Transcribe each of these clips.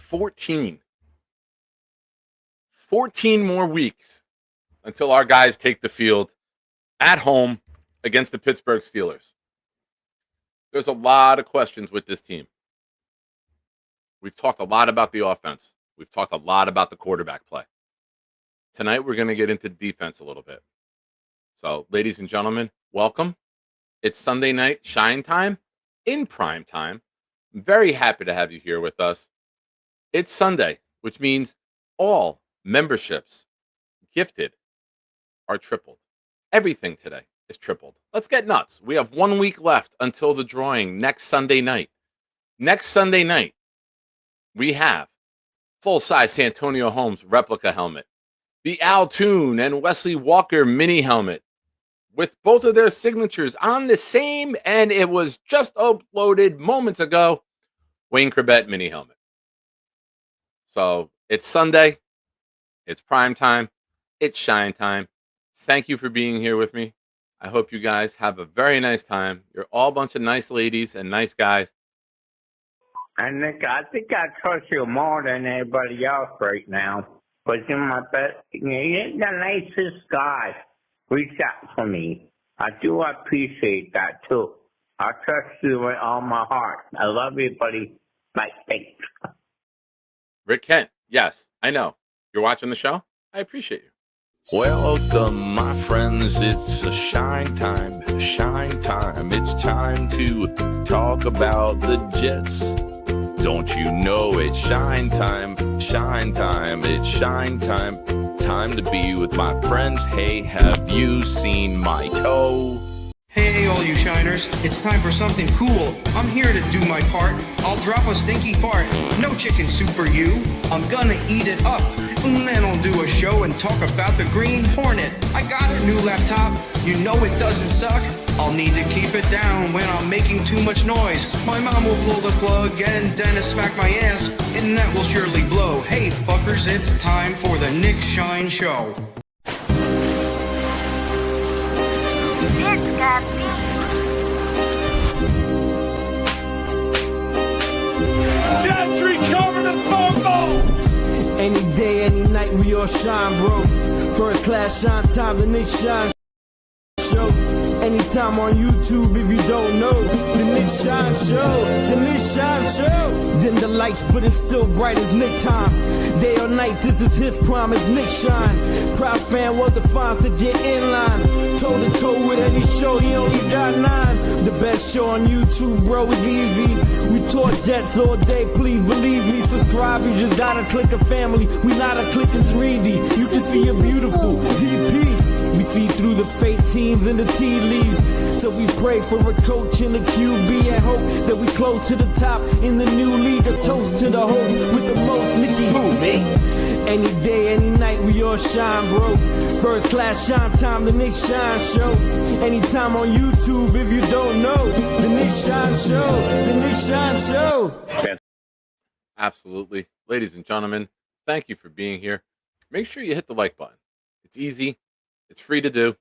14. 14 more weeks until our guys take the field at home against the Pittsburgh Steelers. There's a lot of questions with this team. We've talked a lot about the offense. We've talked a lot about the quarterback play. Tonight, we're going to get into defense a little bit. So, ladies and gentlemen, welcome. It's Sunday night shine time in prime time. I'm very happy to have you here with us. It's Sunday, which means all memberships gifted are tripled. Everything today is tripled. Let's get nuts. We have 1 week left until the drawing next Sunday night. Next Sunday night, we have full-size Santonio Holmes replica helmet, the Al Toon and Wesley Walker mini helmet with both of their signatures on the same, and it was just uploaded moments ago, Wayne Corbett mini helmet. So it's Sunday. It's prime time. It's shine time. Thank you for being here with me. I hope you guys have a very nice time. You're all a bunch of nice ladies and nice guys. And Nick, I think I trust you more than anybody else right now. But you're my best. You're the nicest guy. Reach out for me. I do appreciate that too. I trust you with all my heart. I love you, buddy. Bye. Thanks. Rick Kent, yes, I know. You're watching the show? I appreciate you. Welcome, my friends. It's a shine time. Shine time. It's time to talk about the Jets. Don't you know it's shine time? Shine time. It's shine time. Time to be with my friends. Hey, have you seen my toe? Hey, all you shiners, it's time for something cool. I'm here to do my part. I'll drop a stinky fart. No chicken soup for you. I'm gonna eat it up. And then I'll do a show and talk about the Green Hornet. I got a new laptop. You know it doesn't suck. I'll need to keep it down when I'm making too much noise. My mom will pull the plug and Dennis smack my ass, and that will surely blow. Hey, fuckers, it's time for the Nick Shine Show. It's got me. Gentry covered in football. Any day, any night, we all shine, bro. First class shine time, the Nick Shine Show. Anytime on YouTube, if you don't know, the Nick Shine Show, the Nick Shine Show. Dim the lights, but it's still bright as Nick time. Day or night, this is his prime, it's Nick Shine. Proud fan, well defined, so get in line. Toe to toe with any show, he only got 9. The best show on YouTube, bro, is easy. We talk Jets all day, please believe me. Subscribe, you just gotta click a family. We not a click in 3D. You can see a beautiful DP. We see through the fake teams and the tea leaves. So we pray for a coach and a QB and hope that we close to the top in the new league. A toast to the host with the most, Nicky. Who, me? Any day, any night, we all shine, bro. First class shine time, the Nick Shine Show. Anytime on YouTube, if you don't know, the Nick Shine Show, the Nick Shine Show. Absolutely. Ladies and gentlemen, thank you for being here. Make sure you hit the like button. It's easy. It's free to do.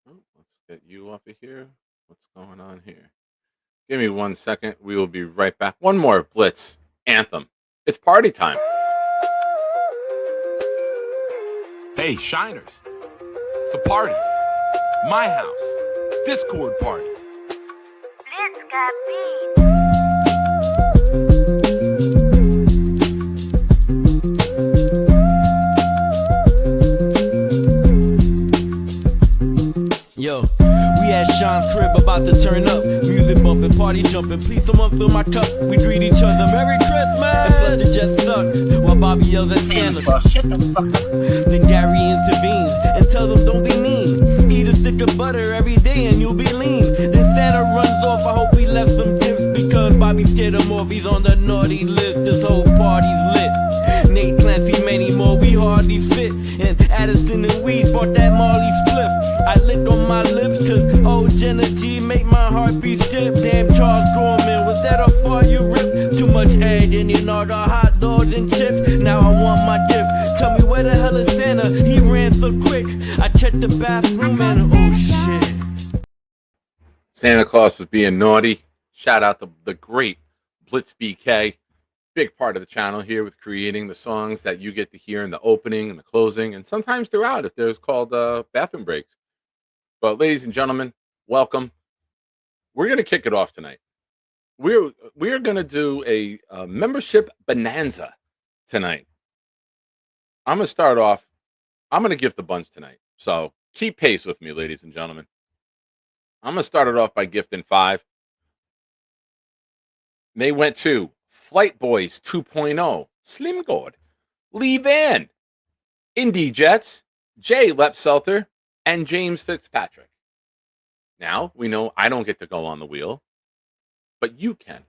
Oh, let's get you off of here. What's going on here? Give me 1 second. We will be right back. One more Blitz anthem. It's party time. Hey, shiners. It's a party. My house. Discord party. Blitz got beat. Yo, we at Sean's crib about to turn up. Music bumping, party jumping. Please someone fill my cup. We greet each other Merry Christmas. And let the Jets suck while Bobby yells at Santa. Shut the fuck up. Then Gary intervenes and tells them don't be mean. Eat a stick of butter every day and you'll be lean. Then Santa runs off. I hope we left some gifts because Bobby scared him off. He's on the naughty list. This whole party's lit. Nate Clancy, many more, we hardly fit. And Addison and Weeds bought that Marley spliff. I licked on my lips cause old Jenna G make my heartbeat skip. Damn Charles Gorman, was that a fart you ripped? Too much egg in you know the hot dogs and chips. Now I want my dip. Tell me where the hell is Santa? He ran so quick. I checked the bathroom and oh shit. Santa Claus was being naughty. Shout out to the great Blitz BK. big part of the channel here with creating the songs that you get to hear in the opening and the closing, and sometimes throughout if there's called bathroom breaks. But ladies and gentlemen, welcome. We're going to kick it off tonight. We're going to do a membership bonanza tonight. I'm going to start off. I'm going to gift a bunch tonight. So keep pace with me, ladies and gentlemen. I'm going to start it off by gifting 5. They went to Flight Boys 2.0, Slim God, Lee Van, Indy Jets, Jay Lepselter, and James Fitzpatrick. Now, we know I don't get to go on the wheel, but you can.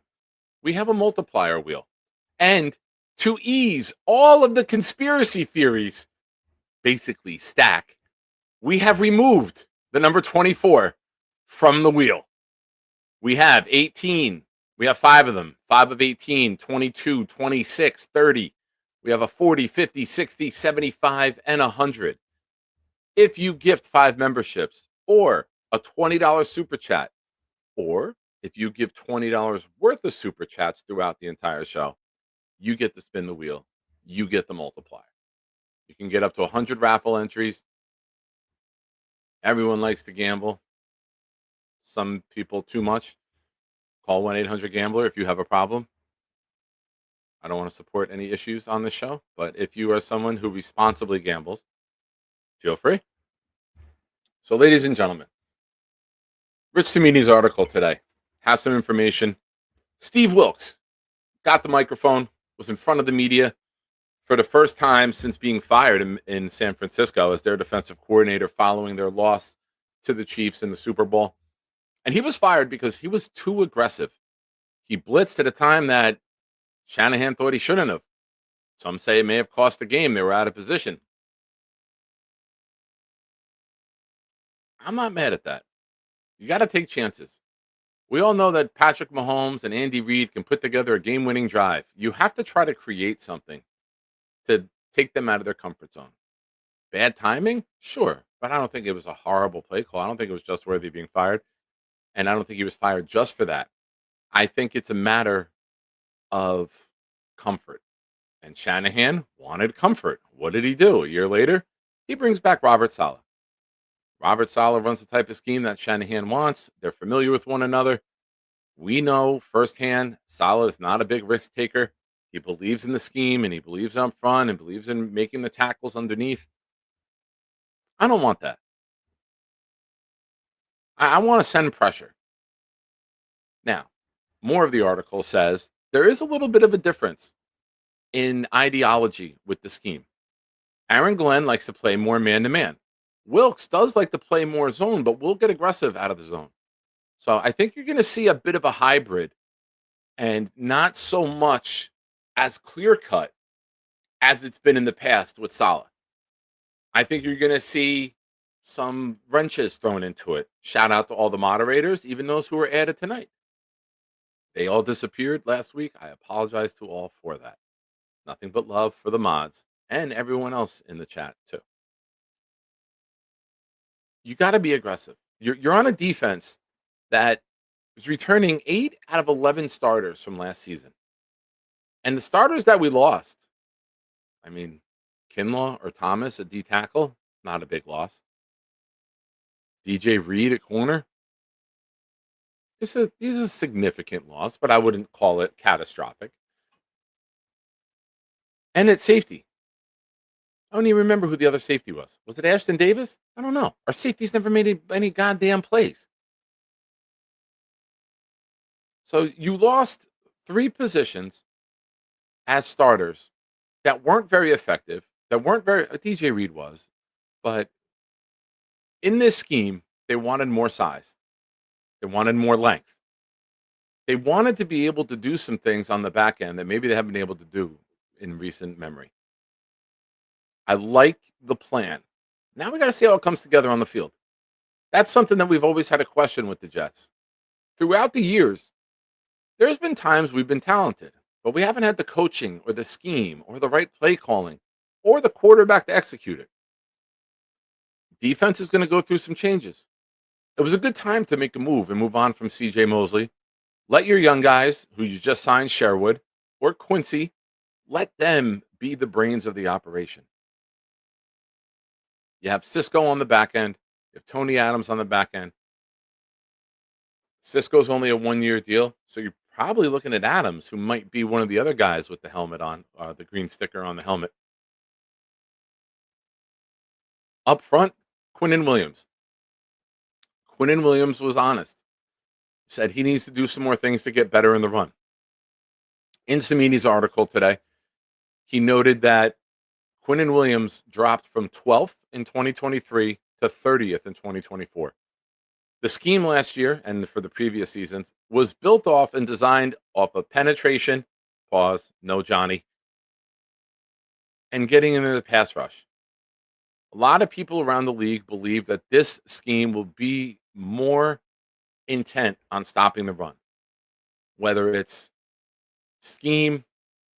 We have a multiplier wheel. And to ease all of the conspiracy theories, basically stack, we have removed the number 24 from the wheel. We have 18. We have 5 of them. 5 of 18, 22, 26, 30. We have a 40, 50, 60, 75, and 100. If you gift 5 memberships or a $20 super chat, or if you give $20 worth of super chats throughout the entire show, you get to spin the wheel. You get the multiplier. You can get up to 100 raffle entries. Everyone likes to gamble. Some people too much. Call 1-800-GAMBLER if you have a problem. I don't want to support any issues on the show, but if you are someone who responsibly gambles, feel free. So, ladies and gentlemen, Rich Samini's article today has some information. Steve Wilkes got the microphone, was in front of the media for the first time since being fired in San Francisco as their defensive coordinator following their loss to the Chiefs in the Super Bowl. And he was fired because he was too aggressive. He blitzed at a time that Shanahan thought he shouldn't have. Some say it may have cost the game. They were out of position. I'm not mad at that. You got to take chances. We all know that Patrick Mahomes and Andy Reid can put together a game-winning drive. You have to try to create something to take them out of their comfort zone. Bad timing? Sure. But I don't think it was a horrible play call. I don't think it was just worthy of being fired. And I don't think he was fired just for that. I think it's a matter of comfort. And Shanahan wanted comfort. What did he do? A year later, he brings back Robert Saleh. Robert Saleh runs the type of scheme that Shanahan wants. They're familiar with one another. We know firsthand Saleh is not a big risk taker. He believes in the scheme, and he believes up front, and believes in making the tackles underneath. I don't want that. I want to send pressure. Now, more of the article says there is a little bit of a difference in ideology with the scheme. Aaron Glenn likes to play more man-to-man. Wilkes does like to play more zone, but will get aggressive out of the zone. So I think you're going to see a bit of a hybrid and not so much as clear-cut as it's been in the past with Saleh. I think you're going to see some wrenches thrown into it. Shout out to all the moderators, even those who were added tonight. They all disappeared last week. I apologize to all for that. Nothing but love for the mods and everyone else in the chat too. You got to be aggressive. You're on a defense that is returning 8 out of 11 starters from last season. And the starters that we lost, I mean, Kinlaw or Thomas at D tackle, not a big loss. DJ Reed at corner. He's a significant loss, but I wouldn't call it catastrophic. And at safety, I don't even remember who the other safety was. Was it Ashton Davis? I don't know. Our safeties never made any goddamn plays. So you lost 3 positions as starters that weren't very effective, that weren't very, DJ Reed was, but in this scheme, they wanted more size. They wanted more length. They wanted to be able to do some things on the back end that maybe they haven't been able to do in recent memory. I like the plan. Now we got to see how it comes together on the field. That's something that we've always had a question with the Jets. Throughout the years, there's been times we've been talented, but we haven't had the coaching or the scheme or the right play calling or the quarterback to execute it. Defense is going to go through some changes. It was a good time to make a move and move on from C.J. Mosley. Let your young guys, who you just signed, Sherwood, or Quincy, let them be the brains of the operation. You have Cisco on the back end. You have Tony Adams on the back end. Cisco's only a 1-year deal, so you're probably looking at Adams, who might be one of the other guys with the helmet on, the green sticker on the helmet. Up front, Quinnen Williams. Quinnen Williams was honest. Said he needs to do some more things to get better in the run. In Samini's article today, he noted that Quinnen Williams dropped from 12th in 2023 to 30th in 2024. The scheme last year and for the previous seasons was built off and designed off of penetration, pause, no Johnny, and getting into the pass rush. A lot of people around the league believe that this scheme will be more intent on stopping the run, whether it's scheme,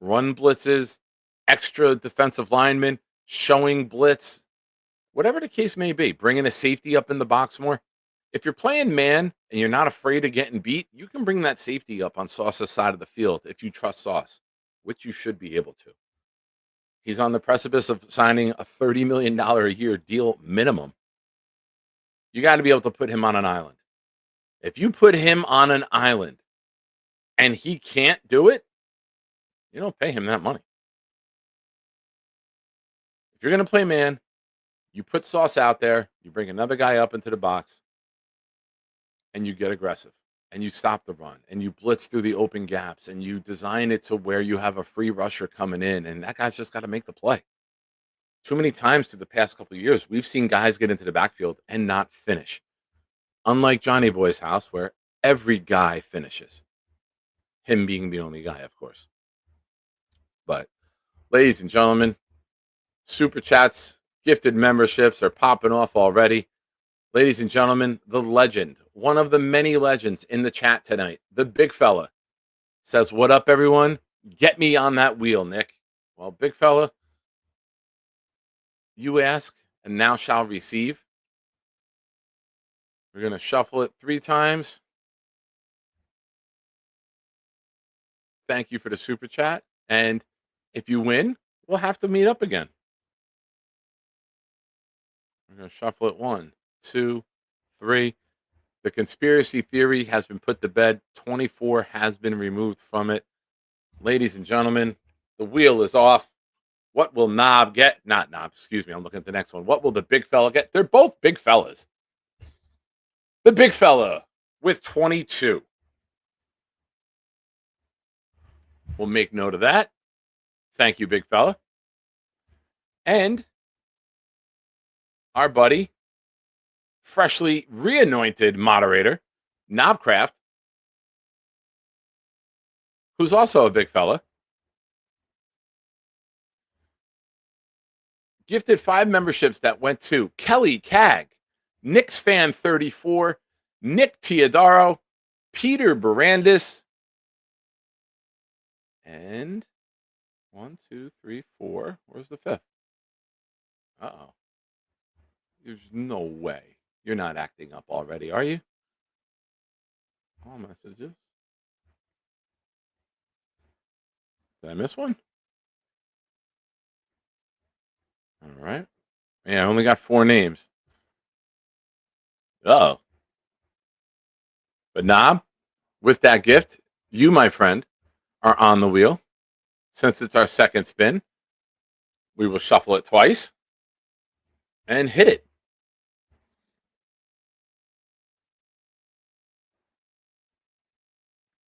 run blitzes, extra defensive linemen, showing blitz, whatever the case may be, bringing a safety up in the box more. If you're playing man and you're not afraid of getting beat, you can bring that safety up on Sauce's side of the field if you trust Sauce, which you should be able to. He's on the precipice of signing a $30 million a year deal minimum. You got to be able to put him on an island. If you put him on an island and he can't do it, you don't pay him that money. If you're going to play man, you put Sauce out there, you bring another guy up into the box, and you get aggressive, and you stop the run, and you blitz through the open gaps, and you design it to where you have a free rusher coming in, and that guy's just got to make the play. Too many times through the past couple of years, we've seen guys get into the backfield and not finish. Unlike Johnny Boy's house, where every guy finishes. Him being the only guy, of course. But, ladies and gentlemen, Super Chats, gifted memberships are popping off already. Ladies and gentlemen, the legend, one of the many legends in the chat tonight, the big fella, says, "What up, everyone? Get me on that wheel, Nick." Well, big fella, you ask, and now shall receive. We're going to shuffle it 3 times. Thank you for the super chat. And if you win, we'll have to meet up again. We're going to shuffle it 1, 2, 3. The conspiracy theory has been put to bed. 24 has been removed from it. Ladies and gentlemen, the wheel is off. What will Knob get? Not Knob, excuse me. I'm looking at the next one. What will the big fella get? They're both big fellas. The big fella with 22. We'll make note of that. Thank you, big fella. And our buddy, freshly reanointed moderator, Knobcraft, who's also a big fella, gifted 5 memberships that went to Kelly Cag, Knicks fan 34, Nick Teodoro, Peter Barandis, and 1, 2, 3, 4. Where's the 5th? Uh-oh. There's no way. You're not acting up already, are you? All messages. Did I miss one? All right. Yeah, I only got 4 names. Uh-oh. But Knob, with that gift, you, my friend, are on the wheel. Since it's our second spin, we will shuffle it twice and hit it.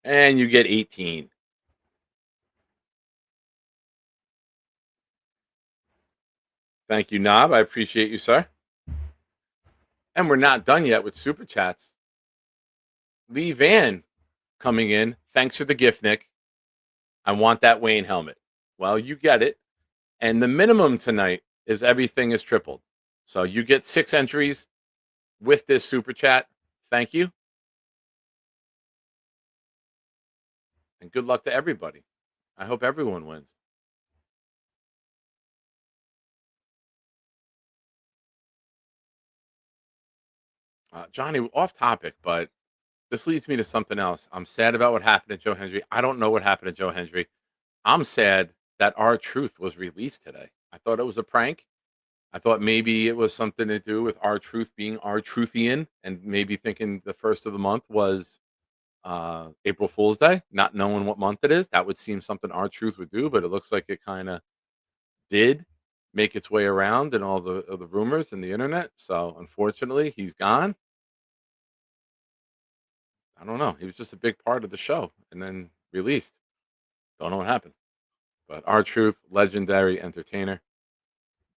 And you get 18. Thank you, Knob. I appreciate you, sir. And we're not done yet with Super Chats. Lee Van coming in. Thanks for the gift, Nick. I want that Wayne helmet. Well, you get it. And the minimum tonight is everything is tripled. So you get 6 entries with this Super Chat. Thank you. And good luck to everybody. I hope everyone wins. Johnny, off topic, but this leads me to something else. I'm sad about what happened to Joe Hendry. I don't know what happened to Joe Hendry. I'm sad that our truth was released today. I thought it was a prank. I thought maybe it was something to do with our truth being our truthian, and maybe thinking the first of the month was April Fool's Day, not knowing what month it is. That would seem something our truth would do, but it looks like it kind of did make its way around in all the rumors and the internet. So unfortunately, he's gone. I don't know. He was just a big part of the show and then released. Don't know what happened. But our truth, legendary entertainer.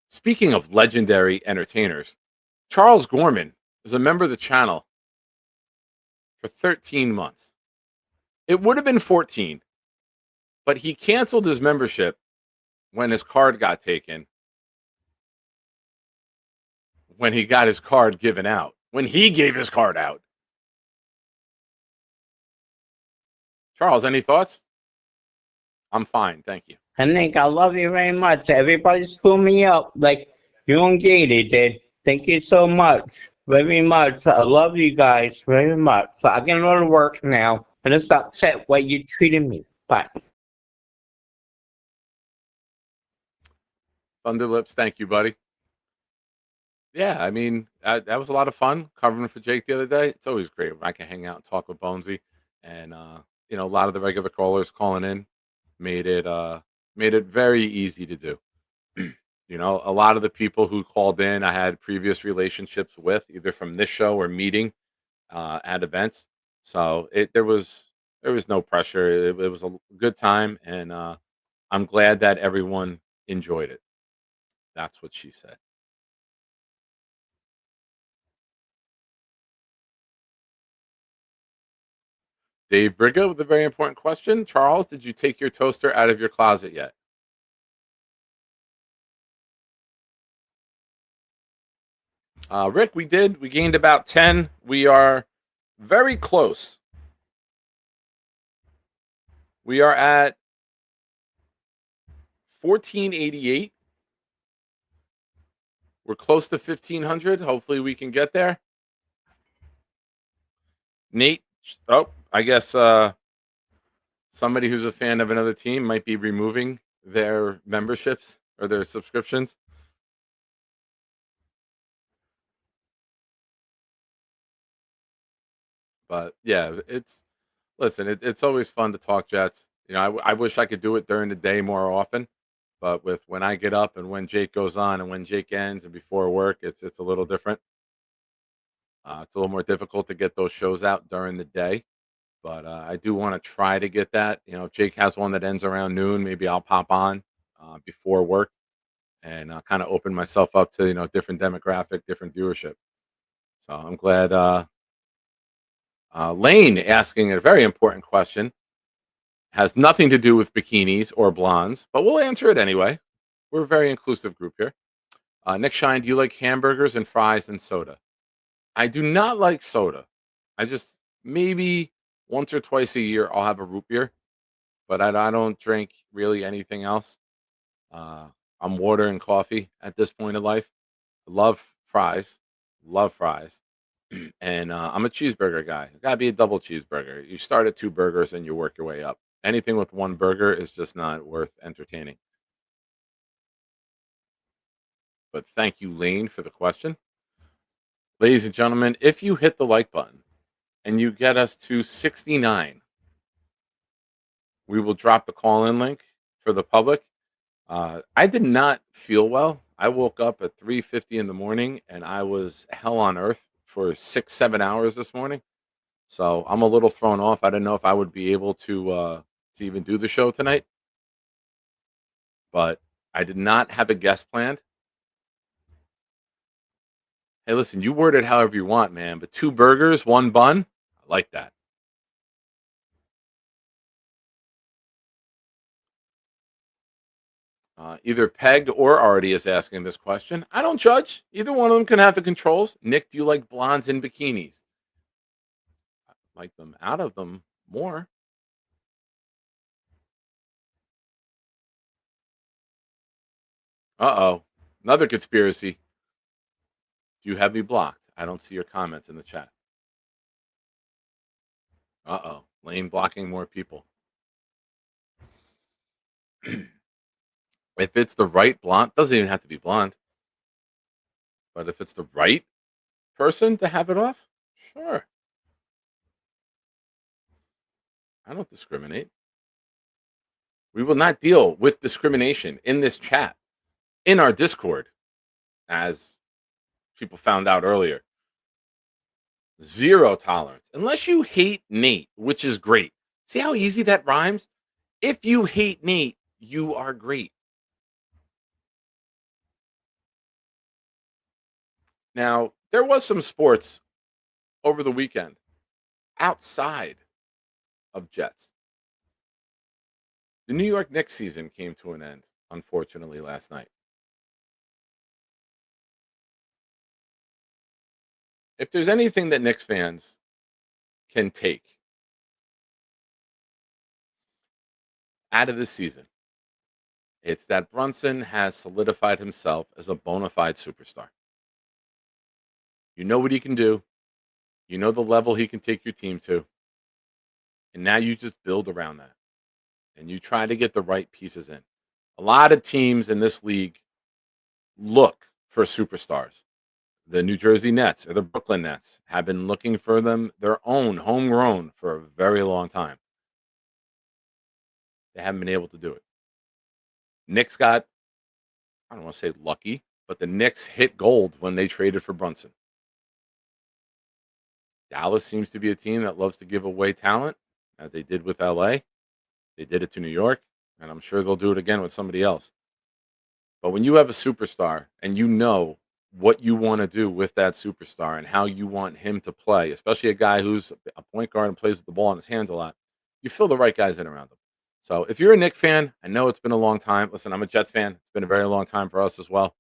Speaking of legendary entertainers, Charles Gorman is a member of the channel for 13 months. It would have been 14, but he canceled his membership when his card got taken, when he got his card given out, when he gave his card out. Charles, any thoughts? I'm fine, thank you. And Nick, I love you very much. Everybody screw me up like you and Gator did. Thank you so much. Very much. I love you guys very much. So I can go to work now. And it's upset way you treated me. Bye. Thunderlips, thank you, buddy. Yeah, I mean, that was a lot of fun covering for Jake the other day. It's always great when I can hang out and talk with Bonesy. And, a lot of the regular callers calling in made it very easy to do. A lot of the people who called in, I had previous relationships with, either from this show or meeting at events. So there was no pressure. It was a good time, and I'm glad that everyone enjoyed it. That's what she said. Dave Briga with a very important question. Charles, did you take your toaster out of your closet yet? Rick, we did. We gained about 10. We are very close. We are at 1488. We're close to 1500. Hopefully we can get there. Nate, I guess somebody who's a fan of another team might be removing their memberships or their subscriptions. But yeah, it's always fun to talk Jets. I wish I could do it during the day more often, but with when I get up and when Jake goes on and when Jake ends and before work, it's a little different. It's a little more difficult to get those shows out during the day, but I do want to try to get that. If Jake has one that ends around noon, maybe I'll pop on before work and kind of open myself up to different demographic, different viewership. So I'm glad. Lane asking a very important question. Has nothing to do with bikinis or blondes, but we'll answer it anyway. We're a very inclusive group here. Nick Shine, do you like hamburgers and fries and soda? I do not like soda. I just maybe once or twice a year I'll have a root beer, but I don't drink really anything else. I'm water and coffee at this point in life. Love fries. And I'm a cheeseburger guy. It gotta be a double cheeseburger. You start at 2 burgers and you work your way up. Anything with 1 burger is just not worth entertaining. But thank you, Lane, for the question. Ladies and gentlemen, if you hit the like button and you get us to 69, we will drop the call-in link for the public. I did not feel well. I woke up at 3:50 in the morning and I was hell on earth for 6-7 hours this morning. So I'm a little thrown off. I didn't know if I would be able to even do the show tonight. But I did not have a guest planned. Hey, listen, you word it however you want, man. But 2 burgers, 1 bun, I like that. Either Pegged or Artie is asking this question. I don't judge. Either one of them can have the controls. Nick, do you like blondes in bikinis? I like them out of them more. Uh-oh. Another conspiracy. Do you have me blocked? I don't see your comments in the chat. Uh-oh. Lane blocking more people. If it's the right blonde, doesn't even have to be blonde, but if it's the right person to have it off, sure. I don't discriminate. We will not deal with discrimination in this chat, in our Discord, as people found out earlier. Zero tolerance. Unless you hate Nate, which is great. See how easy that rhymes? If you hate Nate, you are great. Now, there was some sports over the weekend outside of Jets. The New York Knicks season came to an end, unfortunately, last night. If there's anything that Knicks fans can take out of this season, it's that Brunson has solidified himself as a bona fide superstar. You know what he can do. You know the level he can take your team to. And now you just build around that. And you try to get the right pieces in. A lot of teams in this league look for superstars. The New Jersey Nets or the Brooklyn Nets have been looking for them, their own homegrown, for a very long time. They haven't been able to do it. Knicks got, I don't want to say lucky, but the Knicks hit gold when they traded for Brunson. Dallas seems to be a team that loves to give away talent, as they did with LA. They did it to New York, and I'm sure they'll do it again with somebody else. But when you have a superstar and you know what you want to do with that superstar and how you want him to play, especially a guy who's a point guard and plays with the ball in his hands a lot, you fill the right guys in around him. So if you're a Knicks fan, I know it's been a long time. Listen, I'm a Jets fan. It's been a very long time for us as well.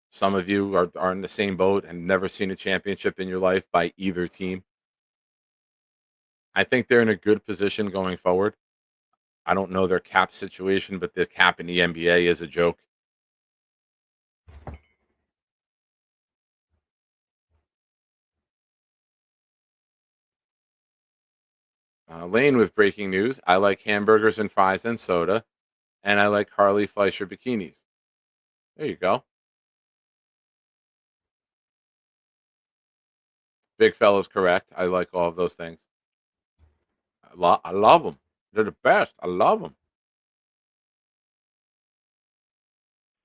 Some of you are in the same boat and never seen a championship in your life by either team. I think they're in a good position going forward. I don't know their cap situation, but the cap in the NBA is a joke. Lane with breaking news. I like hamburgers and fries and soda, and I like Carly Fleischer bikinis. There you go. Big fella's correct. I like all of those things. I love them. They're the best. I love them.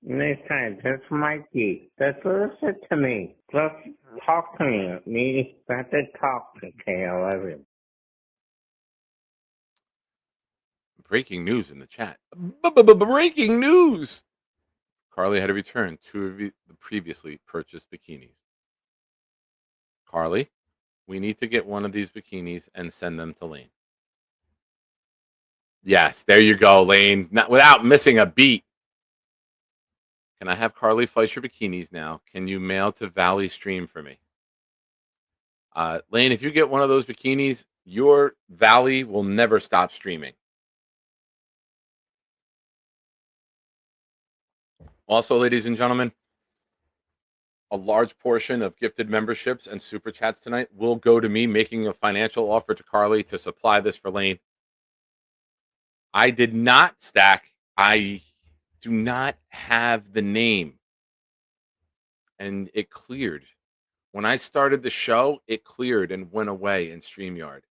Next time, that's Mikey. Just listen to me. Just talk to me. Me, got to talk to I love you. Breaking news in the chat. Breaking news. Carly had to return two of the previously purchased bikinis. Carly, we need to get one of these bikinis and send them to Lane. Yes, there you go, Lane. Not without missing a beat. Can I have Carly Fleischer bikinis now? Can you mail to Valley Stream for me? Lane, if you get one of those bikinis, your Valley will never stop streaming. Also, ladies and gentlemen, a large portion of gifted memberships and super chats tonight will go to me making a financial offer to Carly to supply this for Lane. I did not stack. I do not have the name. And it cleared. When I started the show, it cleared and went away in StreamYard.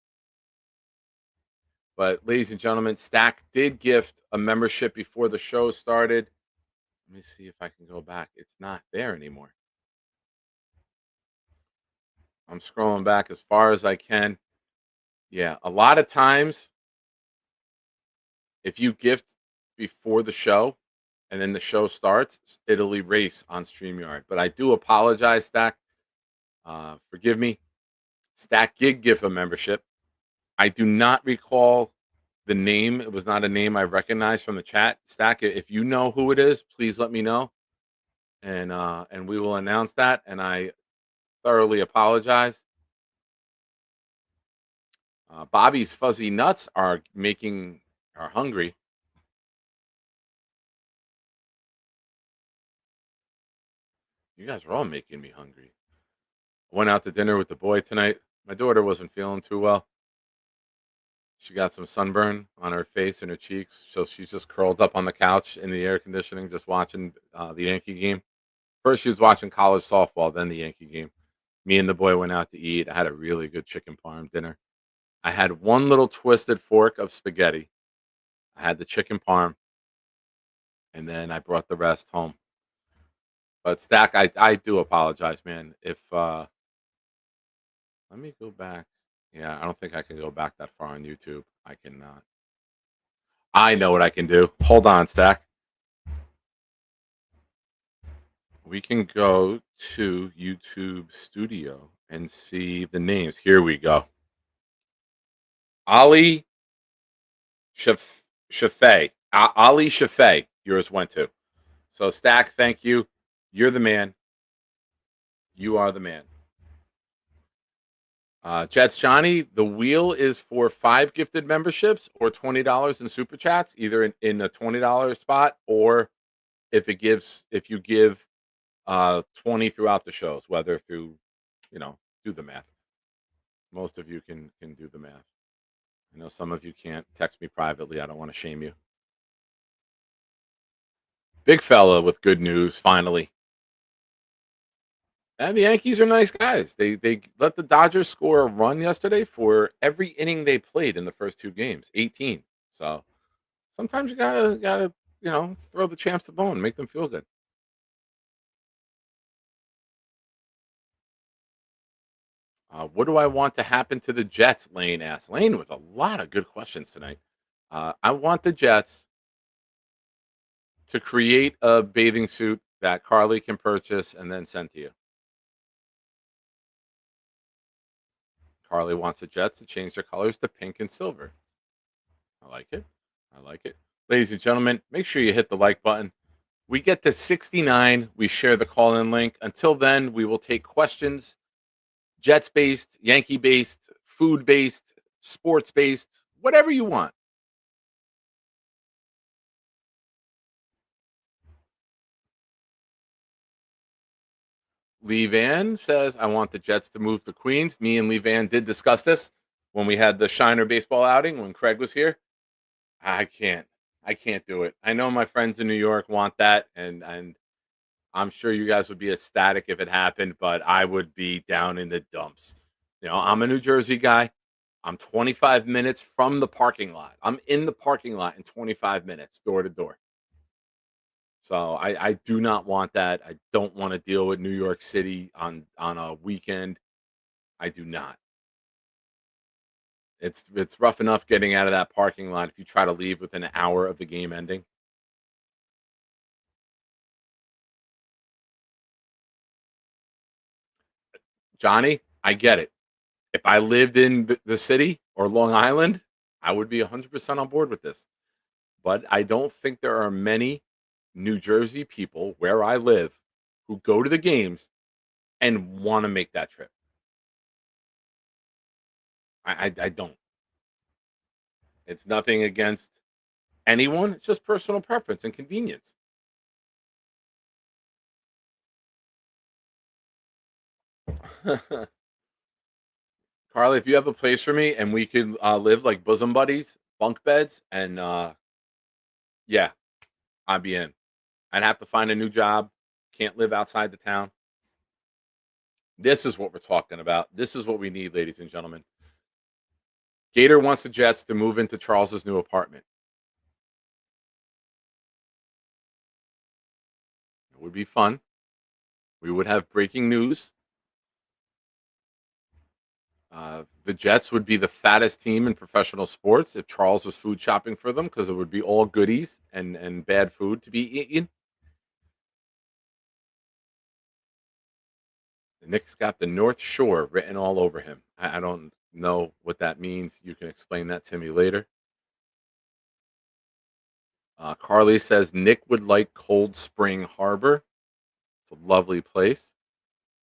But ladies and gentlemen, Stack did gift a membership before the show started. Let me see if I can go back. It's not there anymore. I'm scrolling back as far as I can. Yeah, a lot of times, if you gift before the show and then the show starts, it'll erase on StreamYard. But I do apologize, Stack. Forgive me. Stack did give a membership. I do not recall the name. It was not a name I recognized from the chat. Stack, if you know who it is, please let me know. And we will announce that. And I thoroughly apologize. Bobby's Fuzzy Nuts are hungry. You guys are all making me hungry. I went out to dinner with the boy tonight. My daughter wasn't feeling too well. She got some sunburn on her face and her cheeks, so she's just curled up on the couch in the air conditioning, just watching the Yankee game. First, she was watching college softball, then the Yankee game. Me and the boy went out to eat. I had a really good chicken parm dinner. I had one little twisted fork of spaghetti. I had the chicken parm, and then I brought the rest home. But Stack, I do apologize, man. If let me go back. Yeah, I don't think I can go back that far on YouTube. I cannot. I know what I can do. Hold on, Stack. We can go to YouTube Studio and see the names. Here we go. Ali Shafay. Ali Shafay. Yours went to. So, Stack, thank you. You're the man. You are the man. Jets Johnny, the wheel is for 5 gifted memberships or $20 in super chats, either in a $20 spot or if you give 20 throughout the shows, whether through, do the math. Most of you can do the math. I know some of you can't. Text me privately. I don't want to shame you. Big fella with good news, finally. And the Yankees are nice guys. They let the Dodgers score a run yesterday for every inning they played in the first 2 games, 18. So sometimes you gotta throw the champs a bone, make them feel good. What do I want to happen to the Jets? Lane asked. Lane with a lot of good questions tonight. I want the Jets to create a bathing suit that Carly can purchase and then send to you. Carly wants the Jets to change their colors to pink and silver. I like it. I like it. Ladies and gentlemen, make sure you hit the like button. We get to 69. We share the call-in link. Until then, we will take questions, Jets-based, Yankee-based, food-based, sports-based, whatever you want. Lee Van says, I want the Jets to move to Queens. Me and Lee Van did discuss this when we had the Shiner baseball outing when Craig was here. I can't do it. I know my friends in New York want that, and I'm sure you guys would be ecstatic if it happened, but I would be down in the dumps. I'm a New Jersey guy. I'm 25 minutes from the parking lot. I'm in the parking lot in 25 minutes, door to door. So I do not want that. I don't want to deal with New York City on a weekend. I do not. It's rough enough getting out of that parking lot if you try to leave within an hour of the game ending. Johnny, I get it. If I lived in the city or Long Island, I would be 100% on board with this. But I don't think there are many New Jersey people where I live who go to the games and want to make that trip. I don't. It's nothing against anyone. It's just personal preference and convenience. Carly, if you have a place for me and we could live like bosom buddies, bunk beds, and yeah, I'd be in. I'd have to find a new job. Can't live outside the town. This is what we're talking about. This is what we need, ladies and gentlemen. Gator wants the Jets to move into Charles's new apartment. It would be fun. We would have breaking news. The Jets would be the fattest team in professional sports if Charles was food shopping for them because it would be all goodies and bad food to be eaten. The Knicks got the North Shore written all over him. I don't know what that means. You can explain that to me later. Carly says Nick would like Cold Spring Harbor. It's a lovely place.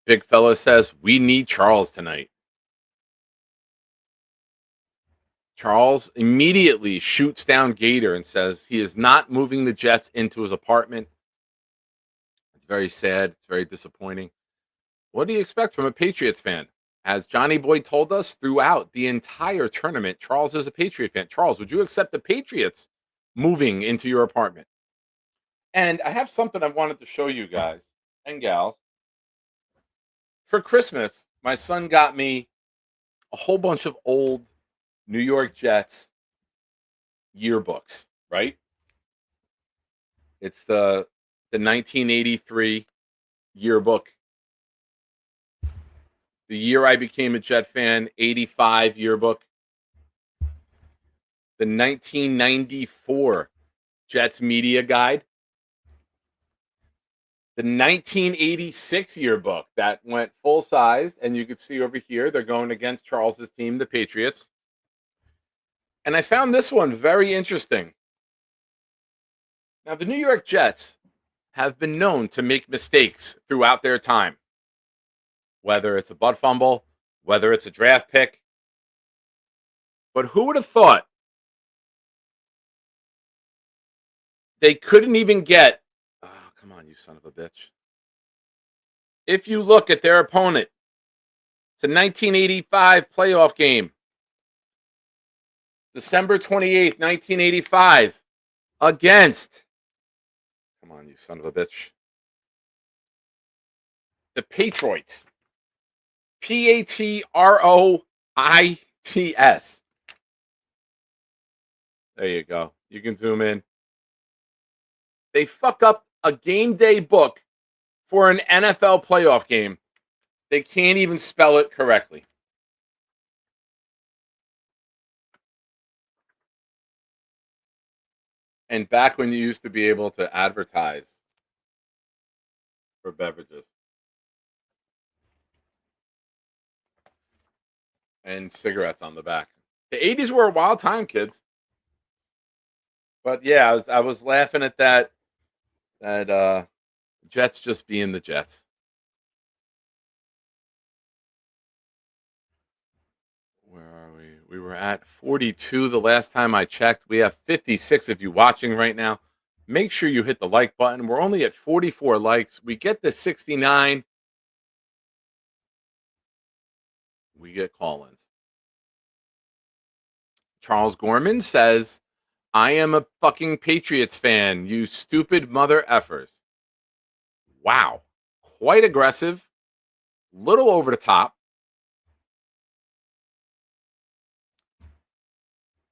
Big fella says we need Charles tonight. Charles immediately shoots down Gator and says he is not moving the Jets into his apartment. It's very sad. It's very disappointing. What do you expect from a Patriots fan? As Johnny Boy told us throughout the entire tournament, Charles is a Patriot fan. Charles, would you accept the Patriots moving into your apartment? And I have something I wanted to show you guys and gals. For Christmas, my son got me a whole bunch of old New York Jets yearbooks, right? It's the 1983 yearbook. The year I became a Jet fan, 85 yearbook. The 1994 Jets media guide. The 1986 yearbook that went full size, and you can see over here, they're going against Charles's team, the Patriots. And I found this one very interesting. Now, the New York Jets have been known to make mistakes throughout their time, whether it's a butt fumble, whether it's a draft pick. But who would have thought they couldn't even get, oh, come on, you son of a bitch. If you look at their opponent, it's a 1985 playoff game. December 28th, 1985, against, come on, you son of a bitch, the Patriots. Patroits. There you go. You can zoom in. They fuck up a game day book for an NFL playoff game. They can't even spell it correctly. And back when you used to be able to advertise for beverages and cigarettes on the back. The 80s were a wild time, kids. But yeah, I was laughing at that Jets just being the Jets. Where are we? We were at 42 the last time I checked. We have 56 of you watching right now. Make sure you hit the like button. We're only at 44 likes. We get to 69. We get call-ins. Charles Gorman says, I am a fucking Patriots fan, you stupid mother effers. Wow. Quite aggressive. Little over the top.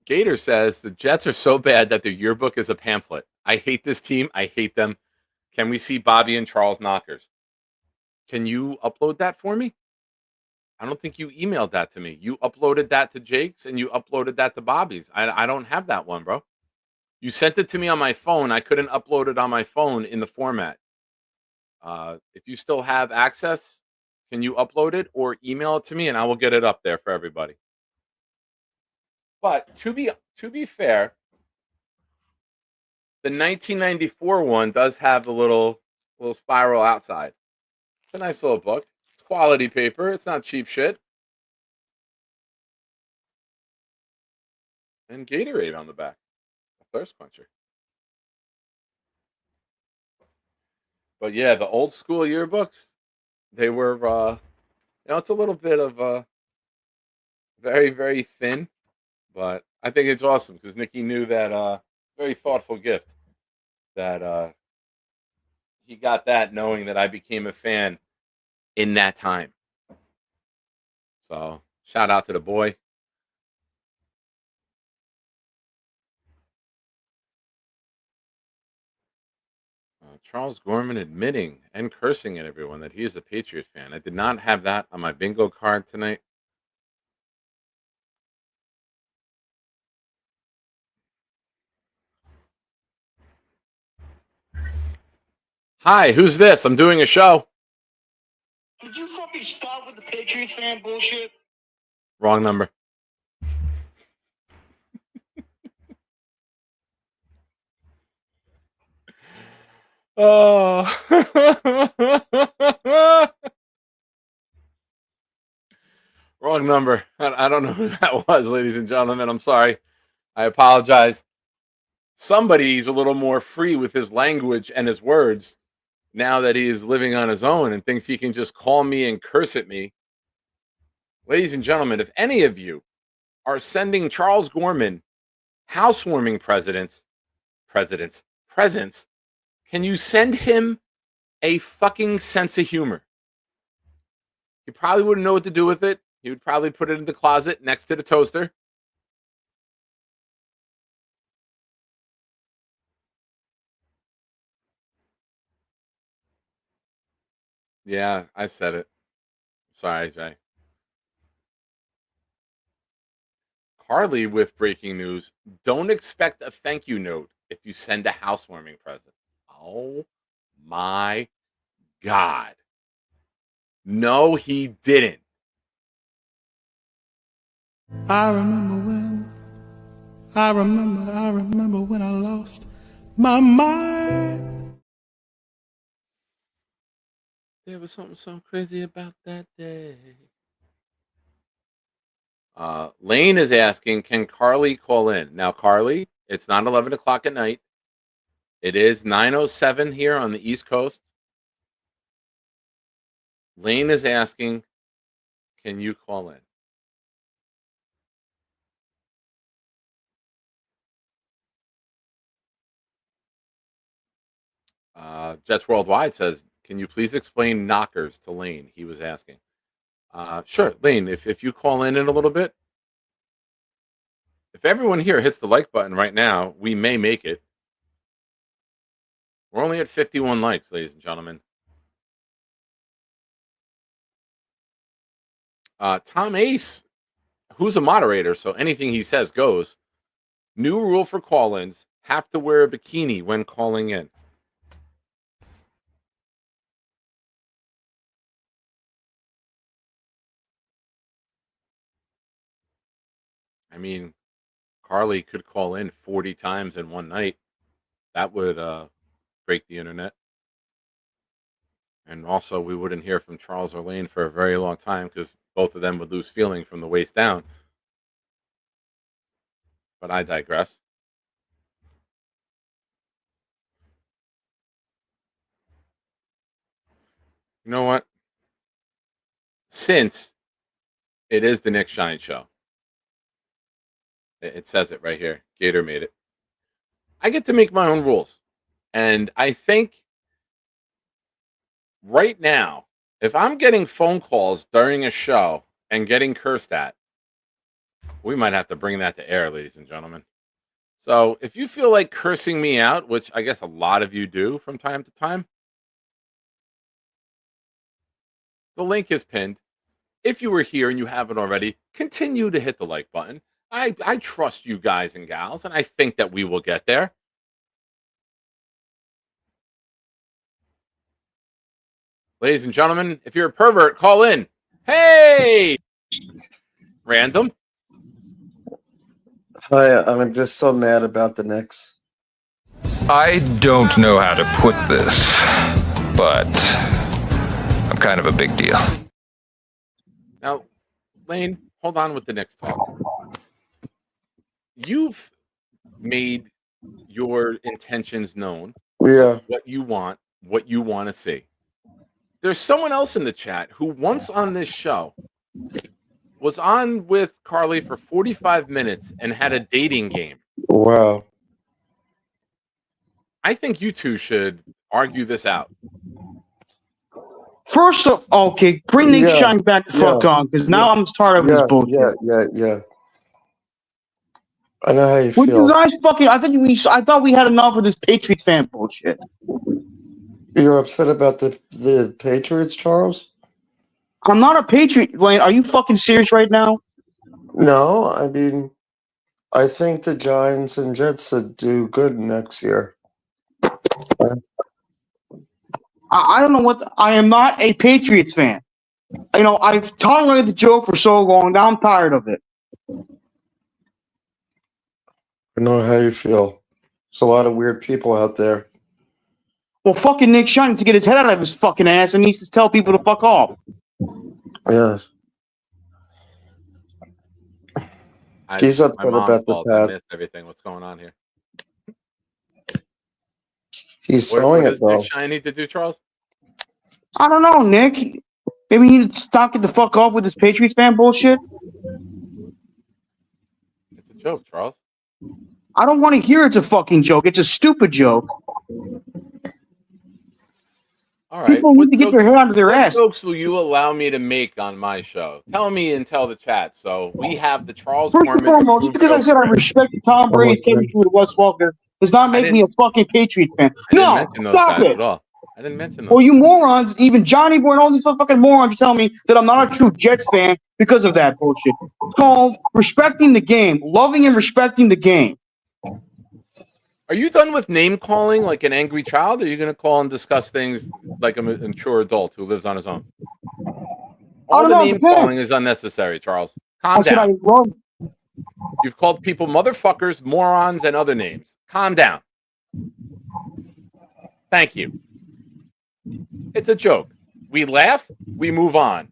Gator says, the Jets are so bad that their yearbook is a pamphlet. I hate this team. I hate them. Can we see Bobby and Charles knockers? Can you upload that for me? I don't think you emailed that to me. You uploaded that to Jake's and you uploaded that to Bobby's. I don't have that one, bro. You sent it to me on my phone. I couldn't upload it on my phone in the format. If you still have access, can you upload it or email it to me and I will get it up there for everybody. But to be fair, the 1994 one does have the little spiral outside. It's a nice little book. It's quality paper. It's not cheap shit. And Gatorade on the back. A thirst quencher. But yeah, the old school yearbooks, they were, it's a little bit of very, very thin. But I think it's awesome because Nikki knew that very thoughtful gift that he got that knowing that I became a fan in that time. So shout out to the boy. Charles Gorman admitting and cursing at everyone that he is a Patriot fan. I did not have that on my bingo card tonight. Hi, who's this? I'm doing a show. Did you fucking start with the Patriots fan bullshit? Wrong number. Oh. Wrong number. I don't know who that was, ladies and gentlemen. I'm sorry. I apologize. Somebody's a little more free with his language and his words now that he is living on his own and thinks he can just call me and curse at me Ladies and gentlemen, if any of you are sending Charles Gorman housewarming presents, can you send him a fucking sense of humor? He probably wouldn't know what to do with it. He would probably put it in the closet next to the toaster. Yeah, I said it. Sorry, Jay. Carly with breaking news. Don't expect a thank you note if you send a housewarming present. Oh my God. No, he didn't. I remember when I lost my mind. There was something so crazy about that day. Lane is asking, can Carly call in? Now, Carly, it's not 11 o'clock at night. It is 9:07 here on the East Coast. Lane is asking, can you call in? Jets Worldwide says, can you please explain knockers to Lane? He was asking. Sure, Lane, if you call in a little bit. If everyone here hits the like button right now, we may make it. We're only at 51 likes, ladies and gentlemen. Tom Ace, who's a moderator, so anything he says goes. New rule for call-ins, have to wear a bikini when calling in. I mean, Carly could call in 40 times in one night. That would break the internet. And also, we wouldn't hear from Charles or Lane for a very long time because both of them would lose feeling from the waist down. But I digress. You know what? Since it is the Nick Shine Show, it says it right here. Gator made it. I get to make my own rules. And I think right now, if I'm getting phone calls during a show and getting cursed at, we might have to bring that to air, ladies and gentlemen. So if you feel like cursing me out, which I guess a lot of you do from time to time, the link is pinned. If you were here and you haven't already, continue to hit the like button. I trust you guys and gals, and I think that we will get there. Ladies and gentlemen, if you're a pervert, call in. Hey! Random. Hi, I'm just so mad about the Knicks. I don't know how to put this, but I'm kind of a big deal. Now, Lane, hold on with the next talk. You've made your intentions known. Yeah. What you want to see. There's someone else in the chat who once on this show was on with Carly for 45 minutes and had a dating game. Wow. I think you two should argue this out. First of okay, bring Nick Shine back the fuck on, because now I'm tired of this bullshit. Yeah. I know how you Would feel. you guys fucking? I thought we had enough of this Patriots fan bullshit. You're upset about the Patriots, Charles? I'm not a Patriot, Lane. Are you fucking serious right now? No, I mean, I think the Giants and Jets would do good next year. I don't know what. I am not a Patriots fan. You know, I've tolerated the joke for so long. Now I'm tired of it. I know how you feel. There's a lot of weird people out there. Well, fucking Nick Shine to get his head out of his fucking ass and needs to tell people to fuck off. Yeah. He's upset about the path. I missed everything. What's going on here? He's throwing it, does though. Nick Shine need to do, Charles? I don't know, Nick. Maybe he needs to stop it the fuck off with this Patriots fan bullshit. It's a joke, Charles. I don't want to hear it's a fucking joke. It's a stupid joke. All right. People need to get their head under their what ass. jokes will you allow me to make on my show? Tell me and tell the chat. So we have the Charles First and Gorman. foremost, because I said I respect Tom Brady, chemistry with Wes Welker, does not make me a fucking Patriots fan. I didn't No, mention those stop guys it. at all. I didn't mention those. Well, you morons, even Johnny Boy and all these fucking morons are telling me that I'm not a true Jets fan because of that bullshit. It's called respecting the game, loving and respecting the game. Are you done with name calling like an angry child? Or are you going to call and discuss things like a mature adult who lives on his own? All the name calling is unnecessary, Charles. Calm down. You've called people motherfuckers, morons, and other names. Calm down. Thank you. It's a joke. We laugh, we move on.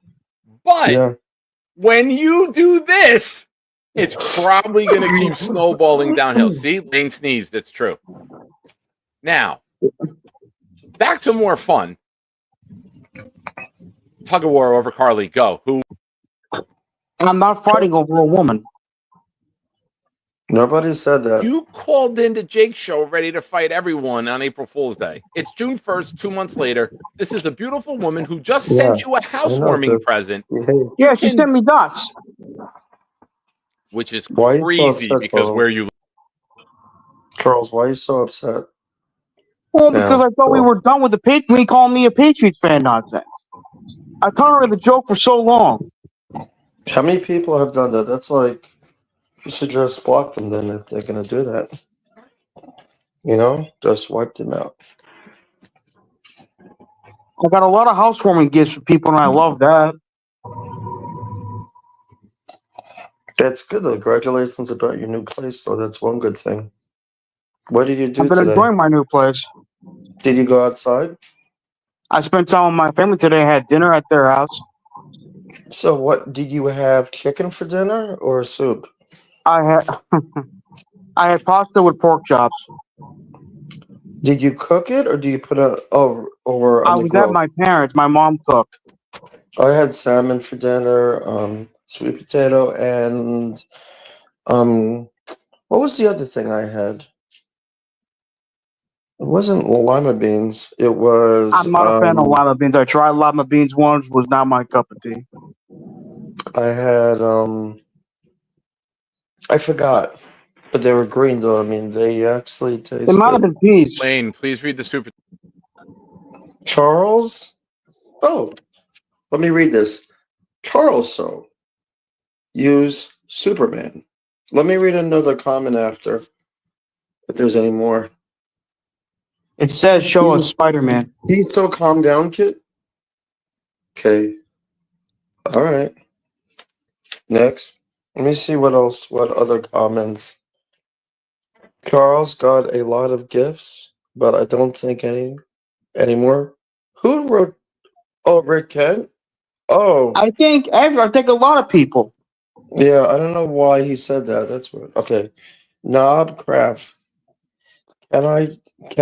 But when you do this, it's probably going to keep snowballing downhill. See, Lane sneezed. That's true. Now, back to more fun. Tug of war over Carly. Go. Who? I'm not fighting over a woman. Nobody said that. You called into Jake's show ready to fight everyone on April Fool's Day. It's June 1st, 2 months later. This is a beautiful woman who just sent you a housewarming present. Yeah, she sent me dots. Which is Why are you so crazy upset, because Charles? where you live. Charles, why are you so upset? Well, because I thought we were done with the Patriots. We call me a Patriots fan nonsense. I tolerated the joke for so long. How many people have done that? That's like, you should just block them then if they're going to do that. You know, just wipe them out. I got a lot of housewarming gifts for people, and I love that. That's good though. Congratulations about your new place, though. That's one good thing. What did you do I've been today? enjoying my new place. Did you go outside? I spent time with my family today. I had dinner at their house. So, what did you have? Chicken for dinner or soup? I had pasta with pork chops. Did you cook it or do you put it over I on the was grill? at my parents'. My mom cooked. I had salmon for dinner, sweet potato, and what was the other thing I had? It wasn't lima beans. It was. I'm not a fan of lima beans. I tried lima beans once. Was not my cup of tea. I had I forgot, but they were green though. I mean, they actually taste. It might have been peas. Lane, please read the super. Charles. Oh, let me read this. Charles, so use Superman. Let me read another comment after, if there's any more. It says show us Spider-Man. He's so calm down, kid. Okay. All right. Next. Let me see what else, what other comments. Charles got a lot of gifts, but I don't think any anymore. Who wrote? Oh, Rick Kent? Oh. I think a lot of people. Yeah, I don't know why he said that. That's weird. Okay. Knob Craft. Can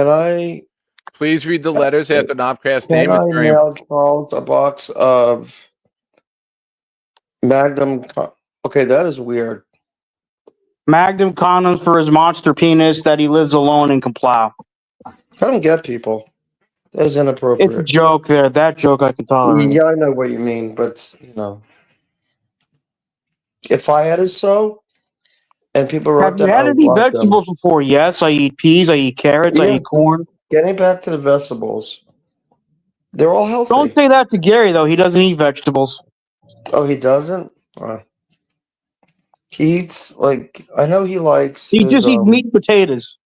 I Please read the letters after Knobcraft's can name. I It's very mail Charles a box of Magnum? Okay, that is weird. Magnum condoms for his monster penis that he lives alone and can plow. I don't get people. That is inappropriate. It's a joke there. That joke I can tolerate. Yeah, I know what you mean, but you know, if I had it so, and people wrote Have you that, had I would any block them. vegetables before? Yes, I eat peas, I eat carrots, I Yeah. eat corn. Getting back to the vegetables, they're all healthy. Don't say that to Gary, though. He doesn't eat vegetables. Oh, he doesn't? He eats, like, I know he likes. He just eats meat and potatoes.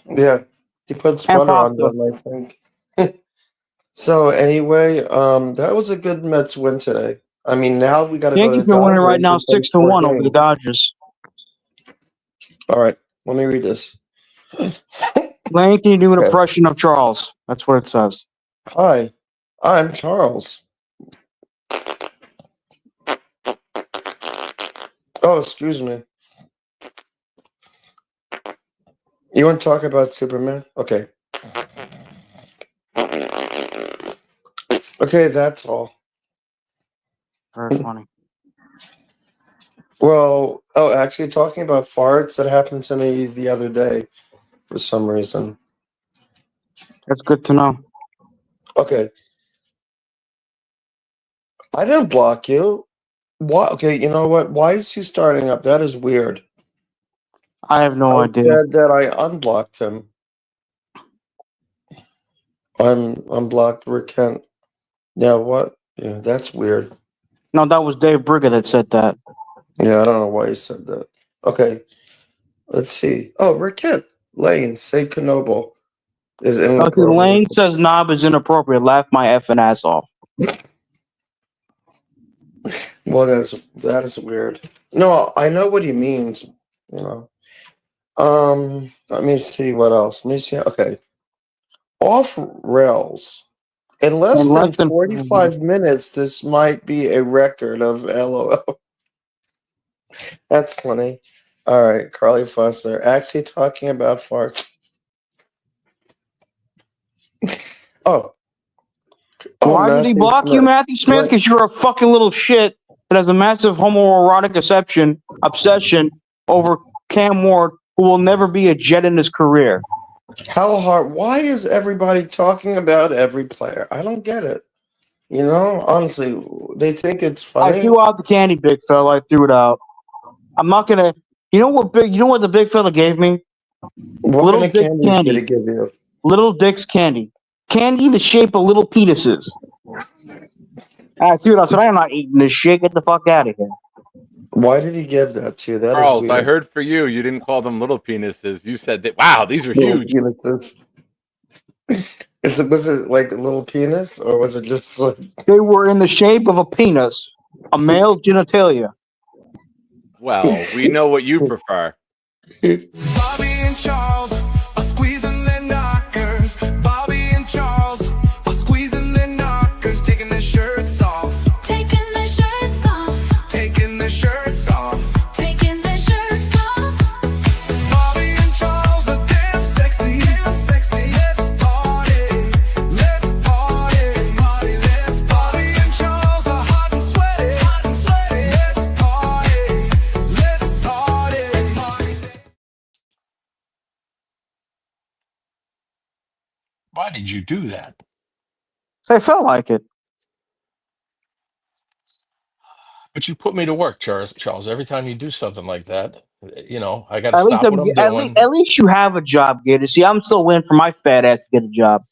Yeah, he puts And butter on pasta. them, I think. So, anyway, that was a good Mets win today. I mean, now we got to go to Yankees the are winning right Dodgers now and play 6-1 over games. the Dodgers. All right, let me read this. Lane, can you do an impression of Charles? That's what it says. Hi, I'm Charles. Oh, excuse me. You want to talk about Superman? Okay. Okay, that's all. Very funny. Well, actually, talking about farts, that happened to me the other day for some reason. That's good to know. Okay. I didn't block you. Why? Okay, you know what? Why is he starting up? That is weird. I have no I idea. said that I unblocked him. Unblocked Rick Kent. Yeah, what? Yeah, that's weird. No, that was Dave Brigger that said that. Yeah, I don't know why he said that. Okay, let's see. Oh, Rick Kent. Lane, say Knoble is Okay, inappropriate. Lane says knob is inappropriate. Laugh my effing ass off. Well, that is weird. No, I know what he means. You know. Let me see what else. Let me see. Okay, off rails. In less than 45 minutes, this might be a record of LOL. That's funny. All right, Carly Fussler. Actually talking about farts. Oh. Why did he Matthew block you, Smith. Matthew Smith? Because you're a fucking little shit that has a massive homoerotic obsession over Cam Ward, who will never be a Jet in his career. How hard? Why is everybody talking about every player? I don't get it. You know, honestly, they think it's funny. I threw out the candy, big fella. I threw it out. I'm not gonna. You know what the big fella gave me? What Little kind of Dick's candy did he give you? Little Dick's candy. Candy the shape of little penises. I threw it out. I said, I'm not eating this shit. Get the fuck out of here. Why did he give that to you? That Charles, is I weird. heard for you. You didn't call them little penises. You said that. Wow, these are huge. Penises. Was it like a little penis, or was it just like they were in the shape of a penis, a male genitalia? Well, we know what you prefer. Bobby and Charles are squeezing their knockers. Bobby and Charles are squeezing their knockers, taking their shirts off. Taking their shirts off. Taking their shirts off. Taking their shirts off. Bobby and Charles are damn sexy. Damn sexy. Let's party. Let's party. Let's party. Let's Bobby and Charles are hot and sweaty. Hot and sweaty. Let's party. Let's party. Let's party. Why did you do that? I felt like it. But you put me to work, Charles. Every time you do something like that, you know, I got to stop what I'm doing. At least you have a job, Gator. See, I'm still waiting for my fat ass to get a job.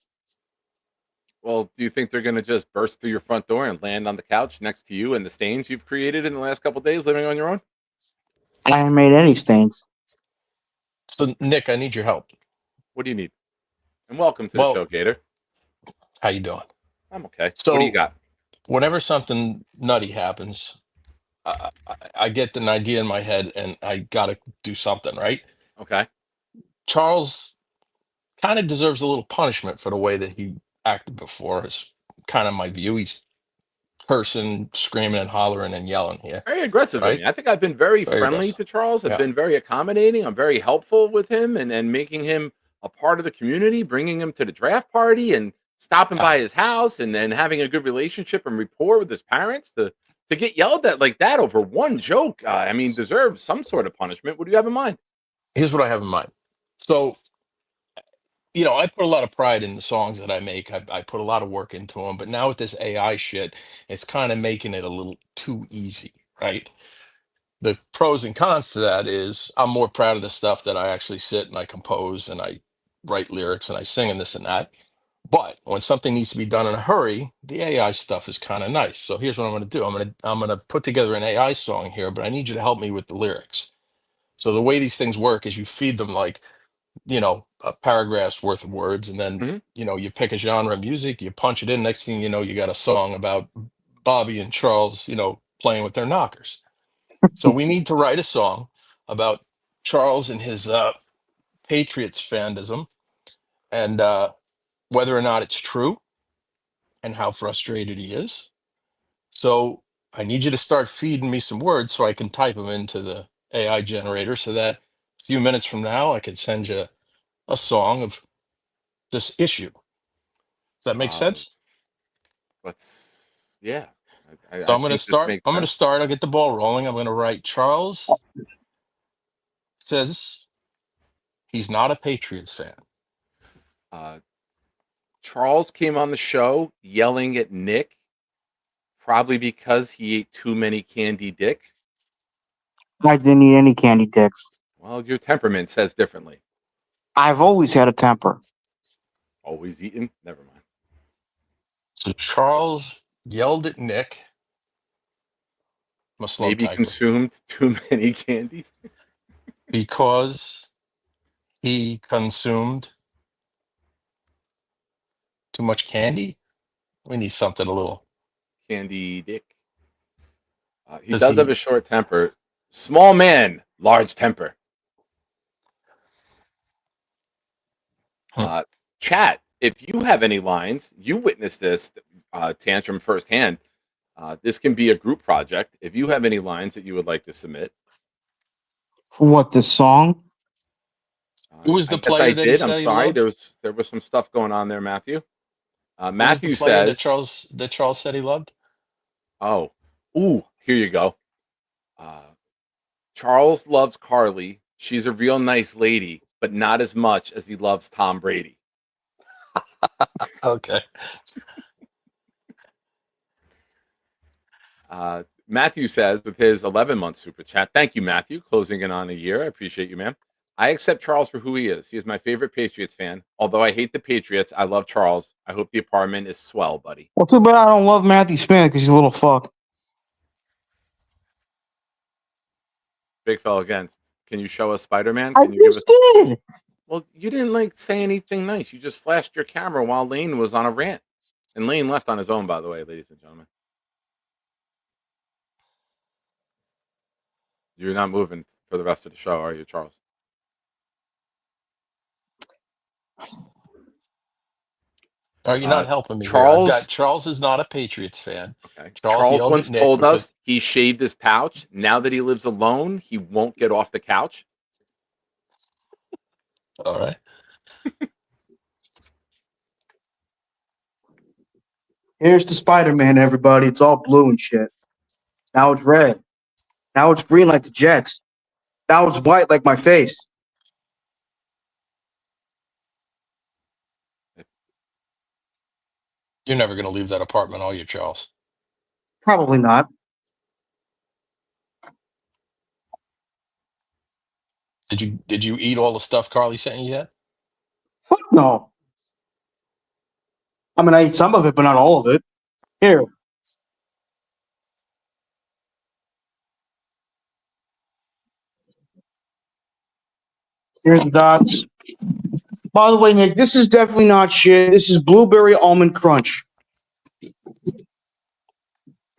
Well, do you think they're going to just burst through your front door and land on the couch next to you and the stains you've created in the last couple of days living on your own? I haven't made any stains. So, Nick, I need your help. What do you need? And welcome to the show, Gator. How you doing? I'm okay. So, what do you got? Whenever something nutty happens, I get an idea in my head and I got to do something, right? Okay. Charles kind of deserves a little punishment for the way that he acted before. It's kind of my view. He's cursing, screaming and hollering and yelling here. Very aggressive of right? me. I think I've been very friendly aggressive. to Charles. I've Yeah. been very accommodating. I'm very helpful with him and making him a part of the community, bringing him to the draft party and stopping by his house and then having a good relationship and rapport with his parents to get yelled at like that over one joke. I mean, deserves some sort of punishment. What do you have in mind? Here's what I have in mind. So, you know, I put a lot of pride in the songs that I make. I put a lot of work into them. But now with this AI shit, it's kind of making it a little too easy, right? The pros and cons to that is I'm more proud of the stuff that I actually sit and I compose and I write lyrics and I sing and this and that. But when something needs to be done in a hurry, the AI stuff is kind of nice. So here's what I'm going to do. I'm going to put together an AI song here, but I need you to help me with the lyrics. So the way these things work is you feed them like, you know, a paragraph's worth of words, and then you know, you pick a genre of music, you punch it in. Next thing you know, you got a song about Bobby and Charles, you know, playing with their knockers. So we need to write a song about Charles and his Patriots fandism, and whether or not it's true, and how frustrated he is. So I need you to start feeding me some words so I can type them into the AI generator, so that a few minutes from now I can send you a song of this issue. Does that make sense? Yeah. So I'm going to think this start. makes I'm going to sense. start. I'll get the ball rolling. I'm going to write. Charles says he's not a Patriots fan. Charles came on the show yelling at Nick, probably because he ate too many candy dicks. I didn't eat any candy dicks. Well, your temperament says differently. I've always had a temper. Always eaten? Never mind. So Charles yelled at Nick. I'm a slow Maybe typer. consumed too many candy. Because he consumed too much candy. We need something a little. Candy dick. He Does does he- have a short temper. Small man, large temper. Chat, if you have any lines, you witnessed this tantrum firsthand. This can be a group project. If you have any lines that you would like to submit. For what, this song? Who was the I guess player I that he did. said I'm he sorry. loved? There was some stuff going on there, Matthew. Who was the Matthew player says, that Charles said he loved. "Oh, ooh, here you go. Charles loves Carly. She's a real nice lady, but not as much as he loves Tom Brady." Okay. Matthew says with his 11-month super chat, "Thank you, Matthew. Closing in on a year. I appreciate you, man. I accept Charles for who he is. He is my favorite Patriots fan. Although I hate the Patriots, I love Charles. I hope the apartment is swell, buddy." Well, too bad I don't love Matthew Smith because he's a little fuck. Big fella again. Can you show us Spider-Man? I Can you give just us? did. Well, you didn't say anything nice. You just flashed your camera while Lane was on a rant, and Lane left on his own, by the way, ladies and gentlemen. You're not moving for the rest of the show, are you, Charles? Are you not helping me? Charles- Charles is not a Patriots fan. Okay. Charles yelled once at Nick told because- us he shaved his pouch. Now that he lives alone, he won't get off the couch. All right. Here's the Spider-Man, everybody. It's all blue and shit. Now it's red. Now it's green like the Jets. Now it's white like my face. You're never going to leave that apartment, are you, Charles? Probably not. Did you eat all the stuff Carly sent you yet? Fuck no. I mean, I ate some of it, but not all of it. Here. Here's the dots. By the way, Nick, this is definitely not shit. This is blueberry almond crunch.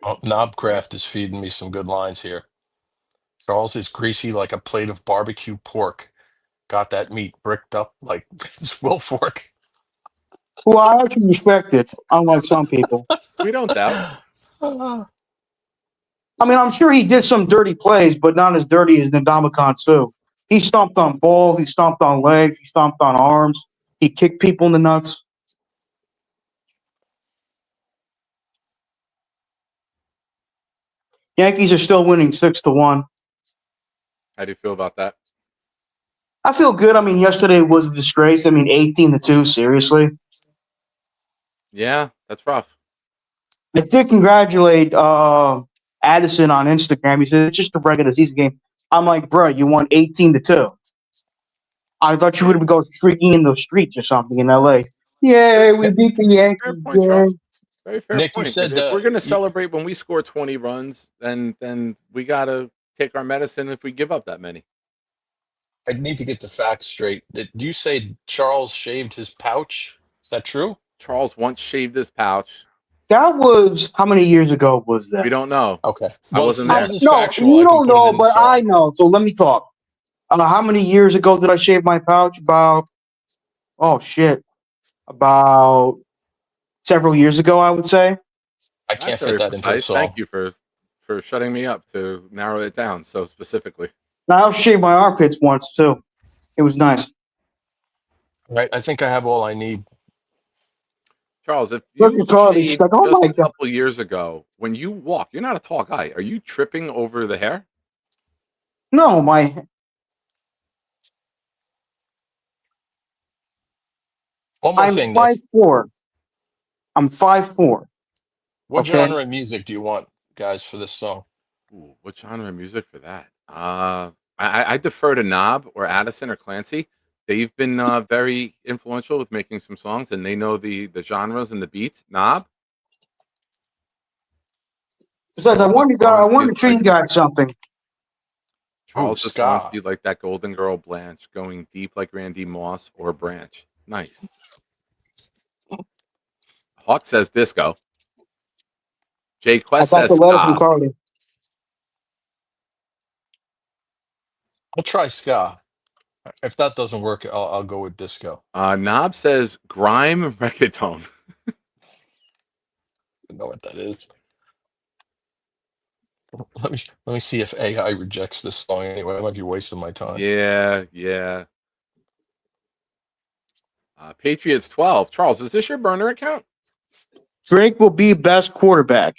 Oh, Knobcraft is feeding me some good lines here. Charles is greasy like a plate of barbecue pork. Got that meat bricked up like Vince Wilfork. Well, I actually respect it, unlike some people. We don't doubt. I mean, I'm sure he did some dirty plays, but not as dirty as Ndamukong Suh. He stomped on balls, he stomped on legs, he stomped on arms, he kicked people in the nuts. Yankees are still winning 6-1. How do you feel about that? I feel good. I mean, yesterday was a disgrace. I mean, 18-2, seriously. Yeah, that's rough. I did congratulate Addison on Instagram. He said it's just a regular season game. I'm like, bro, you won 18-2. I thought you would go streaking in the streets or something in LA. Yay, we beat the Yankees. Fair point, Yay. Charles. Very fair Nick, you point. said, if we're going to you- celebrate when we score 20 runs, then we got to take our medicine if we give up that many. I need to get the facts straight. Did you say Charles shaved his pouch? Is that true? Charles once shaved his pouch. That was, how many years ago was that? We don't know. Okay. I wasn't as there. long as it's No, factual, you I can don't put it know, in the but song. I know. So let me talk. How many years ago did I shave my pouch? About several years ago, I would say. I can't That's very fit that into the precise. song. Thank you for shutting me up to narrow it down so specifically. Now, I've shaved my armpits once, too. It was nice. Right. I think I have all I need. Charles, if Look you at Carly. She's shaved like, oh just my a god. couple years ago, when you walk, you're not a tall guy. Are you tripping over the hair? No, my One more I'm thing, Nick. 5'4". I'm 5'4". What Okay. genre of music do you want, guys, for this song? Ooh, what genre of music for that? I defer to Knob or Addison or Clancy. They've been very influential with making some songs, and they know the genres and the beats. Knob, Besides, I Charles' wanted to songs, do you show you like guys something. Ooh, Charles' songs? ska. Do you like that Golden Girl Blanche, going deep like Randy Moss or Branch? Nice. Hawk says disco. Jay I Quest got the says letter from ska. Carly. I'll try ska. If that doesn't work, I'll go with disco. Knob says grime reggaeton. I don't know what that is. Let me see if AI rejects this song anyway. I might be wasting my time. Yeah. Patriots 12. Charles, is this your burner account? Drake will be best quarterback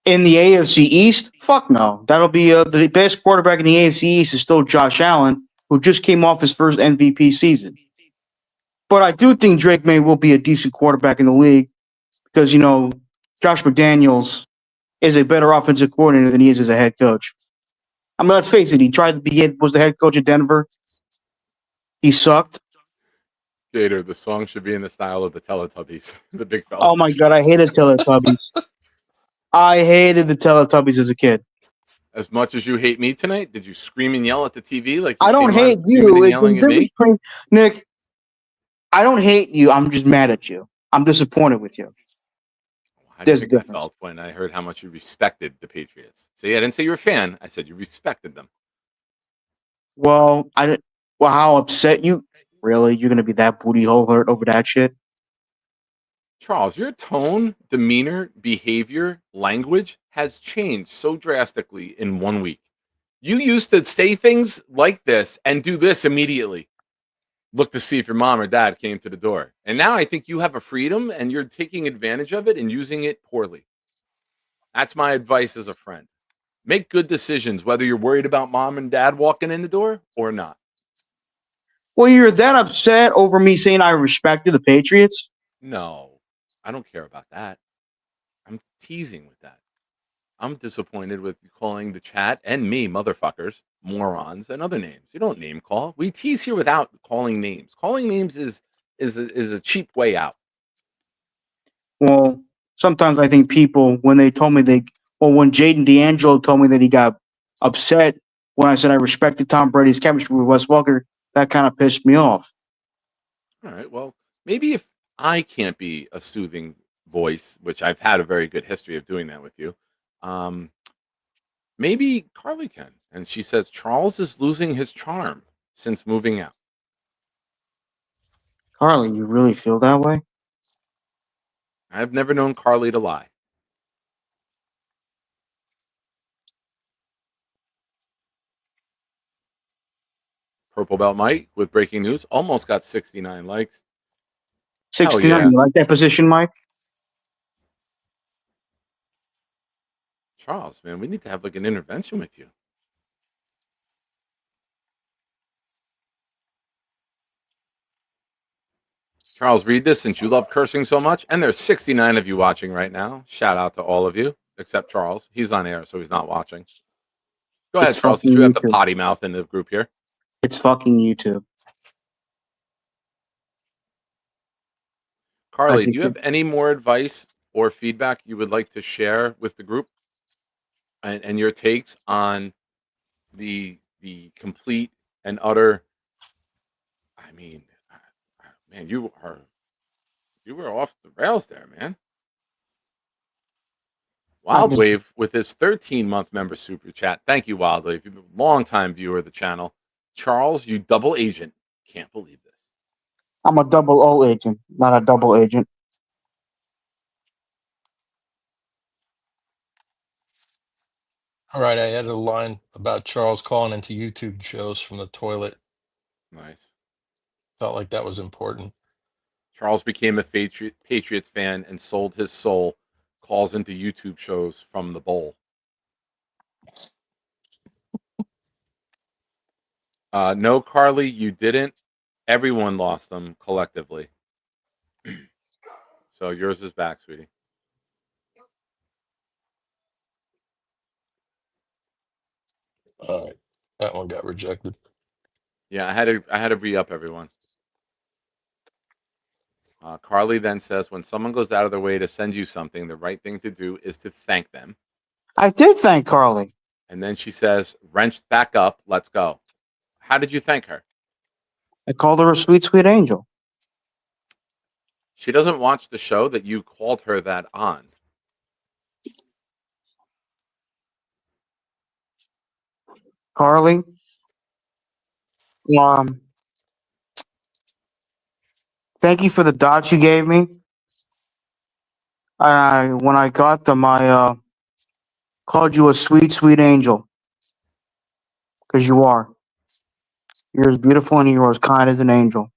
in the AFC East. Fuck no. That'll be the best quarterback in the AFC East is still Josh Allen, who just came off his first MVP season. But I do think Drake May will be a decent quarterback in the league because Josh McDaniels is a better offensive coordinator than he is as a head coach. I mean, let's face it. Was the head coach at Denver. He sucked. Gator, the song should be in the style of the Teletubbies, the big fella. Oh my god, I hated Teletubbies. I hated the Teletubbies as a kid. As much as you hate me tonight, did you scream and yell at the TV like I don't came on hate screaming you. and It's yelling the at me? difference between Nick. I don't hate you. I'm just mad at you. I'm disappointed with you. How do you There's a think I difference. felt when I heard how much you respected the Patriots? See, I didn't say you were a fan. I said you respected them. Well, how upset you? Really? You're gonna be that booty hole hurt over that shit? Charles, your tone, demeanor, behavior, language has changed so drastically in 1 week. You used to say things like this and do this immediately. Look to see if your mom or dad came to the door. And now I think you have a freedom and you're taking advantage of it and using it poorly. That's my advice as a friend. Make good decisions, whether you're worried about mom and dad walking in the door or not. Well, you're that upset over me saying I respected the Patriots? No, I don't care about that. I'm teasing with that. I'm disappointed with you calling the chat and me motherfuckers, morons, and other names. You don't name call. We tease here without calling names. Calling names is a cheap way out. Well, sometimes I think people when Jaden D'Angelo told me that he got upset when I said I respected Tom Brady's chemistry with Wes Welker, that kind of pissed me off. All right. Well, maybe if I can't be a soothing voice, which I've had a very good history of doing that with you, maybe Carly can. And she says Charles is losing his charm since moving out. Carly, you really feel that way? I've never known Carly to lie. Purple Belt Mike with breaking news almost got 69 likes. 69. Yeah. You like that position, Mike? Charles, man, we need to have like an intervention with you. Charles, read this since you love cursing so much. And there's 69 of you watching right now. Shout out to all of you, except Charles. He's on air, so he's not watching. Go ahead, It's Charles, since fucking you have to YouTube. potty mouth in the group here. It's fucking YouTube. Carly, do you have any more advice or feedback you would like to share with the group and your takes on the complete and utter? I mean, man, you were off the rails there, man. Wildwave with his 13-month member super chat. Thank you, Wildwave. You've been a long-time viewer of the channel. Charles, you double agent. Can't believe this. I'm a double O agent, not a double agent. All right, I added a line about Charles calling into YouTube shows from the toilet. Nice. Felt like that was important. Charles became a Patriots fan and sold his soul. Calls into YouTube shows from the bowl. No, Carly, you didn't. Everyone lost them collectively. So yours is back, sweetie. All right, that one got rejected. Yeah, I had to re-up everyone. Carly then says, when someone goes out of their way to send you something, the right thing to do is to thank them. I did thank Carly. And then she says, wrenched back up, let's go. How did you thank her? I called her a sweet, sweet angel. She doesn't watch the show that you called her that on. Carly, thank you for the dots you gave me. When I got them, I called you a sweet, sweet angel. Because you are. You're as beautiful and you're as kind as an angel.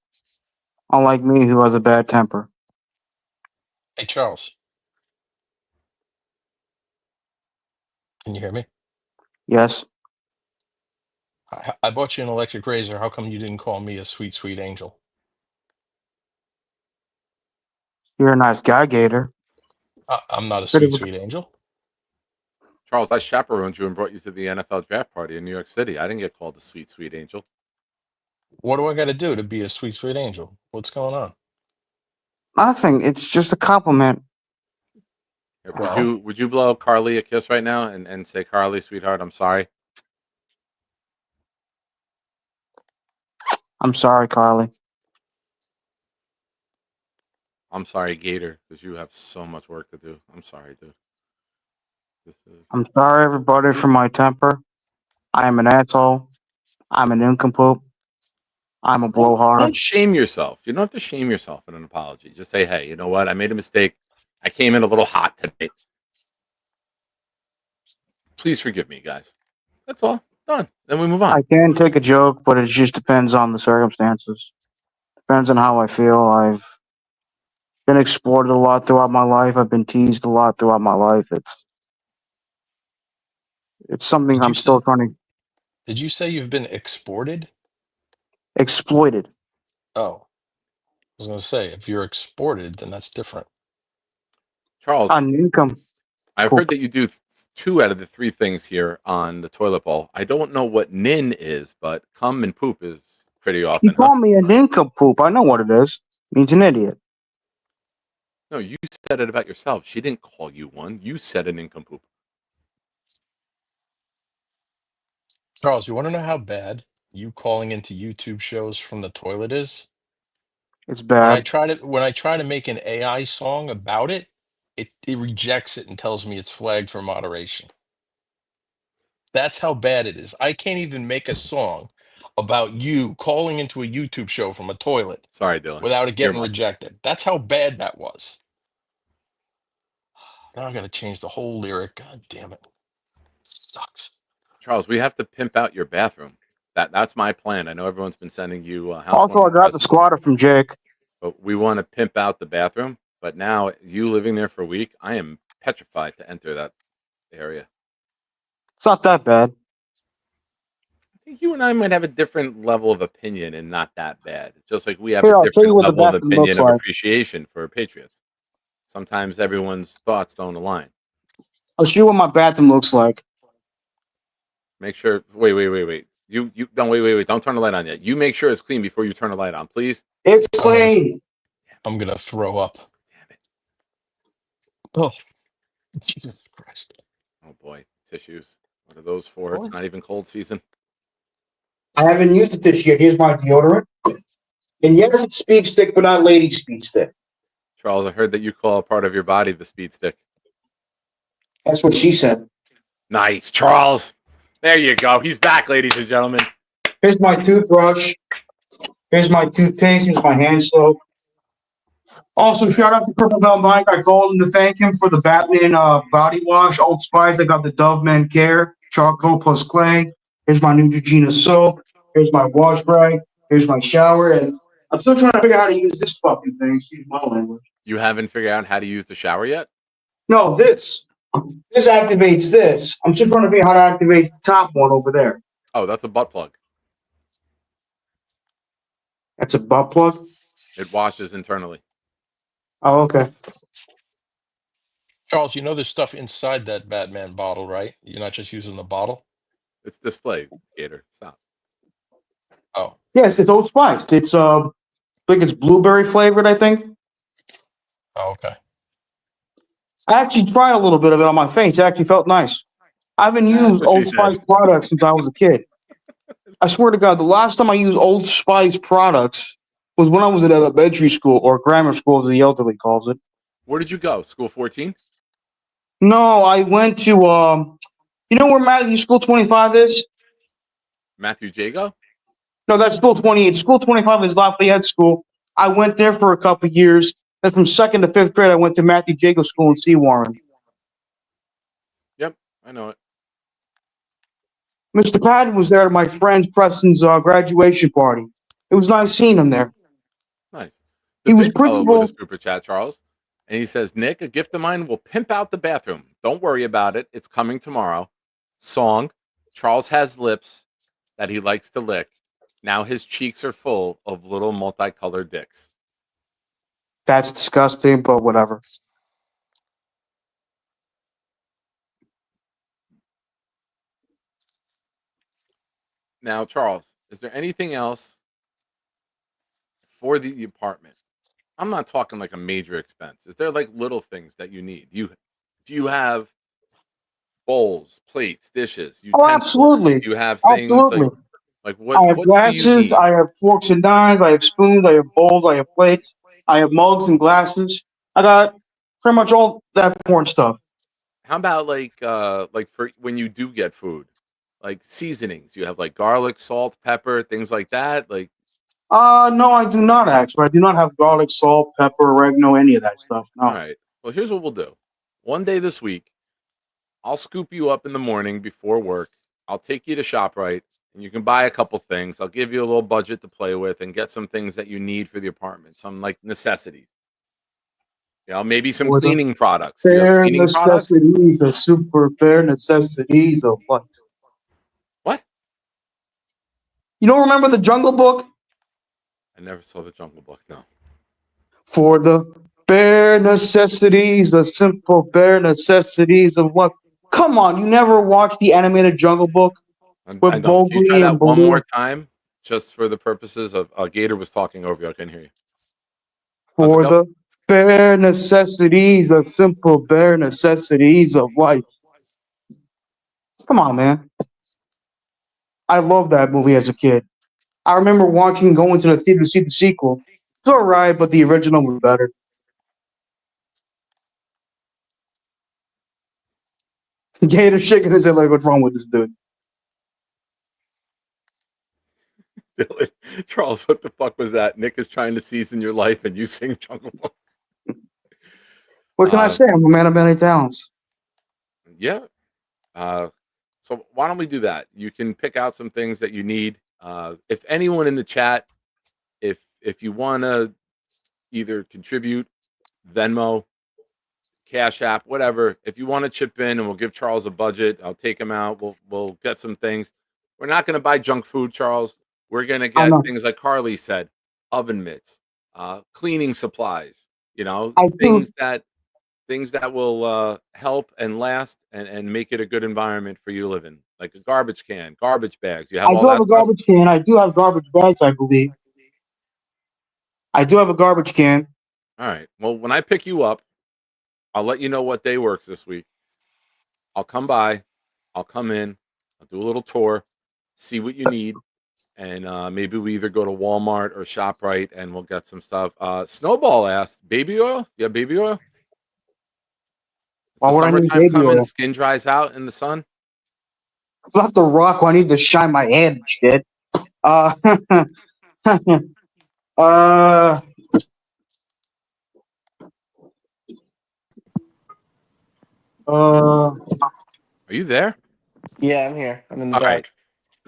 Unlike me, who has a bad temper. Hey, Charles. Can you hear me? Yes. I bought you an electric razor. How come you didn't call me a sweet, sweet angel? You're a nice guy, Gator. I'm not a sweet, sweet angel. Charles, I chaperoned you and brought you to the NFL draft party in New York City. I didn't get called the sweet, sweet angel. What do I got to do to be a sweet, sweet angel? What's going on? Nothing. It's just a compliment. Would you blow Carly a kiss right now and say, Carly, sweetheart, I'm sorry? I'm sorry, Carly. I'm sorry, Gator, because you have so much work to do. I'm sorry, dude. I'm sorry, everybody, for my temper. I am an asshole. I'm an nincompoop. I'm a blowhard. Don't shame yourself. You don't have to shame yourself in an apology. Just say, hey, you know what? I made a mistake. I came in a little hot today. Please forgive me, guys. That's all. Done. Then we move on. I can take a joke, but it just depends on the circumstances. Depends on how I feel. I've been exploited a lot throughout my life. I've been teased a lot throughout my life. It's something I'm still trying to. Did you say you've been exported? Exploited. Oh, I was going to say, if you're exported, then that's different. Charles, on income. I've heard that you do 2 out of the 3 things here on the toilet bowl. I don't know what nin is, but cum and poop is pretty often. You call me a nincompoop. I know what it is. It means an idiot. No, you said it about yourself. She didn't call you one. You said an nincompoop. Charles, you want to know how bad you calling into YouTube shows from the toilet is? It's bad. When I try to make an AI song about it, it rejects it and tells me it's flagged for moderation. That's how bad it is. I can't even make a song about you calling into a YouTube show from a toilet. Sorry, Dylan. Without it getting rejected. That's how bad that was. Now I got to change the whole lyric. God damn it. Sucks. Charles, we have to pimp out your bathroom. That's my plan. I know everyone's been sending you Also, I got the squatter from Jake. But we want to pimp out the bathroom. But now, you living there for a week, I am petrified to enter that area. It's not that bad. I think you and I might have a different level of opinion and not that bad. Just like we have Here, a I'll tell different you what the level of bathroom opinion looks of like. appreciation for Patriots. Sometimes everyone's thoughts don't align. I'll show you what my bathroom looks like. Make sure. Wait. You don't wait. Don't turn the light on yet. You make sure it's clean before you turn the light on, please. It's clean. I'm gonna throw up. Damn it. Oh, Jesus Christ. Oh boy, tissues. What are those for? It's not even cold season. I haven't used the tissue yet. Here's my deodorant. And yes, it's speed stick, but not lady speed stick. Charles, I heard that you call a part of your body the speed stick. That's what she said. Nice, Charles. There you go. He's back, ladies and gentlemen. Here's my toothbrush. Here's my toothpaste. Here's my hand soap. Also, shout out to Purple Bell Mike. I called him to thank him for the Batman body wash, Old Spice. I got the Dove Men Care, charcoal plus clay. Here's my Neutrogena soap. Here's my wash rag. Here's my shower. And I'm still trying to figure out how to use this fucking thing. Excuse my language. You haven't figured out how to use the shower yet? No, this. This activates this. I'm still trying to figure out how to activate the top one over there. Oh, that's a butt plug. That's a butt plug? It washes internally. Oh, okay. Charles, you know there's stuff inside that Batman bottle, right? You're not just using the bottle. It's displayed, Gator. Stop. Oh, Yes, it's Old Spice. It's I think it's blueberry flavored, I think. oh, okay. I actually tried a little bit of it on my face. It actually felt nice. I haven't That's used what Old she Spice said. products since I was a kid. I swear to God, the last time I used Old Spice products was when I was in elementary school or grammar school, as the elderly calls it. Where did you go? School 14? No, I went to you know where Matthew School 25 is? Matthew Jago? No, that's School 28. School 25 is Lafayette School. I went there for a couple of years. Then from 2nd to 5th grade, I went to Matthew Jago School in Sea Warren. Yep, I know it. Mr. Patton was there at my friend Preston's graduation party. It was nice seeing him there. Nice. He was big fellow principal. with a super chat, Charles. And he says, Nick, a gift of mine will pimp out the bathroom. Don't worry about it. It's coming tomorrow. Song, Charles has lips that he likes to lick. Now his cheeks are full of little multicolored dicks. That's disgusting, but whatever. Now, Charles, is there anything else for the apartment? I'm not talking like a major expense. Is there like little things that you need? Do you have bowls, plates, dishes, Oh, utensils? absolutely. Do you have things Absolutely. like I what have what do you glasses, need? I have forks and knives, I have spoons, I have bowls, I have plates, I have mugs and glasses. I got pretty much all that important stuff. How about like for when you do get food, like seasonings? You have like garlic, salt, pepper, things like that. Like, No, I do not actually. I do not have garlic, salt, pepper, oregano, any of that stuff. all No. right. Well, here's what we'll do. One day this week, I'll scoop you up in the morning before work. I'll take you to ShopRite, and you can buy a couple things. I'll give you a little budget to play with and get some things that you need for the apartment, some like necessities. You know, maybe some For the cleaning products. Do you have bare cleaning products? necessities, the super bare necessities of life. What? You don't remember the Jungle Book? I never saw the Jungle Book. No. For the bare necessities, the simple bare necessities of life. Come on, you never watched the animated Jungle Book I with don't. Can you try Mowgli and that one Baloo? more time, just for the purposes of Gator was talking over you. I couldn't hear you. How's it For go? the bare necessities, the simple bare necessities of life. Come on, man. I loved that movie as a kid. I remember watching, going to the theater to see the sequel. It's all right, but the original was better. Gator shaking his head like, what's wrong with this dude? Charles, what the fuck was that? Nick is trying to season your life, and you sing Jungle Book. What can I say? I'm a man of many talents. Yeah. So why don't we do that? You can pick out some things that you need. If anyone in the chat, if you want to either contribute, Venmo, Cash App, whatever. If you want to chip in, and we'll give Charles a budget, I'll take him out. We'll get some things. We're not going to buy junk food, Charles. We're going to I get know. things like Carly said, oven mitts, cleaning supplies. You know, I do. things that will help and last and make it a good environment for you to live in, like a garbage can, garbage bags. You have I all do have that a stuff. garbage can. I do have garbage bags, I believe. I do have a garbage can. All right. Well, when I pick you up, I'll let you know what day works this week. I'll come by. I'll come in. I'll do a little tour, see what you need, and maybe we either go to Walmart or ShopRite and we'll get some stuff. Snowball asked, baby oil? Do you have baby oil? It's Why the would I need summertime baby coming. oil? Skin dries out in the sun. Not the rock when I need to shine my head and shit. Uh, uh, Are you there? Yeah, I'm here. I'm in the All right. dark.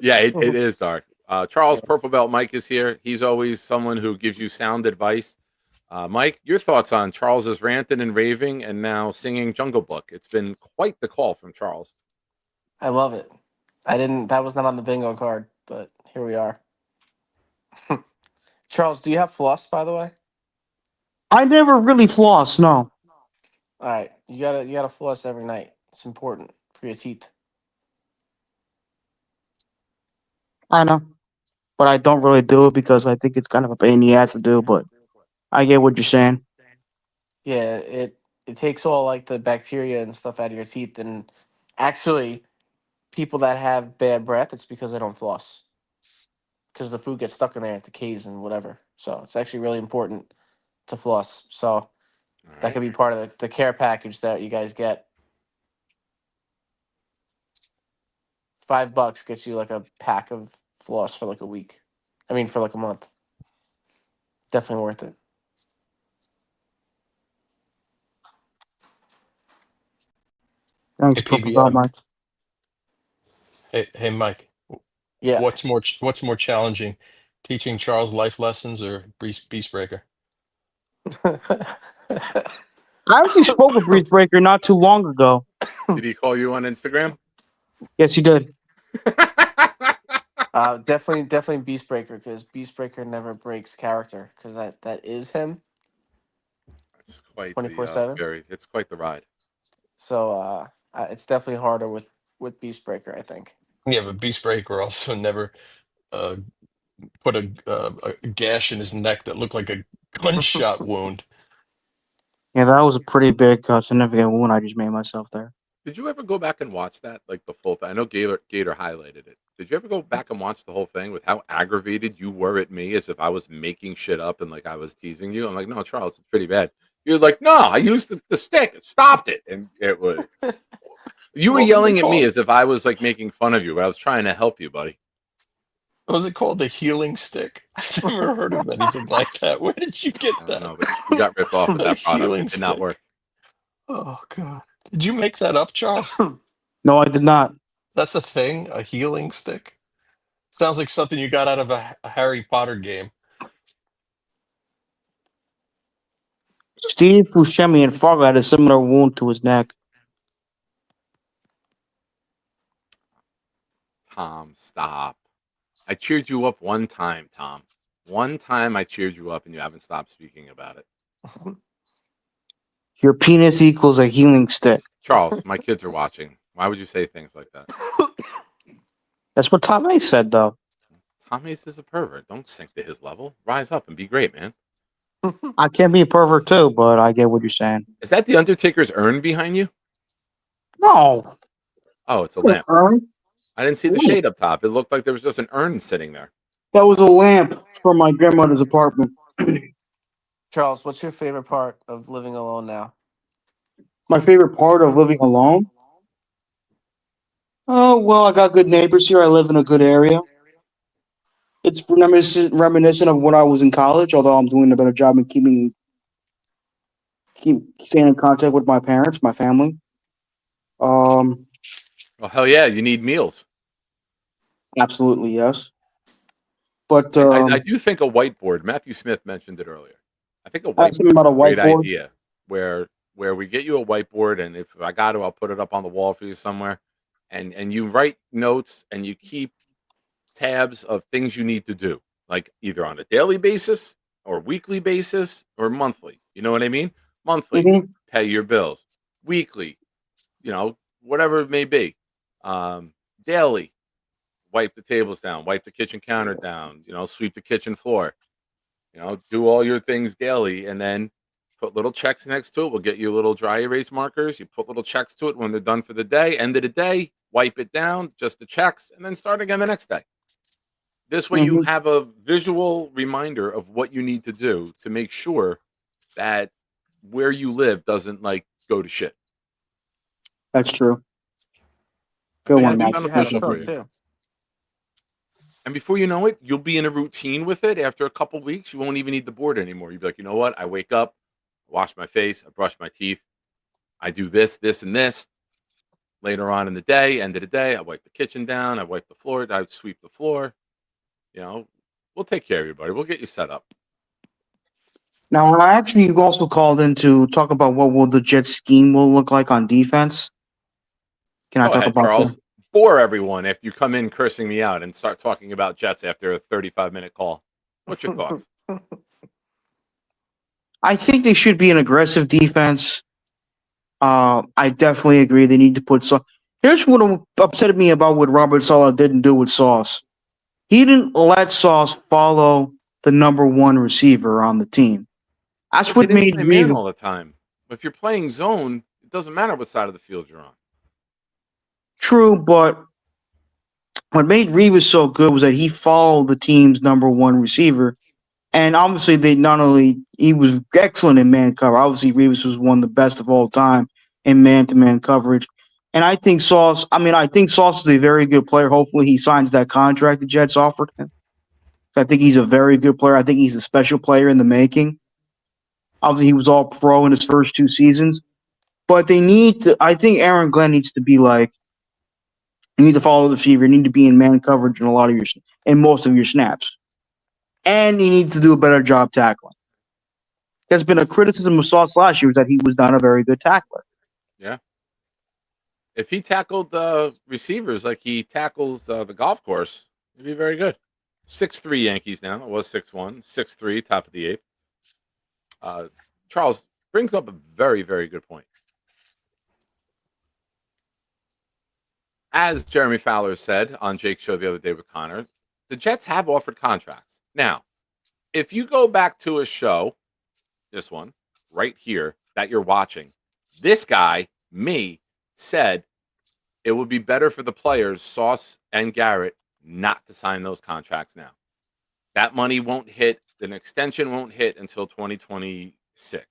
Yeah, it is dark. Charles Purple Belt Mike is here. He's always someone who gives you sound advice. Mike, your thoughts on Charles's ranting and raving and now singing Jungle Book? It's been quite the call from Charles. I love it. That was not on the bingo card, but here we are. Charles, do you have floss, by the way? I never really floss. No, All right, you gotta floss every night. It's important for your teeth. I know, but I don't really do it because I think it's kind of a pain in the ass to do. But I get what you're saying. Yeah, it takes all like the bacteria and stuff out of your teeth, and actually, people that have bad breath, it's because they don't floss, because the food gets stuck in there, it decays and whatever. So it's actually really important to floss. So that could be part of the care package that you guys get. $5 gets you like a pack of floss for like a week. I mean, for like a month. Definitely worth it. Thanks, Hey, Purple Belt PBM. Mike. Hey, Mike. Yeah. What's more challenging, teaching Charles life lessons or Beast Breaker? I actually spoke with Breeze Breaker not too long ago. Did he call you on Instagram? Yes, he did. Definitely Beast Breaker, because Beast Breaker never breaks character, because that is him. It's quite 24/7. It's quite the ride. So it's definitely harder with Beast Breaker, I think. Yeah, but Beast Breaker also never uh, put a gash in his neck that looked like a gunshot wound. Yeah, that was a pretty big, significant wound I just made myself there. Did you ever go back and watch that, like the full thing? I know Gator highlighted it. Did you ever go back and watch the whole thing with how aggravated you were at me, as if I was making shit up and like I was teasing you? I'm like, no, Charles, it's pretty bad. You're like, no, I used the stick, it stopped it, and it was. You were What was it yelling at me called? as if I was like making fun of you, but I was trying to help you, buddy. Was it called the healing stick? I've never heard of anything like that. Where did you get I that? don't know, but you got ripped off with The that product. healing It did not stick. work. Oh god. Did you make that up, Charles? No, I did not. That's a thing? A healing stick? Sounds like something you got out of a Harry Potter game. Steve Buscemi and Fargo had a similar wound to his neck. Tom, stop. I cheered you up one time, Tom. One time I cheered you up and you haven't stopped speaking about it. Your penis equals a healing stick. Charles, my kids are watching. Why would you say things like that? That's what Tommy said, though. Tommy's is a pervert. Don't sink to his level. Rise up and be great, man. I can't be a pervert too, but I get what you're saying. Is that the Undertaker's urn behind you? No. Oh, it's a lamp. Urn? I didn't see the shade up top. It looked like there was just an urn sitting there. That was a lamp from my grandmother's apartment. Charles, what's your favorite part of living alone now? My favorite part of living alone? Oh, well, I got good neighbors here. I live in a good area. It's reminiscent of when I was in college, although I'm doing a better job in keep staying in contact with my parents, my family. Oh, hell yeah. You need meals. Absolutely, yes. But I do think a whiteboard, Matthew Smith mentioned it earlier. I think a something whiteboard about a is a great whiteboard. idea where we get you a whiteboard, and if I got to, I'll put it up on the wall for you somewhere. And you write notes and you keep tabs of things you need to do, like either on a daily basis or weekly basis or monthly. You know what I mean? Monthly, pay your bills. Weekly, whatever it may be. Daily, wipe the tables down, wipe the kitchen counter down, sweep the kitchen floor, do all your things daily, and then put little checks next to it. We'll get you little dry erase markers. You put little checks to it when they're done for the day. End of the day, wipe it down, just the checks, and then start again the next day. This way you have a visual reminder of what you need to do to make sure that where you live doesn't go to shit. That's true. Good one, Matt. Beneficial for you. And before you know it, you'll be in a routine with it. After a couple weeks, you won't even need the board anymore. You'll be like, you know what? I wake up, wash my face, I brush my teeth, I do this, this, and this. Later on in the day, end of the day, I wipe the kitchen down, I wipe the floor, I sweep the floor. we'll take care of you, buddy. We'll get you set up. Now, actually, you also called in to talk about what will the Jets scheme will look like on defense. Can I Go talk ahead, about Charles. that? Bore everyone after you come in cursing me out and start talking about Jets after a 35-minute call. What's your thoughts? I think they should be an aggressive defense. I definitely agree. They need to put some. Here's what upset me about what Robert Saleh didn't do with Sauce. He didn't let Sauce follow the number one receiver on the team. That's They what didn't made play man Reeves. all the time. If you're playing zone, it doesn't matter what side of the field you're on. True, but what made Reeves so good was that he followed the team's number one receiver. And obviously, he was excellent in man cover. Obviously, Reeves was one of the best of all time in man to man coverage. And I think Sauce is a very good player. Hopefully, he signs that contract the Jets offered him. I think he's a very good player. I think he's a special player in the making. Obviously, he was all pro in his first 2 seasons. But I think Aaron Glenn needs to be like, you need to follow the receiver. You need to be in man coverage in most of your snaps. And you need to do a better job tackling. There's been a criticism of Sauce last year that he was not a very good tackler. Yeah. If he tackled the receivers like he tackles the golf course, he'd be very good. 6'3" Yankees now. It was 6'1", 6'3", top of the eighth. Charles brings up a very, very good point. As Jeremy Fowler said on Jake's show the other day with Connor, the Jets have offered contracts. Now, if you go back to a show, this one, right here, that you're watching, this guy, me, said it would be better for the players, Sauce and Garrett, not to sign those contracts now. That money won't hit, an extension won't hit until 2026.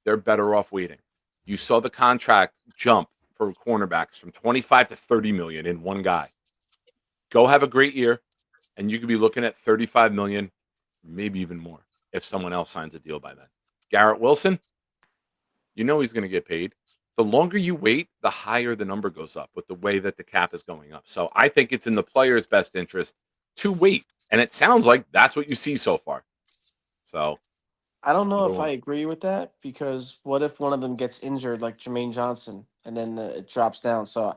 They're better off waiting. You saw the contract jump for cornerbacks from 25 to 30 million in one guy. Go have a great year, and you could be looking at 35 million, maybe even more, if someone else signs a deal by then. Garrett Wilson, he's going to get paid. The longer you wait, the higher the number goes up with the way that the cap is going up. So I think it's in the player's best interest to wait. And it sounds like that's what you see so far. So I don't know if I agree with that, because what if one of them gets injured, like Jermaine Johnson, and then it drops down? So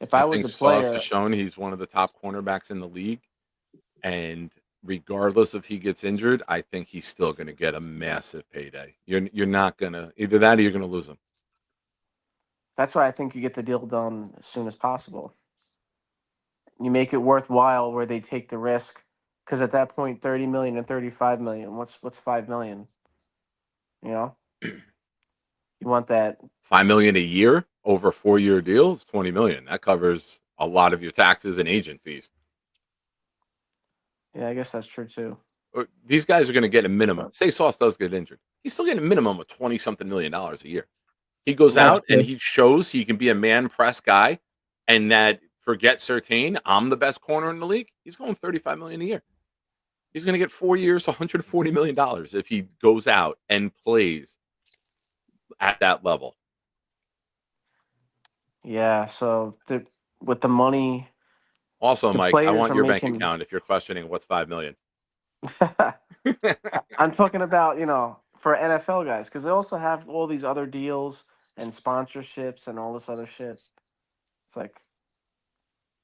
if I was think the player, Sauce has shown he's one of the top cornerbacks in the league. And regardless if he gets injured, I think he's still going to get a massive payday. You're not going to, either that or you're going to lose him. that's why I think you get the deal done as soon as possible. You make it worthwhile where they take the risk, because at that point, 30 million and 35 million. What's 5 million? You want that $5 million a year over a 4-year deal is $20 million. That covers a lot of your taxes and agent fees. Yeah, I guess that's true too. These guys are going to get a minimum. Say Sauce does get injured, he's still getting a minimum of $20-something million a year. He goes out and he shows he can be a man press guy, and that forget Surtain, I'm the best corner in the league. He's going $35 million a year. He's going to get 4 years, $140 million if he goes out and plays at that level. Yeah, so with the money. Also, The Mike, I players want are your bank making- account if you're questioning what's $5 million. I'm talking about, for NFL guys, because they also have all these other deals and sponsorships and all this other shit. It's like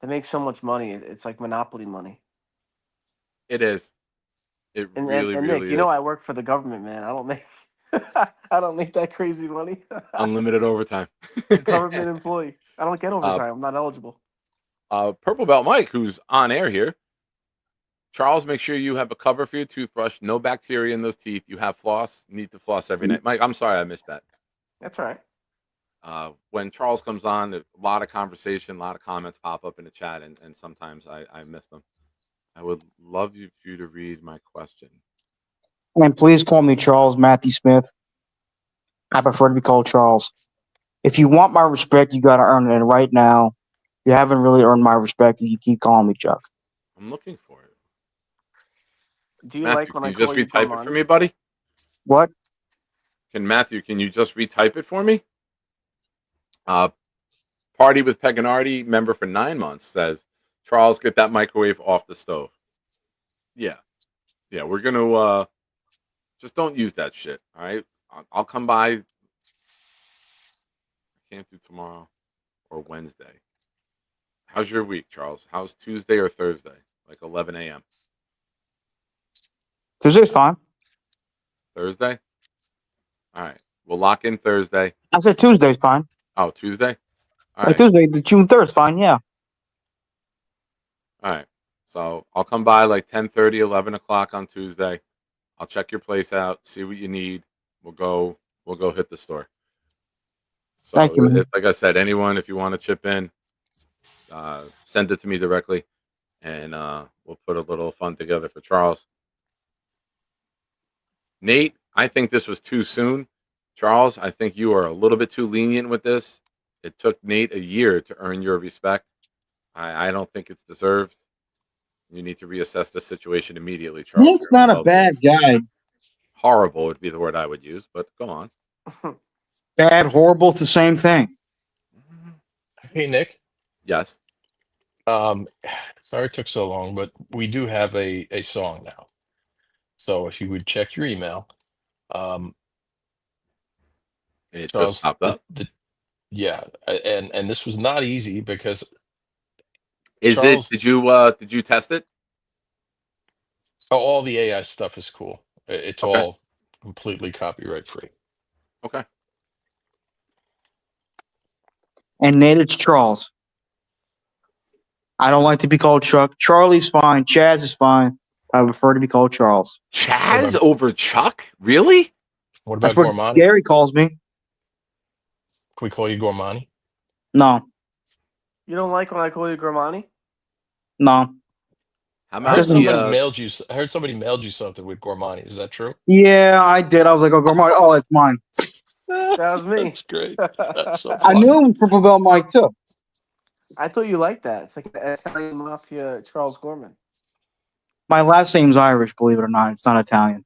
they make so much money. It's like monopoly money. It is. It And really, Nick, really is. I work for the government, man. I don't make I don't make that crazy money. Unlimited overtime. Government employee. I don't get overtime. I'm not eligible. Purple Belt Mike, who's on air here. Charles, make sure you have a cover for your toothbrush. No bacteria in those teeth. You have floss. You need to floss every night. Mike, I'm sorry I missed that. That's all right. When Charles comes on, there's a lot of conversation, a lot of comments pop up in the chat, and sometimes I miss them. I would love you for you to read my question. And please call me Charles Matthew Smith. I prefer to be called Charles. If you want my respect, you got to earn it. And right now, you haven't really earned my respect if you keep calling me Chuck. I'm looking for it. Do you Matthew, like when can I you call just you retype Bum it for on? me, buddy? What? Can you just retype it for me? Party with Peganardi, member for 9 months, says, Charles, get that microwave off the stove. Yeah. Yeah, we're gonna just don't use that shit. All right. I'll come by. I can't do tomorrow or Wednesday. How's your week, Charles? How's Tuesday or Thursday? Like 11 a.m. Tuesday's fine. Thursday? All right. We'll lock in Thursday. I said Tuesday's fine. Oh, Tuesday? All Like right. Tuesday, the June 3rd is fine, yeah. All right. So I'll come by like 10:30, 11 o'clock on Tuesday. I'll check your place out, see what you need. We'll go hit the store. So Thank you, man. if, like I said, anyone, if you want to chip in, send it to me directly, and we'll put a little fun together for Charles. Nate, I think this was too soon. Charles, I think you are a little bit too lenient with this. It took Nate a year to earn your respect. I don't think it's deserved. You need to reassess the situation immediately, Charles. Nate's not a bad guy. Horrible would be the word I would use, but go on. Bad, horrible, it's the same thing. Hey, Nick. Yes. Sorry it took so long, but we do have a song now. So if you would check your email, It Charles, just popped up. yeah, and this was not easy because Charles, did you test it? all the AI stuff is cool. It's Okay. all completely copyright free. Okay. And Nate, it's Charles. I don't like to be called Chuck. Charlie's fine. Chaz is fine. I prefer to be called Charles. Chaz over Chuck? Really? What That's about what Gormani? Gary calls me. Can we call you Gormani? No, You don't like when I call you Gormani? no. How I about heard somebody the, mailed you. I heard somebody mailed you something with Gormani. Is that true? Yeah, I did. I was like, oh, Gorman. Oh, it's mine. That was me. That's great. That's so I funny. knew it was Purple Bell Mike, too. I thought you liked that. It's like the Italian mafia Charles Gorman. My last name's Irish, believe it or not. It's not Italian.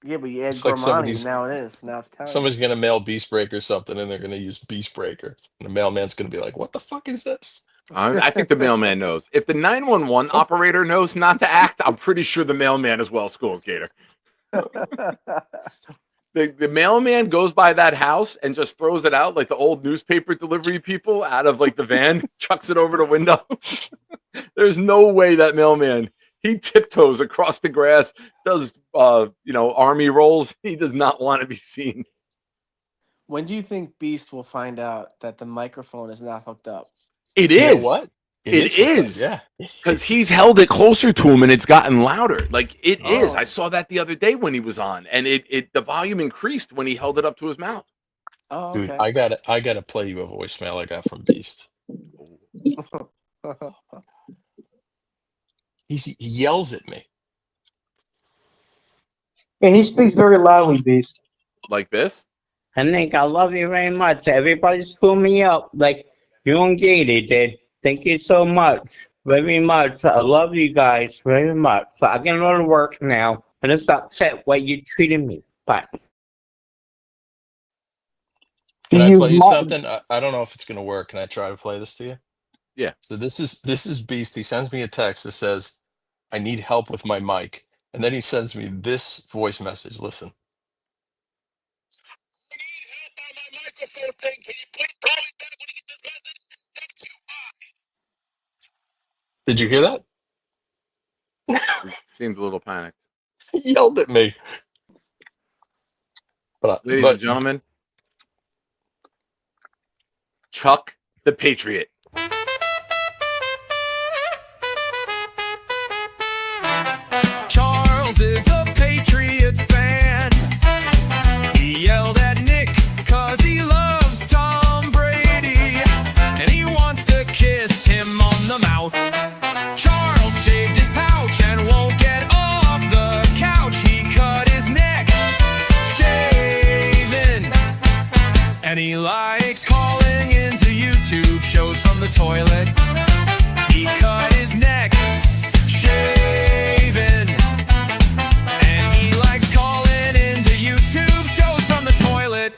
Yeah, but you add It's like Gormani, now it is. Now it's Italian. Somebody's gonna mail Beast Breaker something, and they're gonna use Beast Breaker, and the mailman's gonna be like, "What the fuck is this?" I think the mailman knows. If the 911 operator knows not to act, I'm pretty sure the mailman is well schooled, Gator. The mailman goes by that house and just throws it out like the old newspaper delivery people out of like the van, chucks it over the window. There's no way that mailman, he tiptoes across the grass, does army rolls. He does not want to be seen. When do you think Beast will find out that the microphone is not hooked up? It You know is. what? It hooked up, is. Yeah. Because he's held it closer to him and it's gotten louder. Like it is. Oh. I saw that the other day when he was on, and the volume increased when he held it up to his mouth. Oh, Dude, okay. I gotta play you a voicemail I got from Beast. He yells at me. Yeah, he speaks very loudly, Beast. Like this? And Nick, I love you very much. Everybody screw me up like you and Gator did. Thank you so much. Very much. I love you guys very much. So I can go to work now. And it's upset way you treated me. Bye. Can I You play you mu- something? I don't know if it's gonna work. Can I try to play this to you? Yeah. So this is Beast. He sends me a text that says, "I need help with my mic," and then he sends me this voice message. Listen. I need help on my microphone thing. Can you please call me back when you get this message? Thank you. Did you hear that? He seemed a little panicked. He yelled at me. Ladies and gentlemen, Chuck the Patriot. Charles is a Patriots fan. He yelled at Nick cause he loves Tom Brady. And he wants to kiss him on the mouth. Charles shaved his pouch and won't get off the couch. He cut his neck shaving. And he likes calling into YouTube shows from the toilet. He cut his neck shaving. And he likes calling into YouTube shows from the toilet.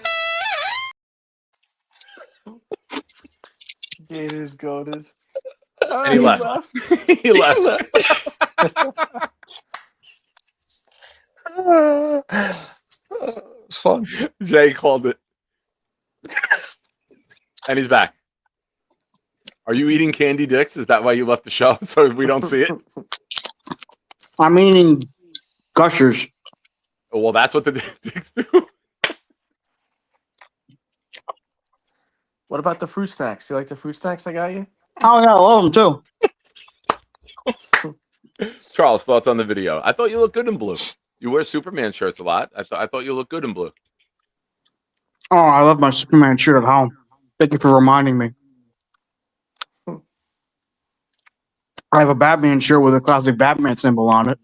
Gator's goaded. And he left. He left. It's fun. Jay called it. And he's back. Are you eating candy dicks? Is that why you left the show so we don't see it? I'm eating gushers. Well, that's what the dicks do. What about the fruit snacks? You like the fruit snacks I got you? Oh yeah, I love them too. Charles, thoughts on the video? I thought you looked good in blue. You wear Superman shirts a lot. I thought you looked good in blue. Oh, I love my Superman shirt at home. Thank you for reminding me. I have a Batman shirt with a classic Batman symbol on it.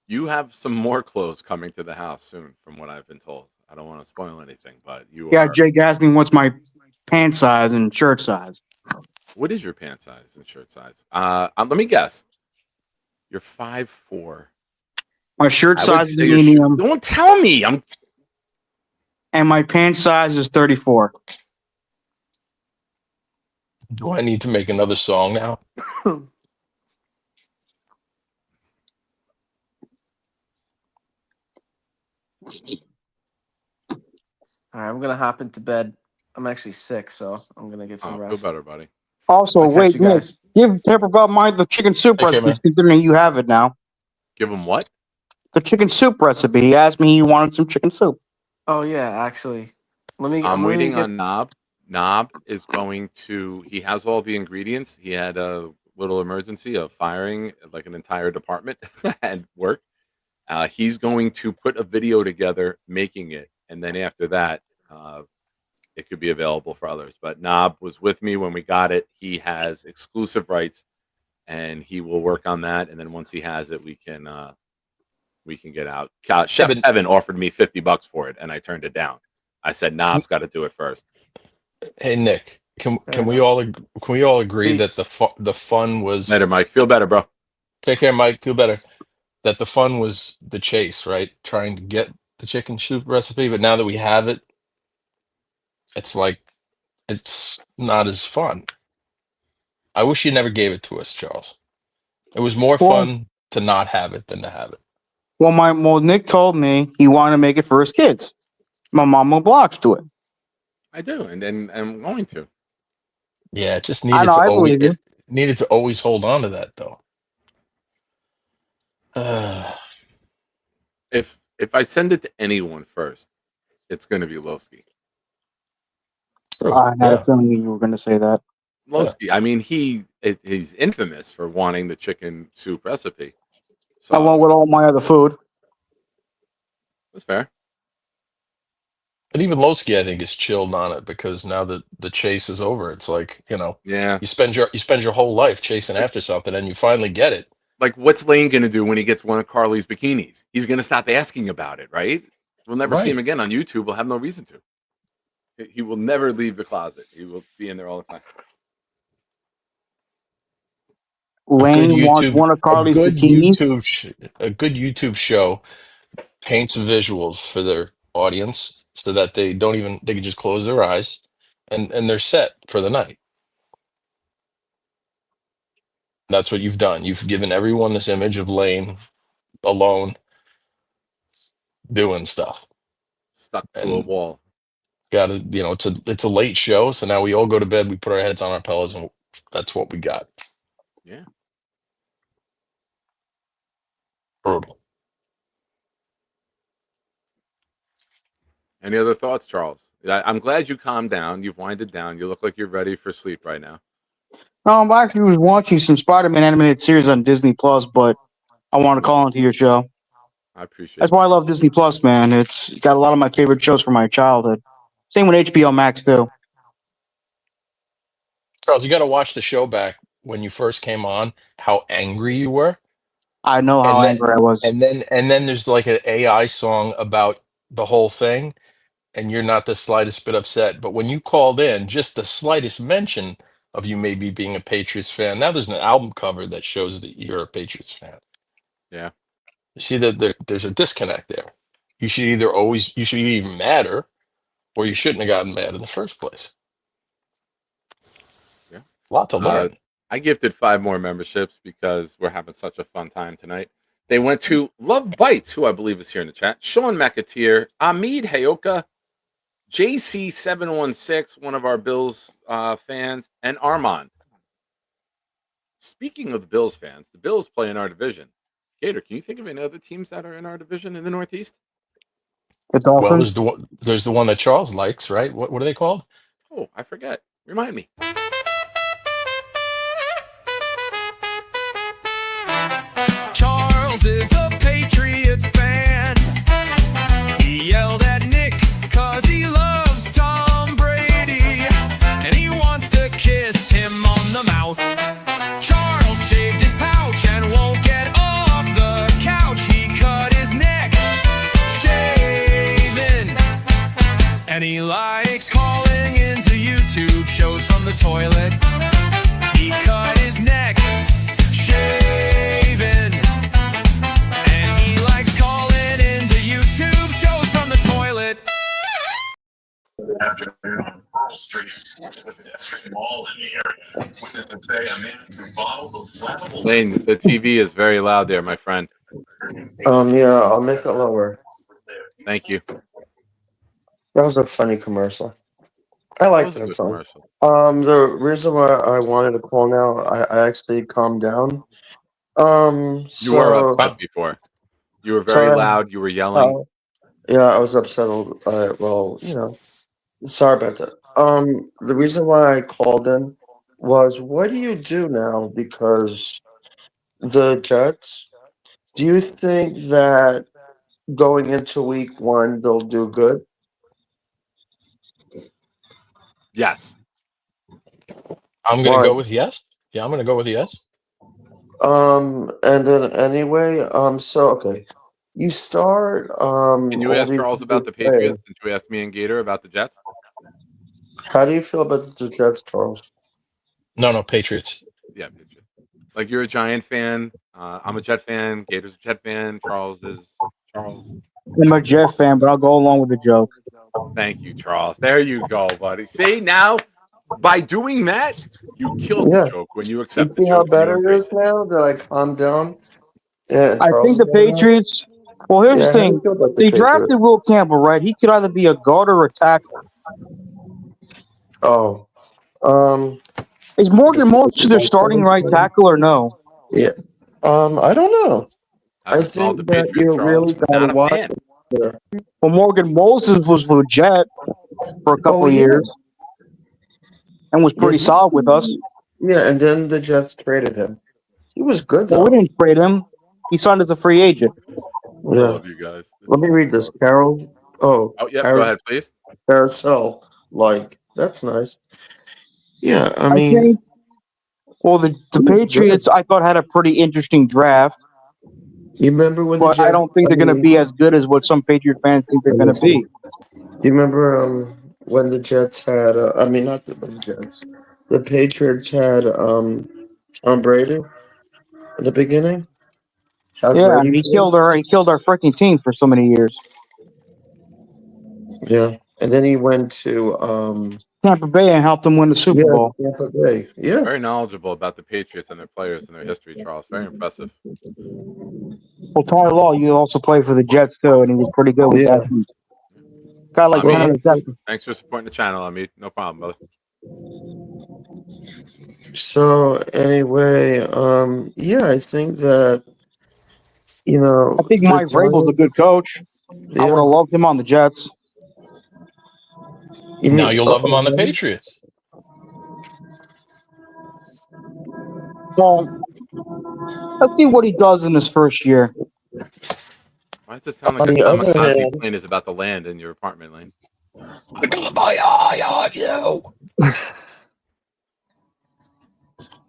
You have some more clothes coming to the house soon, from what I've been told. I don't want to spoil anything, but you Yeah, are. Jake asked me what's my pant size and shirt size. What is your pant size and shirt size? Let me guess. You're 5'4". My shirt I would size is say you're medium, Don't tell me. and my pant size is 34. Do I need to make another song now? All right, I'm gonna hop into bed. I'm actually sick, so I'm gonna get some Oh, feel rest. better, buddy. Also, I'll catch wait, you Nick, guys. give Pepper Bob Mine the chicken soup Okay, recipe, man. considering you have it now. Give him what? The chicken soup recipe. He asked me he wanted some chicken soup. Oh yeah, actually, let me. I'm let me waiting get. on Knob. Knob is going to. He has all the ingredients. He had a little emergency of firing like an entire department at work. He's going to put a video together making it, and then after that, it could be available for others. But Knob was with me when we got it. He has exclusive rights, and he will work on that. And then once he has it, we can get out. Chef but- Evan offered me $50 for it, and I turned it down. I said Knob's got to do it first. Hey Nick, can we all agree that the fun was Later, Mike. Feel better, bro. Take care, Mike. Feel better. That the fun was the chase, right? Trying to get the chicken soup recipe, but now that we have it, it's like it's not as fun. I wish you never gave it to us, Charles. It was more fun to not have it than to have it. Well, Nick told me he wanted to make it for his kids. My mom blocks to it. I do, and then I'm going to. Yeah, it just I know, I believe you. needed to always hold on to that though. If I send it to anyone first, it's going to be Lowski. I had a feeling you were going to say that. Lowski. I mean, he's infamous for wanting the chicken soup recipe. I went with all my other food. That's fair. But even Lowski, I think, is chilled on it because now that the chase is over, it's like, yeah, you spend your whole life chasing after something, and you finally get it. Like, what's Lane going to do when he gets one of Carly's bikinis? He's going to stop asking about it, right? We'll never see him again on YouTube. We'll have no reason to. He will never leave the closet. He will be in there all the time. Lane wants one of Carly's bikinis. A good YouTube show paints visuals for their audience so that they can just close their eyes and they're set for the night. That's what you've done. You've given everyone this image of Lane alone doing stuff. Stuck to a wall. It's a late show, so now we all go to bed, we put our heads on our pillows, and that's what we got. Yeah. Brutal. Any other thoughts, Charles? I'm glad you calmed down. You've winded down. You look like you're ready for sleep right now. No, I actually was watching some Spider-Man animated series on Disney Plus, but I want to call into your show. I appreciate That's why I love Disney Plus, man. It's got a lot of my favorite shows from my childhood. Same with HBO Max, too. Charles, you got to watch the show back when you first came on, how angry you were. I know how angry I was. And then there's like an AI song about the whole thing, and you're not the slightest bit upset. But when you called in, just the slightest mention of you maybe being a Patriots fan, now there's an album cover that shows that you're a Patriots fan. Yeah. You see that there's a disconnect there. You should be even madder, or you shouldn't have gotten mad in the first place. Yeah. A lot to learn. I gifted 5 more memberships because we're having such a fun time tonight. They went to Love Bites, who I believe is here in the chat, Sean McAteer, Amid Hayoka, JC716, one of our Bills fans, and Armand. Speaking of the Bills fans, the Bills play in our division. Gator, can you think of any other teams that are in our division in the Northeast? The Well, Dolphins. there's the one that Charles likes, right? What are they called? Oh, I forget. Remind me. Charles is a Patriots fan. He yelled at Nick cause he loves Tom Brady. And he wants to kiss him on the mouth. Charles shaved his pouch and won't get off the couch. He cut his neck shaving. And he likes calling into YouTube shows from the toilet. He cut his neck shaving. And he likes calling into YouTube shows from the toilet. Afternoon on Pearl Street, the pedestrian mall in the area. Witnesses say a man threw bottles of flammable. Lane, the TV is very loud there, my friend. Yeah, I'll make it lower. Thank you. That was a funny commercial. I That like was a that good song. commercial. The reason why I wanted to call now, I actually calmed down. You were So upset before. You were very so loud. You were yelling. yeah, I was upset. Well, sorry about that. The reason why I called in was, what do you do now? Because the Jets, do you think that going into week 1 they'll do good? Yes. I'm going to go with yes. Yeah, I'm going to go with yes. And then anyway, so okay, you start Can you all ask these Charles about the good players. Patriots since you asked me and Gator about the Jets? How do you feel about the Jets, Charles? No, Patriots. Yeah, Patriots. Like, you're a Giant fan. I'm a Jet fan. Gator's a Jet fan. Charles is Charles. I'm a Jet fan, but I'll go along with the joke. Thank you, Charles. There you go, buddy. See, now, by doing that, you killed the joke when you You accept the see how joke. better it is now that I calmed down? Yeah, I Charles think is the better now? Patriots. Well, here's Yeah, the how do you thing. feel about the They Patriots? drafted Will Campbell, right? He could either be a guard or a tackle. Oh, Is Morgan Moses their starting right tackle or no? yeah. I don't know. I Haven't followed think the that Patriots, you Charles. really got Not to a watch fan. it there. Well, Morgan Moses was with Jet for a couple Oh of yeah, years and was yeah, pretty solid with us. yeah. And then the Jets traded him. He was good Well, we though. didn't trade him. He signed as a free agent. I Yeah. love you guys. Let me read this. Carol. Oh, Oh, yep. Go ahead, please. Carousel. Like, that's nice. Yeah, I I mean, think. Well, the he was good. Patriots, I thought, had a pretty interesting draft, You remember when the but I Jets? don't think they're going to be as good as what some Patriot fans think they're going to be. Do you remember when the Jets had? I mean, not the Jets. The Patriots had Tom Brady in the beginning. How Yeah, great I mean, he he played. killed our freaking team for so many years. Yeah, and then he went to Tampa Bay and helped them win the Super Bowl. Tampa Bay. Yeah, Very knowledgeable about the Patriots and their players and their history, Charles. Very impressive. Well, Ty Law, you also played for the Jets too, and he was pretty good with Yeah. that team. Got like Amit, 10 receptions. thanks for supporting the channel, Amit. No problem, brother. So anyway, yeah, I think that I think the Mike Vrabel's a good Giants. coach. I would have loved him on the Jets. Now you'll love him on the Patriots. Well, let's see what he does in his first year. Why does it sound On like a the other kamikaze hand- plane is about to land in your apartment, Lane? I'm gonna buy eye of you.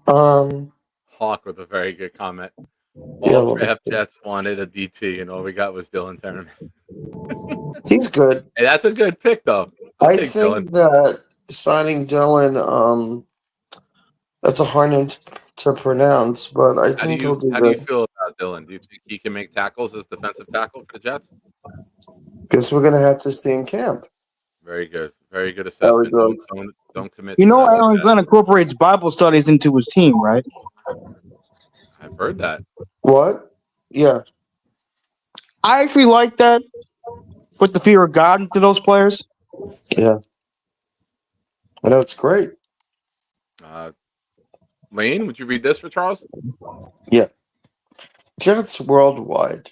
Hawk with a very good comment. Yeah, All well, draft Jets wanted a DT, and all we got was Dylan Turner. he's good. Hey, that's a good pick, though. I'll I take think Dylan. that signing Dylan, that's a hard name to pronounce, but I How do think he'll you do how do you good. feel about Dylan? Do you think he can make tackles as defensive tackle for the Jets? Guess we're gonna have to stay in camp. Very good Very assessment. good. Don't commit You to know, that. Aaron Glenn incorporates Bible studies into his team, right? I've heard that. What? Yeah. I actually like that. Put the fear of God into those players. Yeah. I know it's great. Lane, would you read this for Charles? Yeah. Jets worldwide.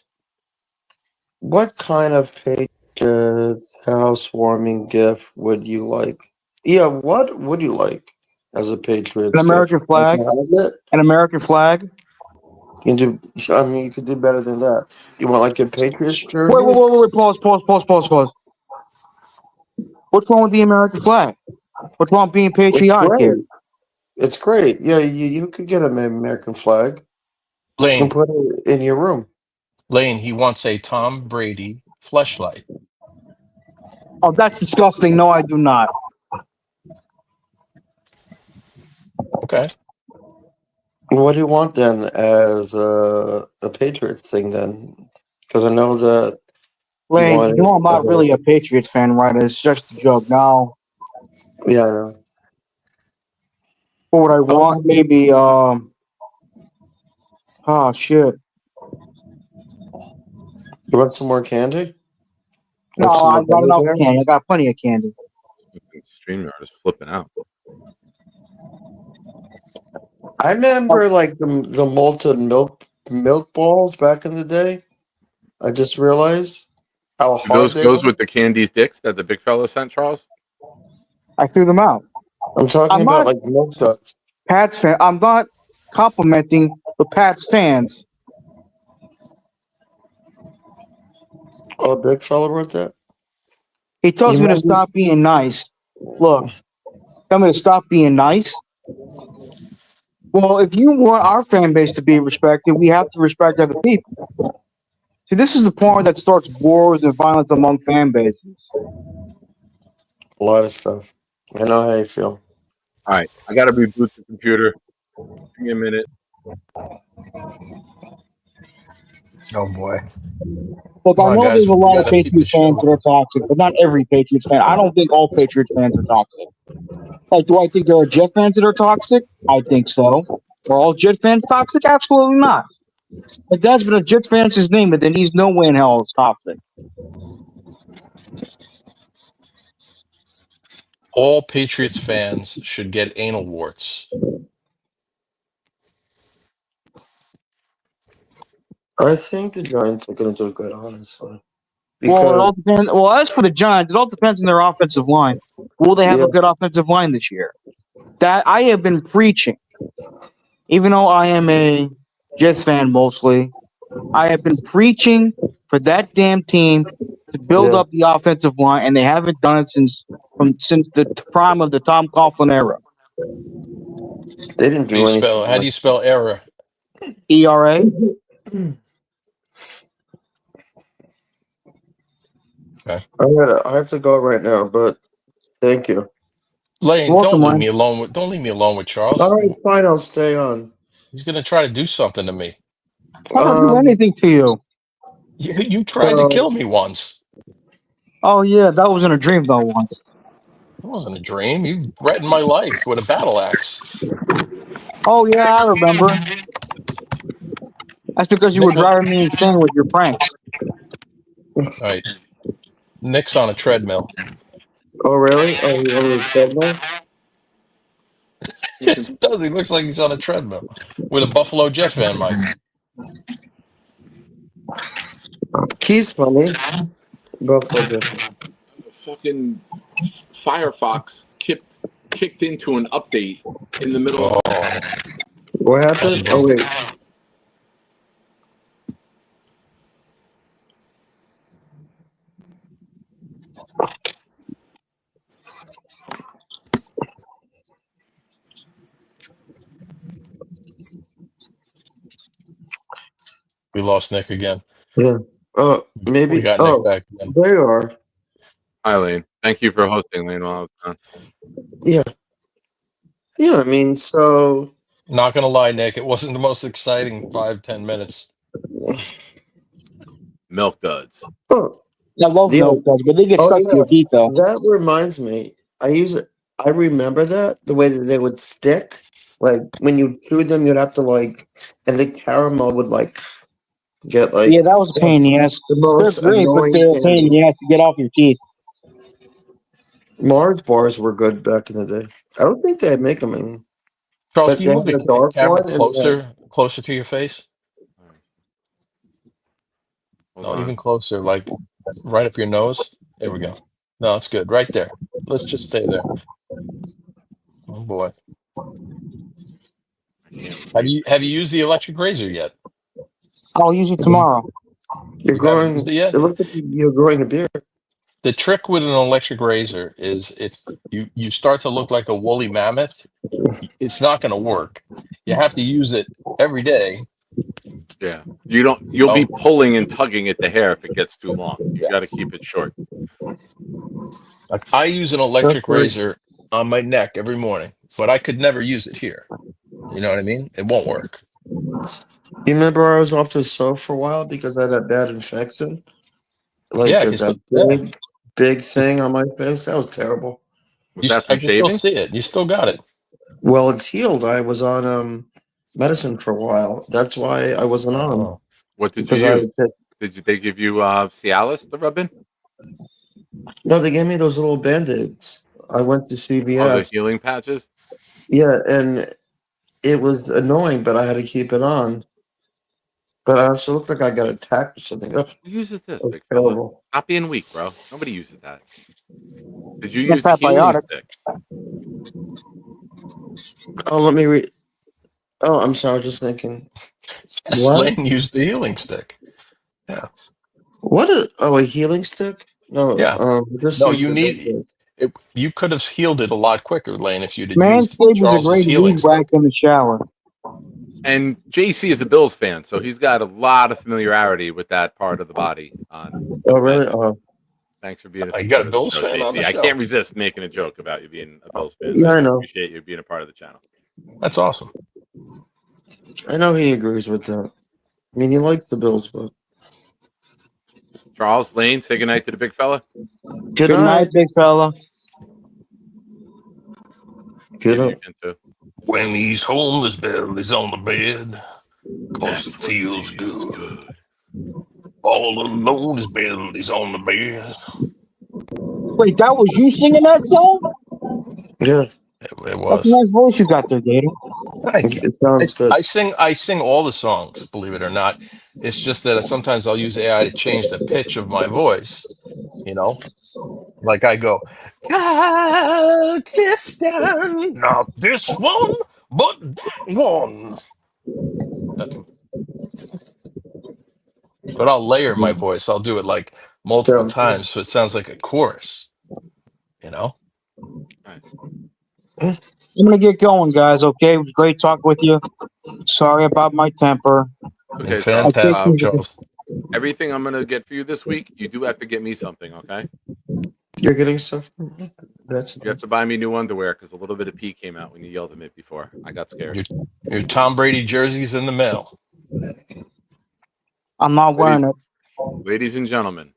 What kind of Patriots housewarming gift would you like? Yeah, what would you like as a Patriots An American gift? Like to flag. have it? An American flag. You can do. I mean, you could do better than that. You want like a Patriots jersey? Wait. Pause. What's wrong with the American flag? What's wrong with being It's patriotic here? great. It's great. Yeah, you could get an American flag. You can Lane, put it in your room. Lane, he wants a Tom Brady fleshlight. Oh, that's disgusting. No, I do not. Okay. What do you want then as a Patriots thing then? Because I know that Lane, wanted, you know I'm not really a Patriots fan, right? It's just a joke. Now, yeah, I know. what would I want? Maybe, oh, shit. You want some more candy? No, Like some I more got enough butter candy. I got plenty of candy. StreamYard is flipping out. I remember like the malted milk balls back in the day. I just realized how hard Those they goes were. with the candy sticks that the big fella sent, Charles? I threw them out. I'm talking I'm about not like milk duds. Pats fan. I'm not complimenting the Pats fans. Oh, big fella wrote that. He tells You me to remember? stop being nice. Look, tell me to stop being nice. Well, if you want our fan base to be respected, we have to respect other people. See, this is the point that starts wars and violence among fan bases. A lot of stuff. I know how you feel. All right, I got to reboot the computer. Give me a minute. Oh boy. Look, Come I on, know guys. there's a We lot of gotta keep the Patriots fans show. that are toxic, but not every Patriots fan. I don't think all Patriots fans are toxic. Like, do I think there are Jet fans that are toxic? I think so. Are all Jet fans toxic? Absolutely not. My dad's been a Jet fan since his name, but then he's no way in hell is toxic. All Patriots fans should get anal warts. I think the Giants are going to do good, honestly. Well, it Because all depends. Well, as for the Giants, it all depends on their offensive line. Will they have yeah, a good offensive line this year? That I have been preaching, even though I am a Jets fan mostly. I have been preaching for that damn team to build yeah, up the offensive line, and they haven't done it since the prime of the Tom Coughlin era. they didn't do anything. How do you spell error? ERA. Okay. I have to go right now, but thank you. Lane, Welcome, don't leave Lane. me alone with Charles. All right, fine. I'll stay on. He's gonna try to do something to me. I don't do anything to you. You tried to kill me once. Oh yeah, that was in a dream though once. It wasn't a dream. You threatened my life with a battle axe. Oh yeah, I remember. That's because you were driving me insane with your pranks. All right. Nick's on a treadmill. Oh really? Oh, you want me to treadmill? It does. He looks like he's on a treadmill with a Buffalo Jet fan mic. He's funny. Buffalo. Fucking Firefox kicked into an update in the middle. Oh. What happened? Oh wait. We lost Nick again. Yeah. Maybe. We got Oh, Nick back again. they are. Hi, Lane. Thank you for hosting, Lane, while I was gone. Yeah. Yeah. I mean, so. Not gonna lie, Nick, it wasn't the most exciting 5-10 minutes. Milk duds. Oh, I love milk duds, but they get stuck to your teeth though. That reminds me. I use it. I remember that the way that they would stick. Like when you chewed them, you'd have to and the caramel would get Yeah, that was a stuck. pain in the ass. The They're most great, but annoying they're a pain in candy. the ass to get off your teeth. Mars bars were good back in the day. I don't think they make them anymore. Charles, But can they you had move the a dark camera one and closer to your face? Hold No, on. even closer, like right up your nose. There we go. No, it's good. Right there. Let's just stay there. Oh boy. Have you used the electric razor yet? I'll use it tomorrow. you're You haven't growing. used it yet? It looks like you're growing a beard. The trick with an electric razor is if you start to look like a woolly mammoth, it's not going to work. You have to use it every day. Yeah. You'll be pulling and tugging at the hair if it gets too long. You got to Yes. keep it short. Like I use an electric razor on my neck every morning, but I could never use it here. You know what I mean? It won't work. You remember I was off to soap for a while because I had that bad infection? Yeah, I can That still, big thing on my face. That was terrible. Was that I from can still shaving? see it. You still got it. Well, it's healed. I was on medicine for a while. That's why I wasn't on. What did you Because I use? Did they give you Cialis to rub in? no, they gave me those little band-aids. I went to Oh, the CVS. healing patches? Yeah, and it was annoying, but I had to keep it on. But I also looked like I got attacked or something. Ugh, Who uses this, that was big fella? terrible. Stop being weak, bro. Nobody uses that. Did you Get use the healing biotic. stick? Oh, let me read. Oh, I'm sorry. I was just thinking. What? Lane used the healing stick. Yeah. What? A healing stick? No. Yeah. Just No, use you the need it. You could have healed it a lot quicker, Lane, if you'd have used Manscaped is a Charles's great healing weed whack stick. in the shower. And JC is a Bills fan, so he's got a lot of familiarity with that part of the body. Oh, really? Oh, Thanks for being a You got a supporter of the Bills show, fan on the JC. I show. can't resist making a joke about you being a Bills fan. yeah, I I know. appreciate you being a part of the channel. That's awesome. I know he agrees with that. I mean, he likes the Bills, but Charles, Lane, say goodnight to the big fella. good Good night, big fella. Good Maybe up. you can too. When he's home, his belly's on the bed, 'cause it feels good. All alone, his belly's on the bed. Wait, that was you singing that song? Yeah, It That's a was. nice voice you got there, Gator. Thank you. it sounds good. I sing all the songs, believe it or not. It's just that sometimes I'll use AI to change the pitch of my voice. You know, like I go, God, Clifton, not this one, but that one. That's, but I'll layer my voice. I'll do it like multiple Sounds good. times, so it sounds like a chorus. You know. I'm gonna get going, guys. Okay, it was great talking with you. Sorry about my temper. Okay, Fantastic, Charles. Everything I'm gonna get for you this week, you do have to get me something, okay? You're getting stuff. That's You have to buy me new underwear because a little bit of pee came out when you yelled at me before. I got scared. Your Tom Brady jersey's in the mail. I'm not wearing it. Ladies and gentlemen,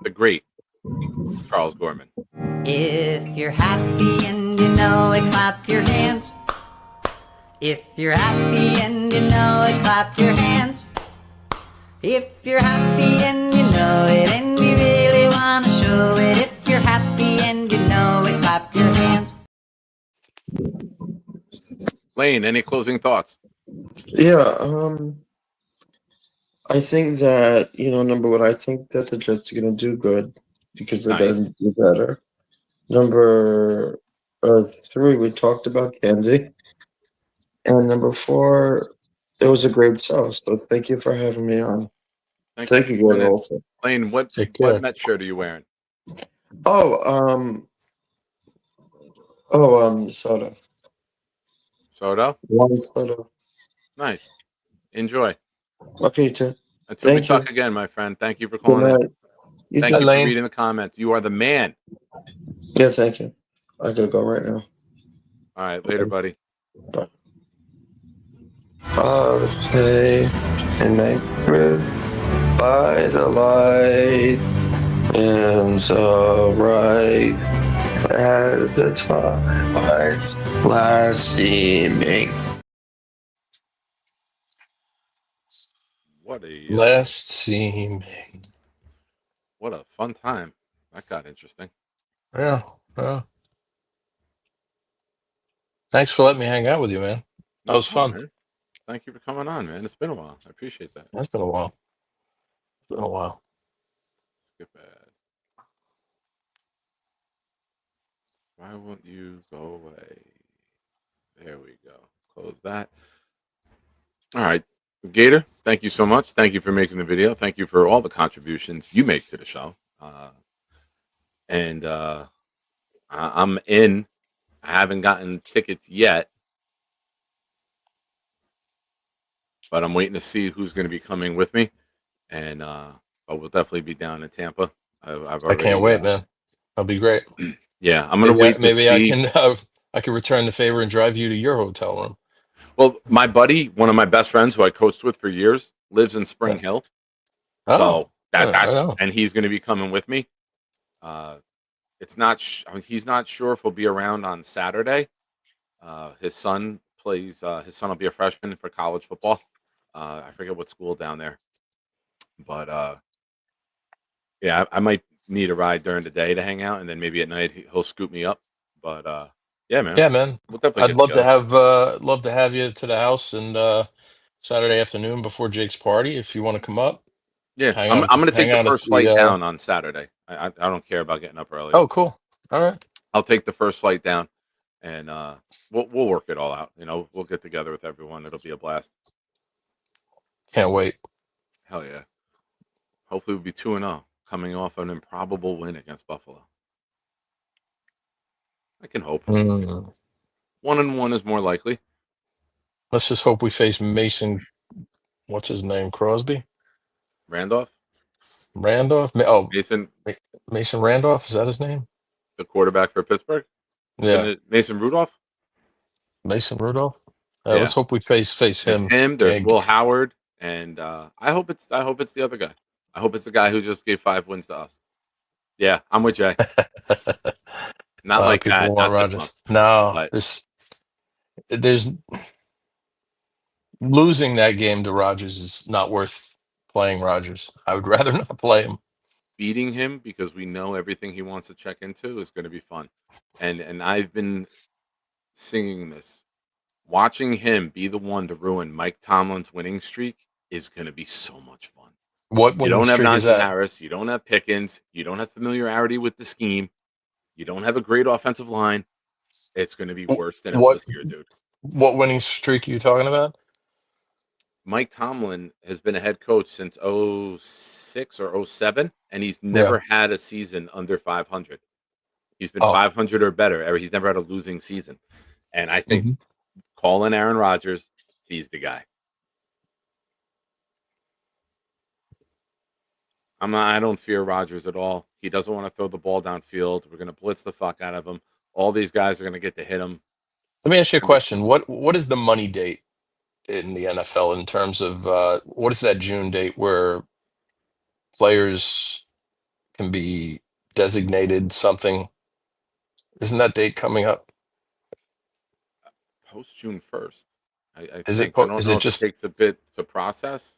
the great Charles Gorman. If you're happy and you know it, clap your hands. If you're happy and you know it, clap your hands. If you're happy and you know it and you really want to show it, if you're happy and you know it, clap your hands. Lane, any closing thoughts? Yeah, I think that, number one, I think that the Jets are going to do good because they're going to do better. Number 3, we talked about candy. And number 4, it was a great show. So thank you for having me on. Thank you, Gator, also. Lane, what Met shirt are you wearing? Soda. Soda? One soda. Nice. Enjoy. Okay, too. Until we Thank you. talk again, my friend. Thank you for calling Good in. night. You Thank too. you for reading the comments. You are the man. Yeah, thank you. I gotta go right now. All right, later, buddy. Bye. I'll stay and make red by the light. And right at the twilight's last seeming. What a Last seeming. what a fun time. That got interesting. Yeah. Yeah. Thanks for letting me hang out with you, man. That No was problem, fun. man. Thank you for coming on, man. It's been a while. I appreciate that. That's been a while. It's been a while. Skip ad. Why won't you go away? There we go. Close that. All right. Gator, thank you so much. Thank you for making the video. Thank you for all the contributions you make to the show. And I'm in. I haven't gotten tickets yet, but I'm waiting to see who's going to be coming with me. And but we'll definitely be down in Tampa. I've I can't already. wait, man. That'll be great. Yeah, I'm gonna wait to Maybe see. I can return the favor and drive you to your hotel room. Well, my buddy, one of my best friends who I coached with for years, lives in Spring Yeah. Hill. Oh, So I that's know. and he's going to be coming with me. It's not. I mean, he's not sure if he'll be around on Saturday. His son plays. His son will be a freshman for college football. I forget what school down there, but yeah, I might need a ride during the day to hang out, and then maybe at night he'll scoop me up. But yeah, man, Yeah, man. we'll definitely I'd get love to together. have you to the house and Saturday afternoon before Jake's party if you want to come up. Yeah, Hang I'm out I'm gonna take hang the out at first the flight down on Saturday. I don't care about getting up early. Oh, cool. All right. I'll take the first flight down, and we'll work it all out. You know, we'll get together with everyone. It'll be a blast. Can't wait. Hell yeah. Hopefully we'll be 2-0, coming off an improbable win against Buffalo. I can hope. 1-1 is more likely. Let's just hope we face Mason. What's his name? Crosby? Randolph? Randolph? Mason Randolph? Is that his name? The quarterback for Pittsburgh? Yeah. Mason Rudolph? Mason Rudolph? Yeah. Let's hope we face There's him. him. There's Will Howard, and I hope it's the other guy. I hope it's the guy who just gave 5 wins to us. Yeah, I'm with Jay. Not like people that. want Not this Rodgers. month. No, But there's losing that game to Rodgers is not worth playing Rodgers. I would rather not play him. beating him, because we know everything he wants to check into, is going to be fun. And I've been singing this. Watching him be the one to ruin Mike Tomlin's winning streak is going to be so much fun. What You winning don't have streak is Najee that? Harris. You don't have Pickens. You don't have familiarity with the scheme. You don't have a great offensive line. It's going to be worse than it was here, dude. What winning streak are you talking about? Mike Tomlin has been a head coach since 06 or 07, and he's never had a season under 500. He's been 500 or better. He's never had a losing season. And I think calling Aaron Rodgers, he's the guy. I don't fear Rodgers at all. He doesn't want to throw the ball downfield. We're going to blitz the fuck out of him. All these guys are going to get to hit him. Let me ask you a question. What is the money date in the NFL in terms of what is that June date where players can be designated something? Isn't that date coming up? Post June 1st. I Is think. it I don't is know it if just it takes a bit to process.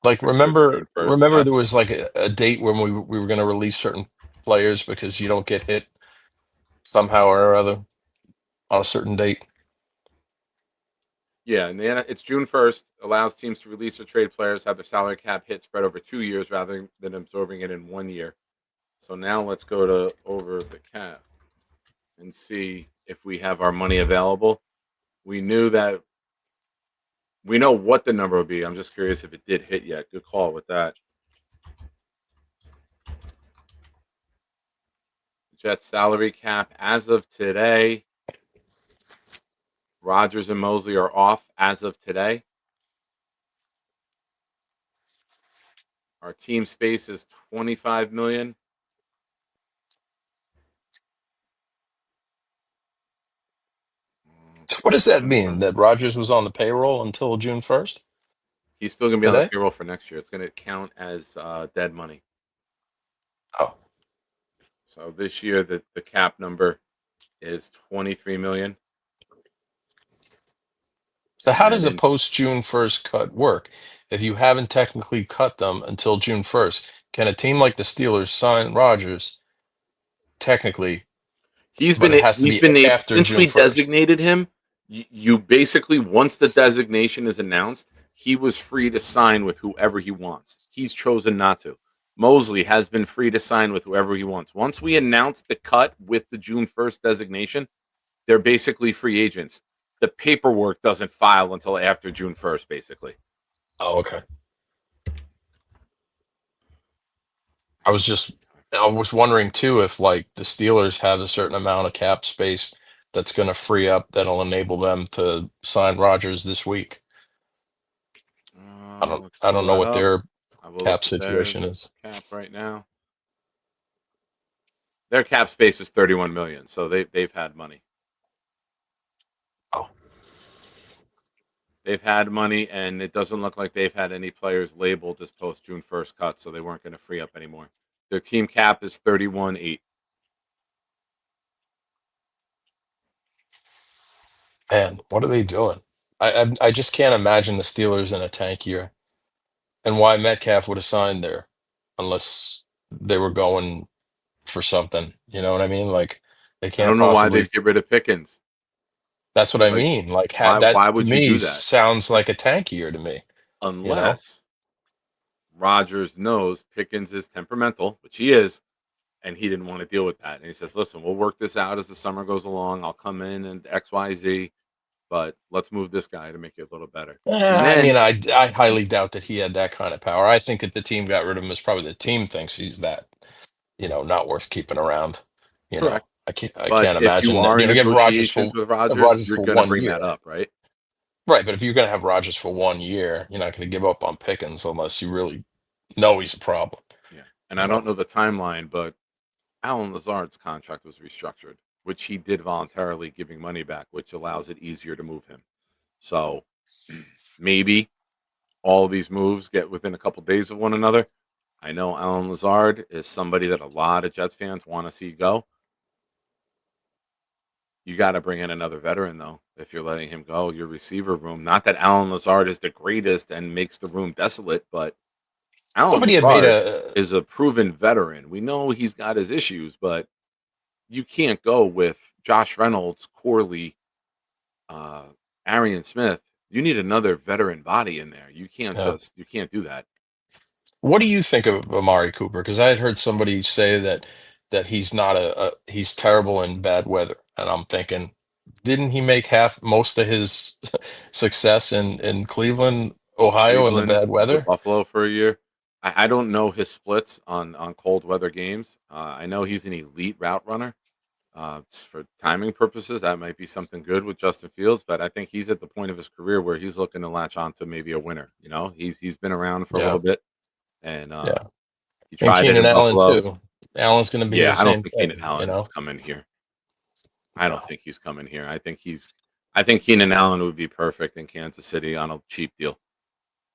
like Pretty sure it's June 1st. remember there was like a date when we were going to release certain players because you don't get hit somehow or other on a certain date? Yeah, and it's June 1st. Allows teams to release or trade players, have their salary cap hit spread over 2 years rather than absorbing it in 1 year. So now let's go to over the cap and see if we have our money available. We know what the number will be. I'm just curious if it did hit yet. Good call with that. Jets salary cap as of today. Rodgers and Mosley are off as of today. Our team space is $25 million. What does that mean? That Rodgers was on the payroll until June 1st? He's still going to be on the Today? payroll for next year. It's going to count as dead money. Oh. So this year the cap number is 23 million. So how And does a then post June 1st cut work? If you haven't technically cut them until June 1st, can a team like the Steelers sign Rodgers technically, but it has to be after since June we 1st? designated him, you basically, once the designation is announced, he was free to sign with whoever he wants. He's chosen not to. Mosley has been free to sign with whoever he wants. Once we announce the cut with the June 1st designation, they're basically free agents. The paperwork doesn't file until after June 1st, basically. Oh, okay. I was wondering too if like the Steelers have a certain amount of cap space that's going to free up that'll enable them to sign Rodgers this week. Let's I pull don't know that what up. their I will cap look at theirs situation is. cap right now. Their cap space is 31 million, so they've had money. Oh. They've had money, and it doesn't look like they've had any players labeled as post June 1st cut, so they weren't going to free up anymore. Their team cap is 31.8. Man, what are they doing? I just can't imagine the Steelers in a tank year, and why Metcalf would have signed there, unless they were going for something. You know what I mean? Like they I can't don't know why possibly. they'd get rid of Pickens. That's what I Like, mean. Like that why to would you me do that? sounds like a tank year to me. You know? Unless Rodgers knows Pickens is temperamental, which he is, and he didn't want to deal with that. And he says, "Listen, we'll work this out as the summer goes along. I'll come in and X, Y, Z, but let's move this guy to make it a little better." And I mean, then I highly doubt that he had that kind of power. I think that the team got rid of him is probably the team thinks he's that, not worth keeping around. correct. I But can't if you imagine that. are in Give negotiations with Rodgers, Rodgers you're for going to one bring that year. up, right? Right, but if you're going to have Rodgers for 1 year, you're not going to give up on Pickens unless you really know he's a problem. Yeah. And I don't know the timeline, but Alan Lazard's contract was restructured, which he did voluntarily, giving money back, which allows it easier to move him. So maybe all these moves get within a couple days of one another. I know Alan Lazard is somebody that a lot of Jets fans want to see go. You got to bring in another veteran, though, if you're letting him go. Your receiver room. Not that Alan Lazard is the greatest and makes the room desolate, but Alan Somebody had made Lazard a is a proven veteran. We know he's got his issues, but you can't go with Josh Reynolds, Corley, Arian Smith. You need another veteran body in there. You can't you can't do that. What do you think of Amari Cooper? Because I had heard somebody say that he's not he's terrible in bad weather, and I'm thinking, didn't he make most of his success in Cleveland, Ohio, in the Cleveland bad with weather? Buffalo for a year. I don't know his splits on cold weather games. I know he's an elite route runner. For timing purposes, that might be something good with Justin Fields, but I think he's at the point of his career where he's looking to latch on to maybe a winner. He's been around for a Yeah, little bit, and yeah. he And tried it Keenan in Allen Buffalo. too. Allen's going to be Yeah, the I don't same think Keenan thing, Allen's coming here. I don't No. think he's coming here. I think Keenan Allen would be perfect in Kansas City on a cheap deal.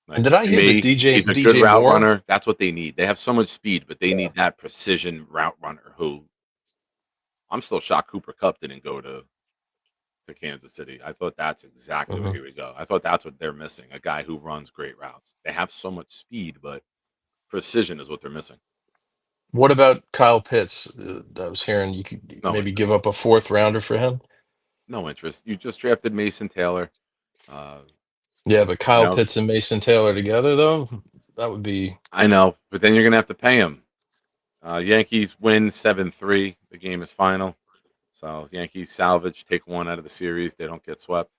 And Like, did I to hear that me, he's a good DJ route Moore? runner. That's what they need. They have so much speed, but they Yeah. need that precision route runner who I'm still shocked Cooper Kupp didn't go to Kansas City. I thought that's exactly where Mhm. he would go. I thought that's what they're missing, a guy who runs great routes. They have so much speed, but precision is what they're missing. What about Kyle Pitts? I was hearing you could No maybe interest. give up a fourth rounder for him. No interest. You just drafted Mason Taylor. Uh, Yeah, but you Kyle know, Pitts and Mason Taylor together, though, that would be. I know, but then you're gonna have to pay him. Yankees win 7-3. The game is final. So Yankees salvage, take one out of the series. They don't get swept.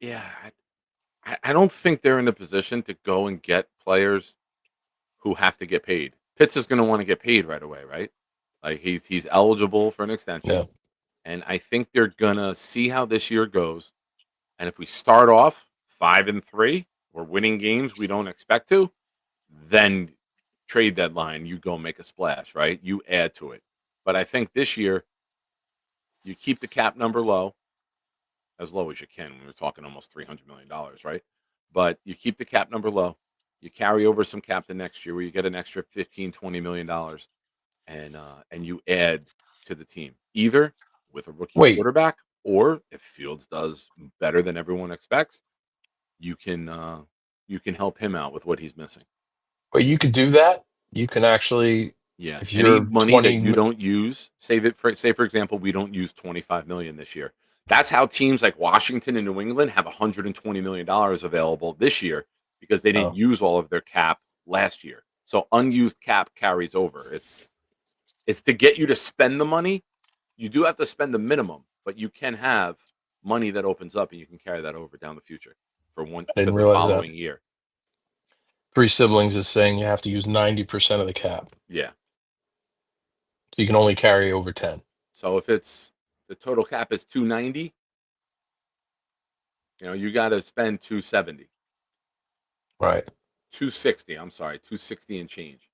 Yeah, I don't think they're in a position to go and get players who have to get paid. Pitts is going to want to get paid right away, right? Like he's eligible for an extension, Yeah. and I think they're gonna see how this year goes. And if we start off 5-3, we're winning games we don't expect to, then trade deadline, you go make a splash, right? You add to it. But I think this year you keep the cap number low, as low as you can. When we're talking almost $300 million, right? But you keep the cap number low. You carry over some cap to next year where you get an extra $15-20 million, and you add to the team, either with a rookie Wait, quarterback, or if Fields does better than everyone expects, you can help him out with what he's missing. but you could do that. You can actually, Yeah, if any you're money that 20, you don't use, say for example, we don't use $25 million this year. That's how teams like Washington and New England have $120 million available this year because they didn't oh, use all of their cap last year. So unused cap carries over. It's to get you to spend the money. You do have to spend the minimum, but you can have money that opens up and you can carry that over down the future I for didn't the realize that. following year. Three Siblings is saying you have to use 90% of the cap. Yeah. So you can only carry over 10. So if it's the total cap is 290, you got to spend 270. Right. 260, I'm sorry, 260 and change.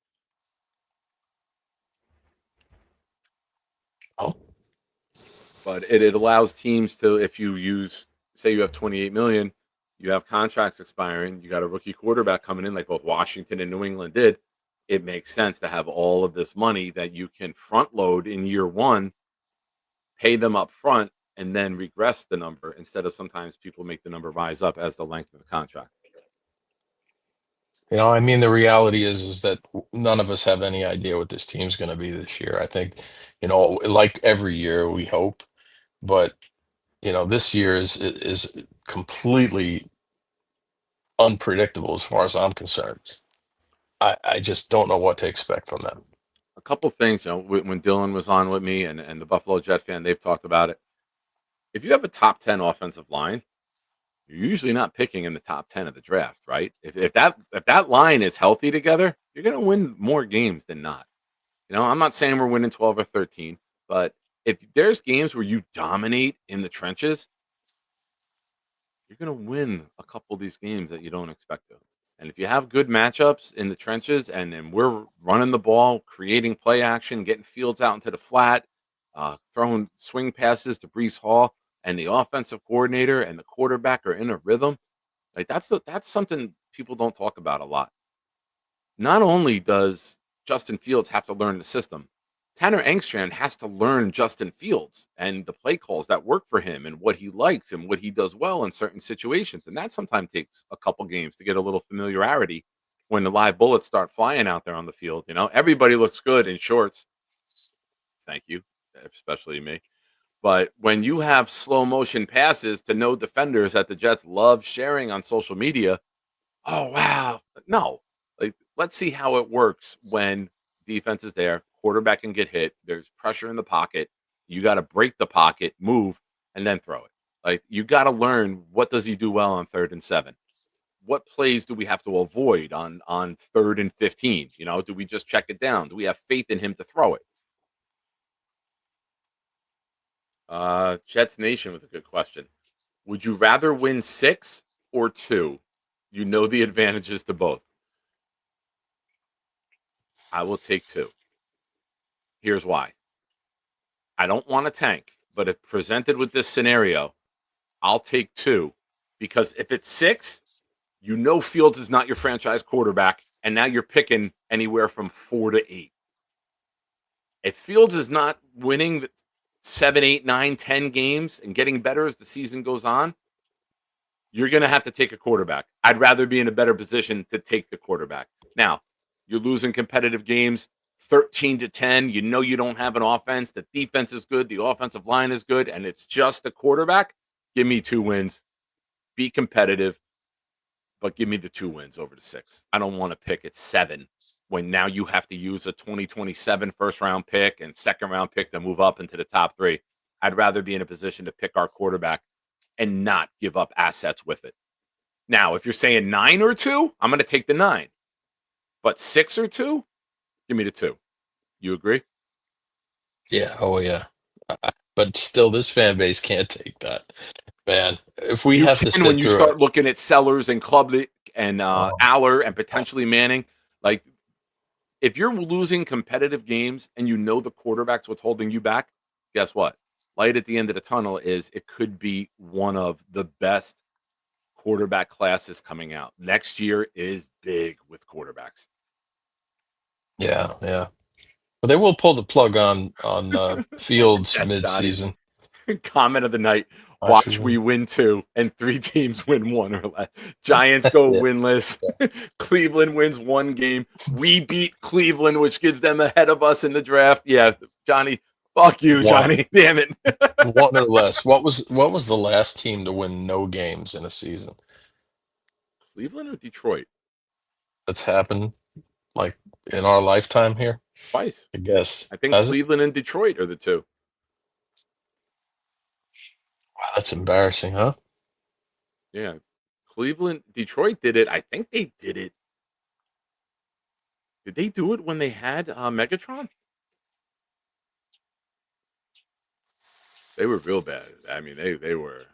Oh. But it allows teams to, if you use, say you have 28 million, you have contracts expiring, you got a rookie quarterback coming in like both Washington and New England did, it makes sense to have all of this money that you can front load in year one, pay them up front, and then regress the number instead of sometimes people make the number rise up as the length of the contract. I mean, the reality is that none of us have any idea what this team's going to be this year. I think, like every year, we hope, but this year is completely unpredictable as far as I'm concerned. I just don't know what to expect from them. A couple things, when Dylan was on with me and the Buffalo Jet fan, they've talked about it. If you have a top 10 offensive line, you're usually not picking in the top 10 of the draft, right? If that line is healthy together, you're going to win more games than not. I'm not saying we're winning 12 or 13, but if there's games where you dominate in the trenches, you're going to win a couple of these games that you don't expect to. And if you have good matchups in the trenches and we're running the ball, creating play action, getting Fields out into the flat, throwing swing passes to Brees Hall, and the offensive coordinator and the quarterback are in a rhythm, like that's something people don't talk about a lot. Not only does Justin Fields have to learn the system, Tanner Engstrand has to learn Justin Fields and the play calls that work for him and what he likes and what he does well in certain situations. And that sometimes takes a couple games to get a little familiarity when the live bullets start flying out there on the field. Everybody looks good in shorts. Thank you, especially me. But when you have slow motion passes to no defenders that the Jets love sharing on social media, oh, wow. No, let's see how it works when defense is there, quarterback can get hit, there's pressure in the pocket, you got to break the pocket, move, and then throw it. You got to learn, what does he do well on 3rd and 7? What plays do we have to avoid on 3rd and 15? Do we just check it down? Do we have faith in him to throw it? Jets Nation with a good question. Would you rather win 6 or 2? You know the advantages to both. I will take 2. Here's why. I don't want to tank, but if presented with this scenario, I'll take 2, because if it's 6, Fields is not your franchise quarterback, and now you're picking anywhere from 4 to 8. If Fields is not winning 7, 8, 9, 10 games and getting better as the season goes on, you're going to have to take a quarterback. I'd rather be in a better position to take the quarterback. Now, you're losing competitive games 13-10. You don't have an offense. The defense is good. The offensive line is good. And it's just the quarterback. Give me 2 wins. Be competitive. But give me the 2 wins over the 6. I don't want to pick at 7 when now you have to use a 2027 first-round pick and second-round pick to move up into the top 3. I'd rather be in a position to pick our quarterback and not give up assets with it. Now, if you're saying 9 or 2, I'm going to take the 9. But 6 or 2, give me the 2. You agree? Yeah. Oh, yeah. But still, this fan base can't take that. Man, if we have to sit when you through start it. looking at Sellers and Klubnik and Aller and potentially Manning, if you're losing competitive games and the quarterback's what's holding you back, guess what? Light at the end of the tunnel is it could be one of the best quarterback classes coming out. Next year is big with quarterbacks. Yeah, yeah. But they will pull the plug on Fields That's mid-season. Comment of the night. I Watch should- we win 2 and 3 teams win 1 or less. Giants go Yeah. winless. Cleveland wins 1 game. We beat Cleveland, which gives them ahead of us in the draft. Yeah, Johnny. Fuck you, One. Johnny. Damn it. 1 or less. What was the last team to win no games in a season? Cleveland or Detroit? That's happened like in our lifetime here. Twice. I guess. I think Has it? Cleveland and Detroit are the 2. Wow, that's embarrassing, huh? Yeah. Cleveland, Detroit did it. I think they did it. Did they do it when they had Megatron? They were real bad. I mean, they were.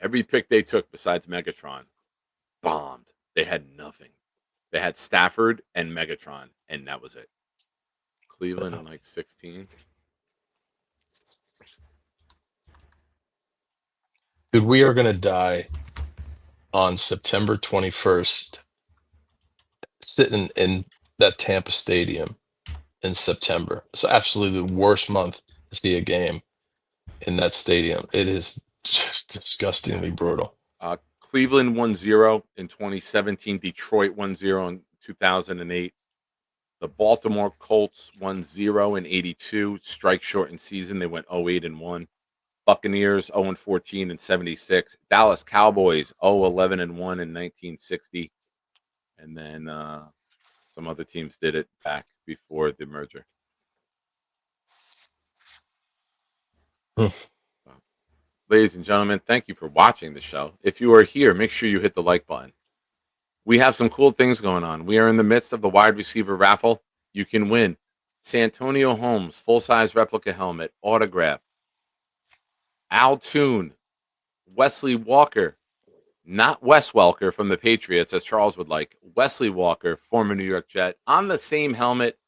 Every pick they took besides Megatron bombed. They had nothing. They had Stafford and Megatron, and that was it. Cleveland in like 16. Dude, we are gonna die on September 21st, sitting in that Tampa Stadium in September. It's absolutely the worst month to see a game in that stadium. It is just disgustingly brutal. Cleveland 1-0 in 2017. Detroit 1-0 in 2008. The Baltimore Colts 1-0 in 82. Strike shortened season. They went 0-8-1. Buccaneers 0-14 in 76. Dallas Cowboys 0-11-1 in 1960. And then some other teams did it back before the merger. Ladies and gentlemen, thank you for watching the show. If you are here, make sure you hit the like button. We have some cool things going on. We are in the midst of the wide receiver raffle. You can win Santonio Holmes, full-size replica helmet, autograph. Al Toon, Wesley Walker, not Wes Welker from the Patriots, as Charles would like. Wesley Walker, former New York Jet, on the same helmet.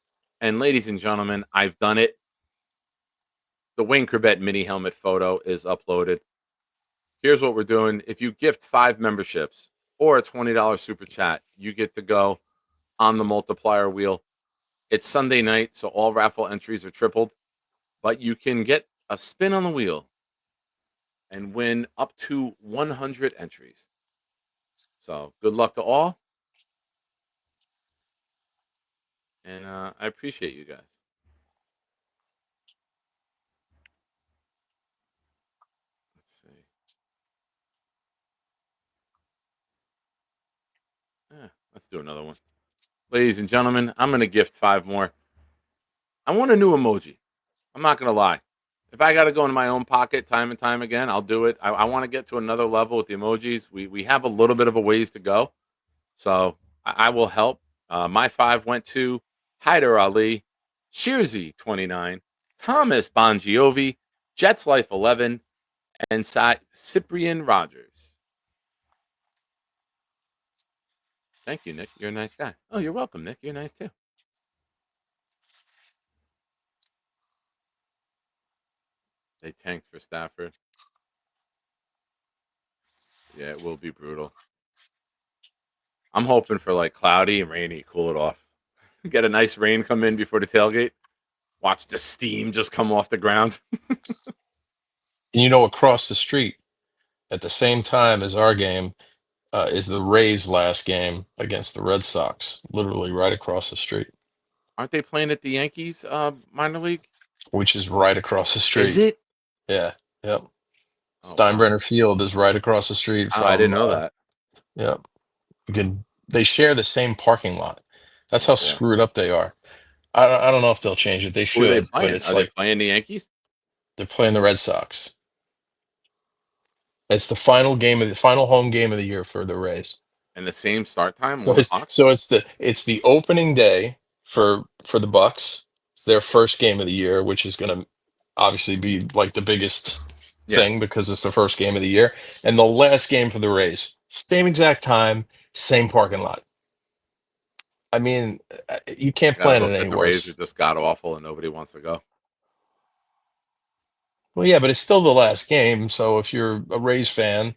And ladies and gentlemen, I've done it. The Wayne Corbett mini helmet photo is uploaded. Here's what we're doing. If you gift 5 memberships or a $20 super chat, you get to go on the multiplier wheel. It's Sunday night, so all raffle entries are tripled. But you can get a spin on the wheel and win up to 100 entries. So good luck to all. And I appreciate you guys. Let's see. Let's do another one. Ladies and gentlemen, I'm going to gift 5 more. I want a new emoji. I'm not going to lie. If I got to go into my own pocket time and time again, I'll do it. I want to get to another level with the emojis. We have a little bit of a ways to go. So I will help. My 5 went to Hyder Ali, Shearsy 29, Thomas Bongiovi, Jets Life 11, and Cyprian Rogers. Thank you, Nick. You're a nice guy. Oh, you're welcome, Nick. You're nice too. They tanked for Stafford. Yeah, it will be brutal. I'm hoping for like cloudy and rainy, cool it off. Get a nice rain come in before the tailgate. Watch the steam just come off the ground. And you know, across the street at the same time as our game is the Rays' last game against the Red Sox, literally right across the street. Aren't they playing at the Yankees minor league? Which is right across the street. Is it? Yeah. Yep. Oh, Steinbrenner Field is right across the street from. I didn't know that. Yeah. They share the same parking lot. That's how screwed up they are. I don't know if they'll change it. They should. Who are they playing? But it's Are like they playing the Yankees? they're playing the Red Sox. It's the final home game of the year for the Rays. And the same start time. So it's the opening day for the Bucks. It's their first game of the year, which is going to obviously be like the biggest thing because it's the first game of the year, and the last game for the Rays. Same exact time, same parking lot. I mean, you can't plan it any The worse. Rays are just god awful, and nobody wants to go. Well, yeah, but it's still the last game. So if you're a Rays fan,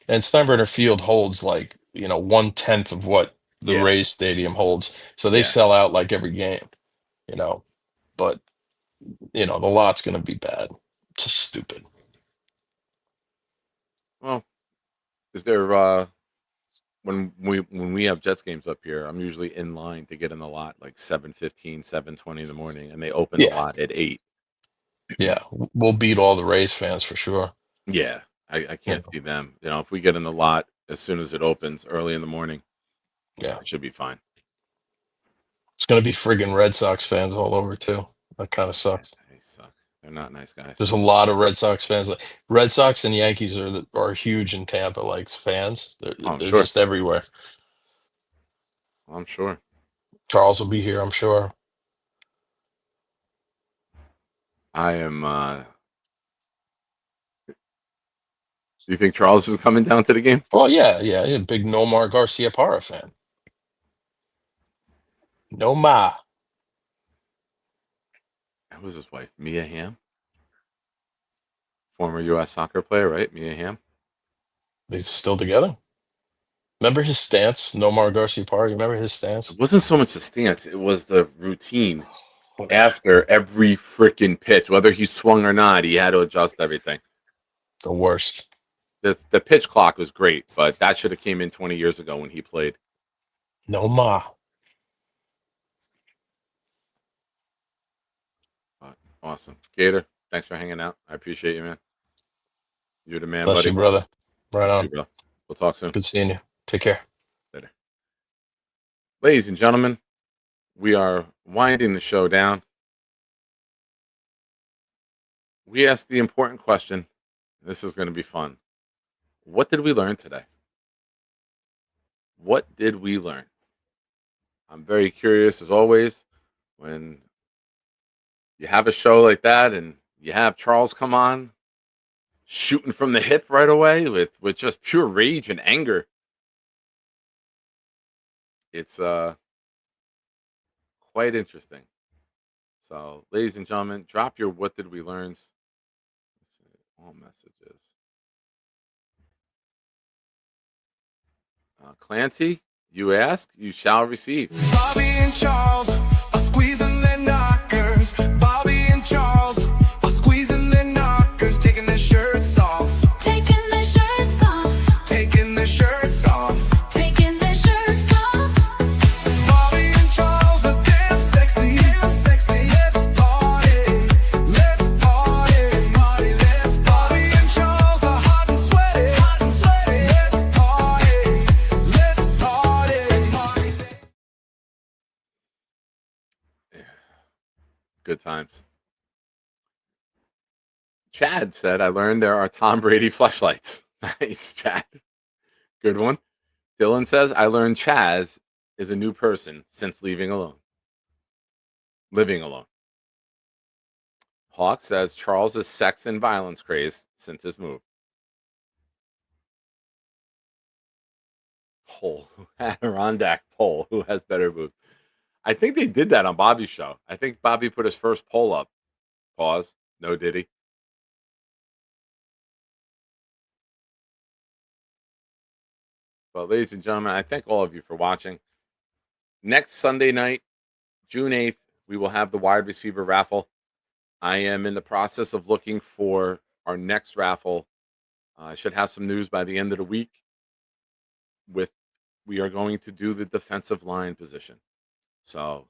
and Steinbrenner Field holds like 1/10 of what the Yeah, Rays Stadium holds, so they yeah. sell out like every game. You know, but the lot's gonna be bad. Just stupid. Well, is there when we have Jets games up here, I'm usually in line to get in the lot like 7:15, 7:20 in the morning, and they open the Yeah, lot at 8. yeah, we'll beat all the Rays fans for sure. Yeah, I You can't know, see them. If we get in the lot as soon as it opens early in the morning, yeah, it should be fine. it's gonna be friggin' Red Sox fans all over too. That kind of Yeah, sucks. they suck. They're not nice guys. There's a lot of Red Sox fans. Like Red Sox and Yankees are huge in Tampa. Like fans, they're Oh, I'm they're sure. just everywhere. I'm sure. Charles will be here, I'm sure. I am. You think Charles is coming down to the game? Oh yeah, yeah, a big Nomar Garcia Parra fan. Nomar, That was his wife, Mia Hamm, former U.S. soccer player, right? Mia Hamm. they still together? Remember his stance, Nomar Garcia Parra? You remember his stance? It wasn't so much the stance; it was the routine Whatever. after every freaking pitch, whether he swung or not. He had to adjust everything. The worst. The pitch clock was great, but that should have came in 20 years ago when he played. Nomar. But awesome, Gator. Thanks for hanging out. I appreciate you, man. You're the man, Bless you, buddy. brother. Right You too, on. bro. We'll talk soon. Good seeing you. Take care. Later. Ladies and gentlemen, we are winding the show down. We asked the important question. This is going to be fun. What did we learn today? What did we learn? I'm very curious, as always, when you have a show like that and you have Charles come on, shooting from the hip right away with just pure rage and anger. It's quite interesting. So, ladies and gentlemen, drop your what did we learns. Let's see, all messages. Clancy, you ask, you shall receive. Bobby and Charles are squeezing their knockers. Bobby and Charles are squeezing their knockers, taking their shirts off. Taking their shirts off. Taking their shirts off. Taking their shirts off. Bobby and Charles are damn sexy. Damn sexy. Let's party. Let's party. Let's party. Let's Bobby and Charles are hot and sweaty. Hot and sweaty. Let's party. Let's party. Let's party. Good times. Chad said, I learned there are Tom Brady fleshlights. Nice, Chad. Good one. Dylan says, I learned Chaz is a new person since living alone. Hawk says, Charles is sex and violence crazed since his move. Poll. Adirondack poll. Who has better moves? I think they did that on Bobby's show. I think Bobby put his first poll up. Pause. No, did he? But ladies and gentlemen, I thank all of you for watching. Next Sunday night, June 8th, we will have the wide receiver raffle. I am in the process of looking for our next raffle. I should have some news by the end of the week. We are going to do the defensive line position. So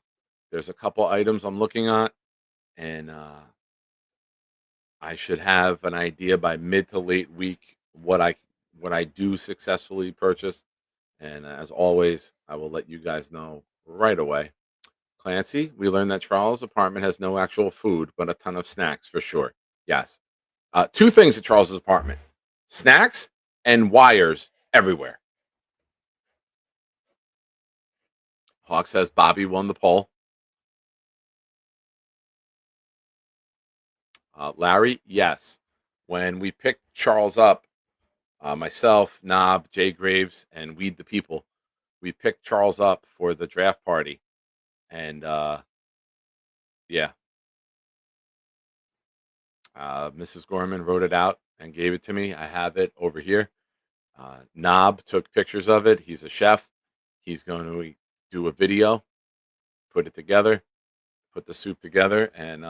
there's a couple items I'm looking at, and I should have an idea by mid to late week what I do successfully purchase. And as always, I will let you guys know right away. Clancy, we learned that Charles' apartment has no actual food, but a ton of snacks for sure. Yes. Two things at Charles' apartment: snacks and wires everywhere. Hawk says Bobby won the poll. Larry, yes. When we picked Charles up, myself, Knob, Jay Graves, and Weed the People, we picked Charles up for the draft party. And yeah. Mrs. Gorman wrote it out and gave it to me. I have it over here. Knob took pictures of it. He's a chef. He's going to do a video, put it together, put the soup together, and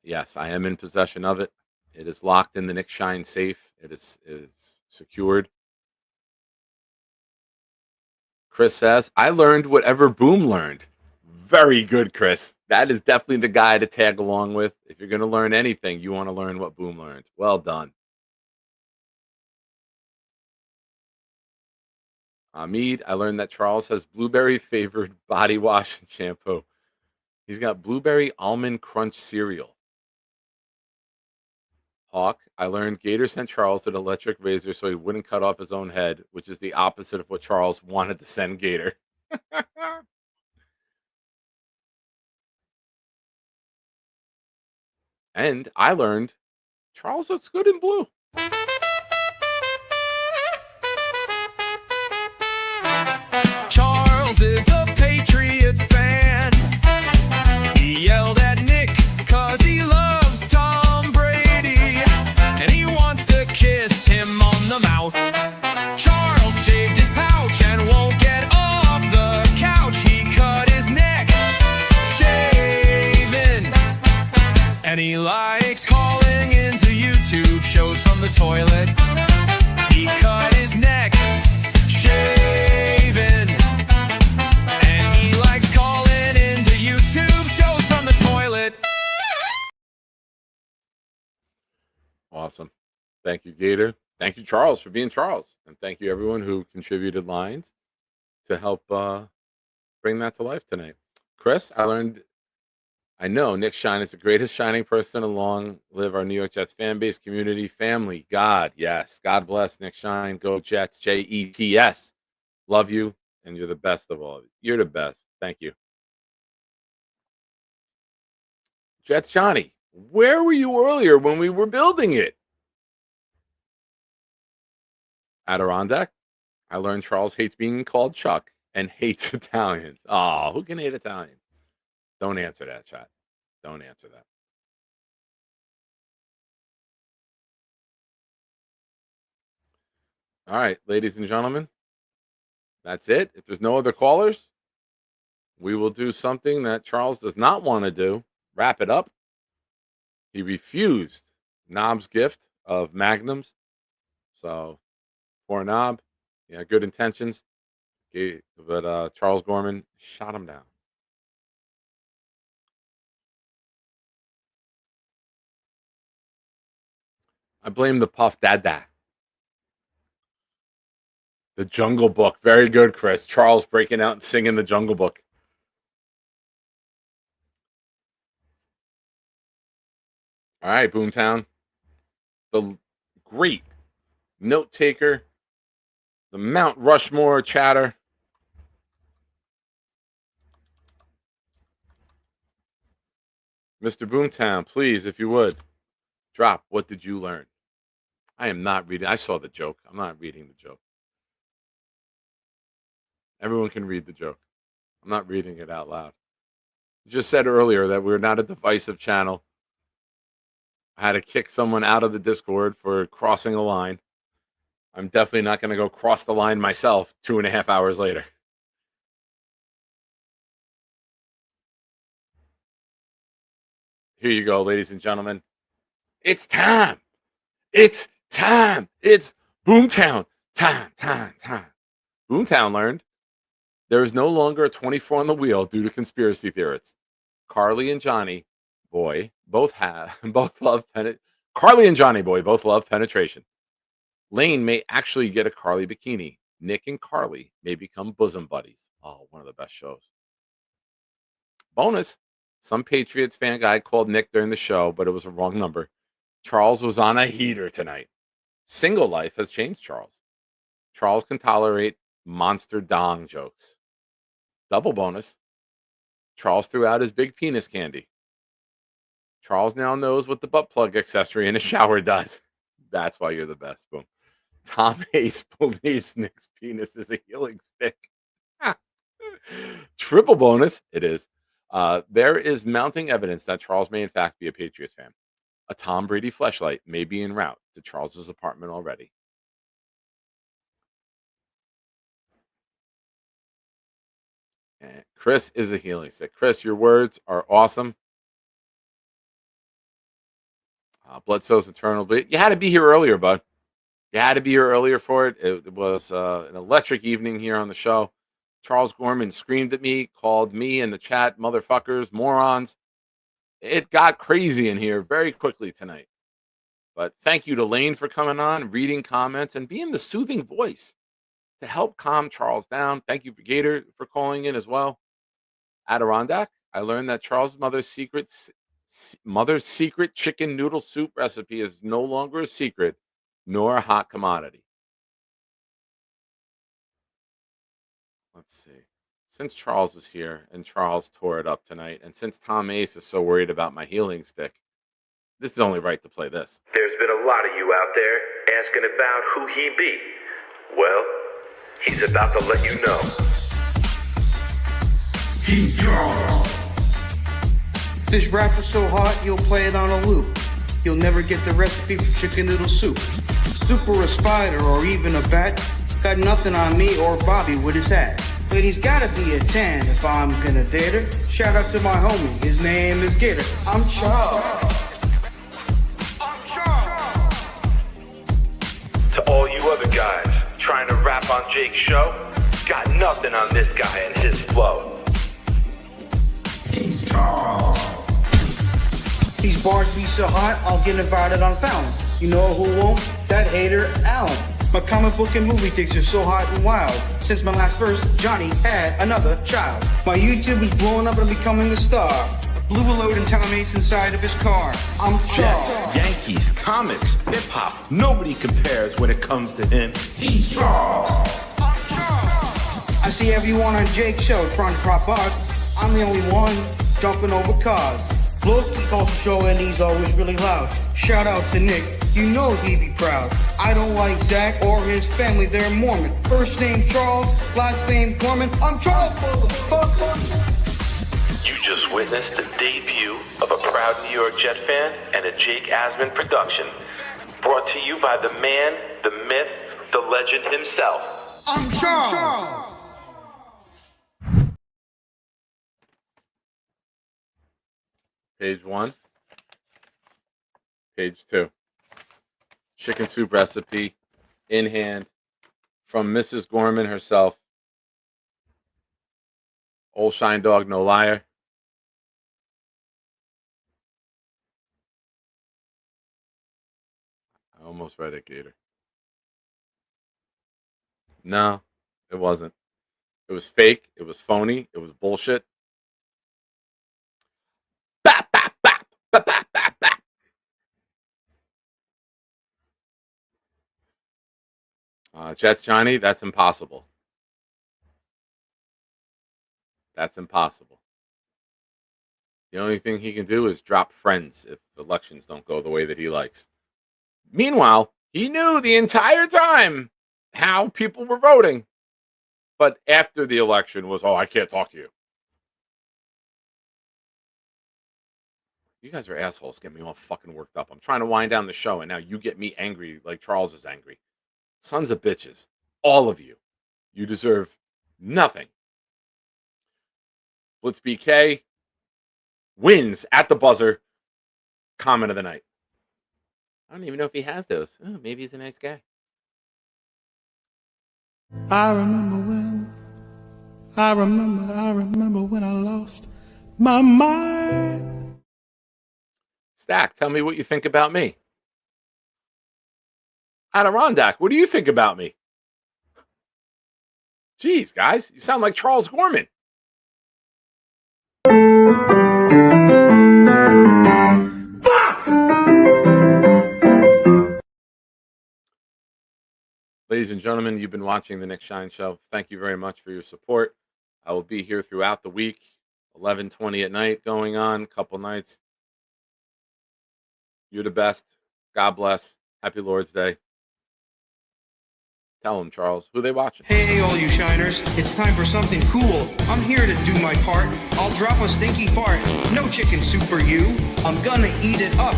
yes, I am in possession of it. It is locked in the Nick Shine safe. It is secured. Chris says, I learned whatever Boom learned. Very good, Chris. That is definitely the guy to tag along with. If you're going to learn anything, you want to learn what Boom learned. Well done. Hamid, I learned that Charles has blueberry favored body wash and shampoo. He's got blueberry almond crunch cereal. Hawk, I learned Gator sent Charles an electric razor so he wouldn't cut off his own head, which is the opposite of what Charles wanted to send Gator. And I learned Charles looks good in blue. Charles is a Patriots fan. He yelled at Nick cause he loves Tom Brady. And he wants to kiss him on the mouth. Charles shaved his pouch and won't get off the couch. He cut his neck shaving. And he likes calling into YouTube shows from the toilet. He cut his neck shaving. And he likes calling into YouTube shows from the toilet. Awesome. Thank you, Gator. Thank you, Charles, for being Charles. And thank you, everyone who contributed lines to help bring that to life tonight. Chris, I know Nick Shine is the greatest shining person, and long live our New York Jets fan base, community, family. God, yes. God bless Nick Shine. Go Jets, Jets. Love you, and you're the best of all. You're the best. Thank you. Jets Johnny, where were you earlier when we were building it? Adirondack, I learned Charles hates being called Chuck and hates Italians. Oh, who can hate Italians? Don't answer that, chat. Don't answer that. All right, ladies and gentlemen, that's it. If there's no other callers, we will do something that Charles does not want to do. Wrap it up. He refused Knob's gift of Magnums. So, poor Knob, yeah, good intentions. But Charles Gorman shot him down. I blame the Puff Dada. The Jungle Book. Very good, Chris. Charles breaking out and singing the Jungle Book. All right, Boomtown. The great note taker, the Mount Rushmore chatter. Mr. Boomtown, please, if you would, drop what did you learn? I am not reading. I saw the joke. I'm not reading the joke. Everyone can read the joke. I'm not reading it out loud. You just said earlier that we're not a divisive channel. I had to kick someone out of the Discord for crossing a line. I'm definitely not going to go cross the line myself 2.5 hours later. Here you go, ladies and gentlemen. It's time. It's time. It's Boomtown. Time. Boomtown learned there is no longer a 24 on the wheel due to conspiracy theorists. Carly and Johnny Boy both love Carly and Johnny Boy both love penetration. Lane may actually get a Carly bikini. Nick and Carly may become bosom buddies. Oh, one of the best shows. Bonus, some Patriots fan guy called Nick during the show, but it was a wrong number. Charles was on a heater tonight. Single life has changed Charles. Charles can tolerate monster dong jokes. Double bonus, Charles threw out his big penis candy. Charles now knows what the butt plug accessory in a shower does. That's why you're the best. Boom. Tom Ace believes Nick's penis is a healing stick. Triple bonus, it is. There is mounting evidence that Charles may in fact be a Patriots fan. A Tom Brady fleshlight may be en route to Charles's apartment already. And Chris is a healing stick. Chris, your words are awesome. Bledsoe's eternal bleed. You had to be here earlier, bud. You had to be here earlier for it. It was an electric evening here on the show. Charles Gorman screamed at me, called me in the chat motherfuckers, morons. It got crazy in here very quickly tonight. But thank you to Lane for coming on, reading comments, and being the soothing voice to help calm Charles down. Thank you, Gator, for calling in as well. Adirondack, I learned that Charles' mother's secret chicken noodle soup recipe is no longer a secret, nor a hot commodity. Let's see. Since Charles was here and Charles tore it up tonight, and since Tom Ace is so worried about my healing stick, this is only right to play this. There's been a lot of you out there asking about who he be. Well, he's about to let you know. He's Charles. This rap is so hot, you'll play it on a loop. You'll never get the recipe for chicken noodle soup. Soup or a spider or even a bat, got nothing on me or Bobby with his hat. But he's gotta be a 10 if I'm gonna date her. Shout out to my homie, his name is Gator. I'm Charles. To all you other guys trying to rap on Jake's show, got nothing on this guy and his flow. He's Charles. These bars be so hot, I'll get invited on Fountain. You know who won't? That hater, Alan. My comic book and movie takes are so hot and wild. Since my last verse, Johnny had another child. My YouTube is blowing up and I'm becoming a star. Blew a load and Tom Ace inside of his car. I'm Charles. Jets, Yankees, comics, hip-hop, nobody compares when it comes to him. He's Charles. I see everyone on Jake's show trying to prop bars. I'm the only one jumping over cars. Blowski calls the show and he's always really loud. Shout out to Nick, you know he'd be proud. I don't like Zach or his family, they're Mormon. First name Charles, last name Gorman. I'm Charles, motherfucker. You just witnessed the debut of a proud New York Jet fan and a Jake Asman production. Brought to you by the man, the myth, the legend himself. I'm Charles. Page 1. Page 2. Chicken soup recipe in hand from Mrs. Gorman herself. Old Shine Dog, no liar. I almost read it, Gator. No, it wasn't. It was fake. It was phony. It was bullshit. Bap, bap, bap, bap, bap, bap, bap. Jets Johnny, that's impossible. That's impossible. The only thing he can do is drop friends if elections don't go the way that he likes. Meanwhile, he knew the entire time how people were voting. But after the election was, oh, I can't talk to you. You guys are assholes. Get me all fucking worked up. I'm trying to wind down the show, and now you get me angry like Charles is angry. Sons of bitches. All of you. You deserve nothing. Blitz BK wins at the buzzer. Comment of the night. I don't even know if he has those. Oh, maybe he's a nice guy. I remember when I lost my mind. Stack, tell me what you think about me. Adirondack, what do you think about me? Jeez, guys, you sound like Charles Gorman. Ladies and gentlemen, you've been watching The Nick Shine Show. Thank you very much for your support. I will be here throughout the week, 11:20 at night going on, couple nights. You're the best. God bless. Happy Lord's Day. Tell them, Charles, who they watching? Hey, all you shiners, it's time for something cool. I'm here to do my part. I'll drop a stinky fart. No chicken soup for you. I'm gonna eat it up.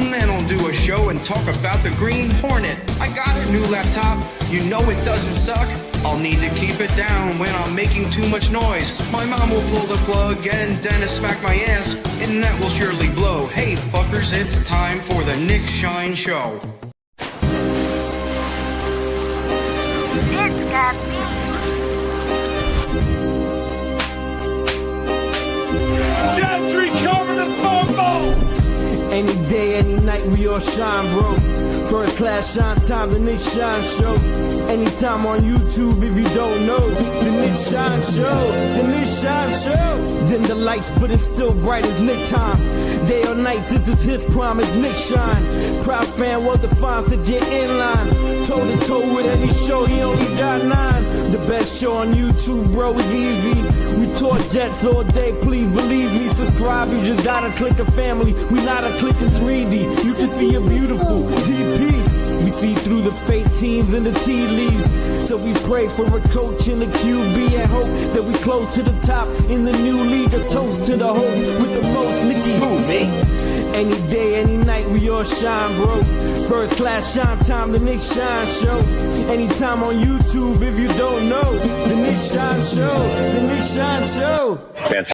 and then I'll do a show and talk about the Green Hornet. I got a new laptop, you know it doesn't suck. I'll need to keep it down when I'm making too much noise. My mom will pull the plug and Dennis smack my ass, and that will surely blow. Hey fuckers, it's time for the Nick Shine Show. It's got Gentry coming to Bumble! Any day, any night, we all shine, bro. First class shine time, the Nick Shine Show. Anytime on YouTube, if you don't know, the Nick Shine Show, the Nick Shine Show. Dim the lights, but it's still bright as Nick time. Day or night, this is his prime, it's Nick Shine. Proud fan, well defined, to get in line. Toe to toe with any show, he only got 9. The best show on YouTube, bro, is easy. We talk Jets all day, please believe me. Subscribe, you just gotta click a family. We not a click in 3D. You can see a beautiful DP. We see through the fake teams and the tea leaves. So we pray for a coach and a QB and hope that we close to the top in the new league. A toast to the host with the most, Nicky. Who, me? Any day, any night, we all shine, bro. First class shine time, the Nick Shine Show. Anytime on YouTube, if you don't know, the Nick Shine Show, the Nick Shine Show. Fantastic.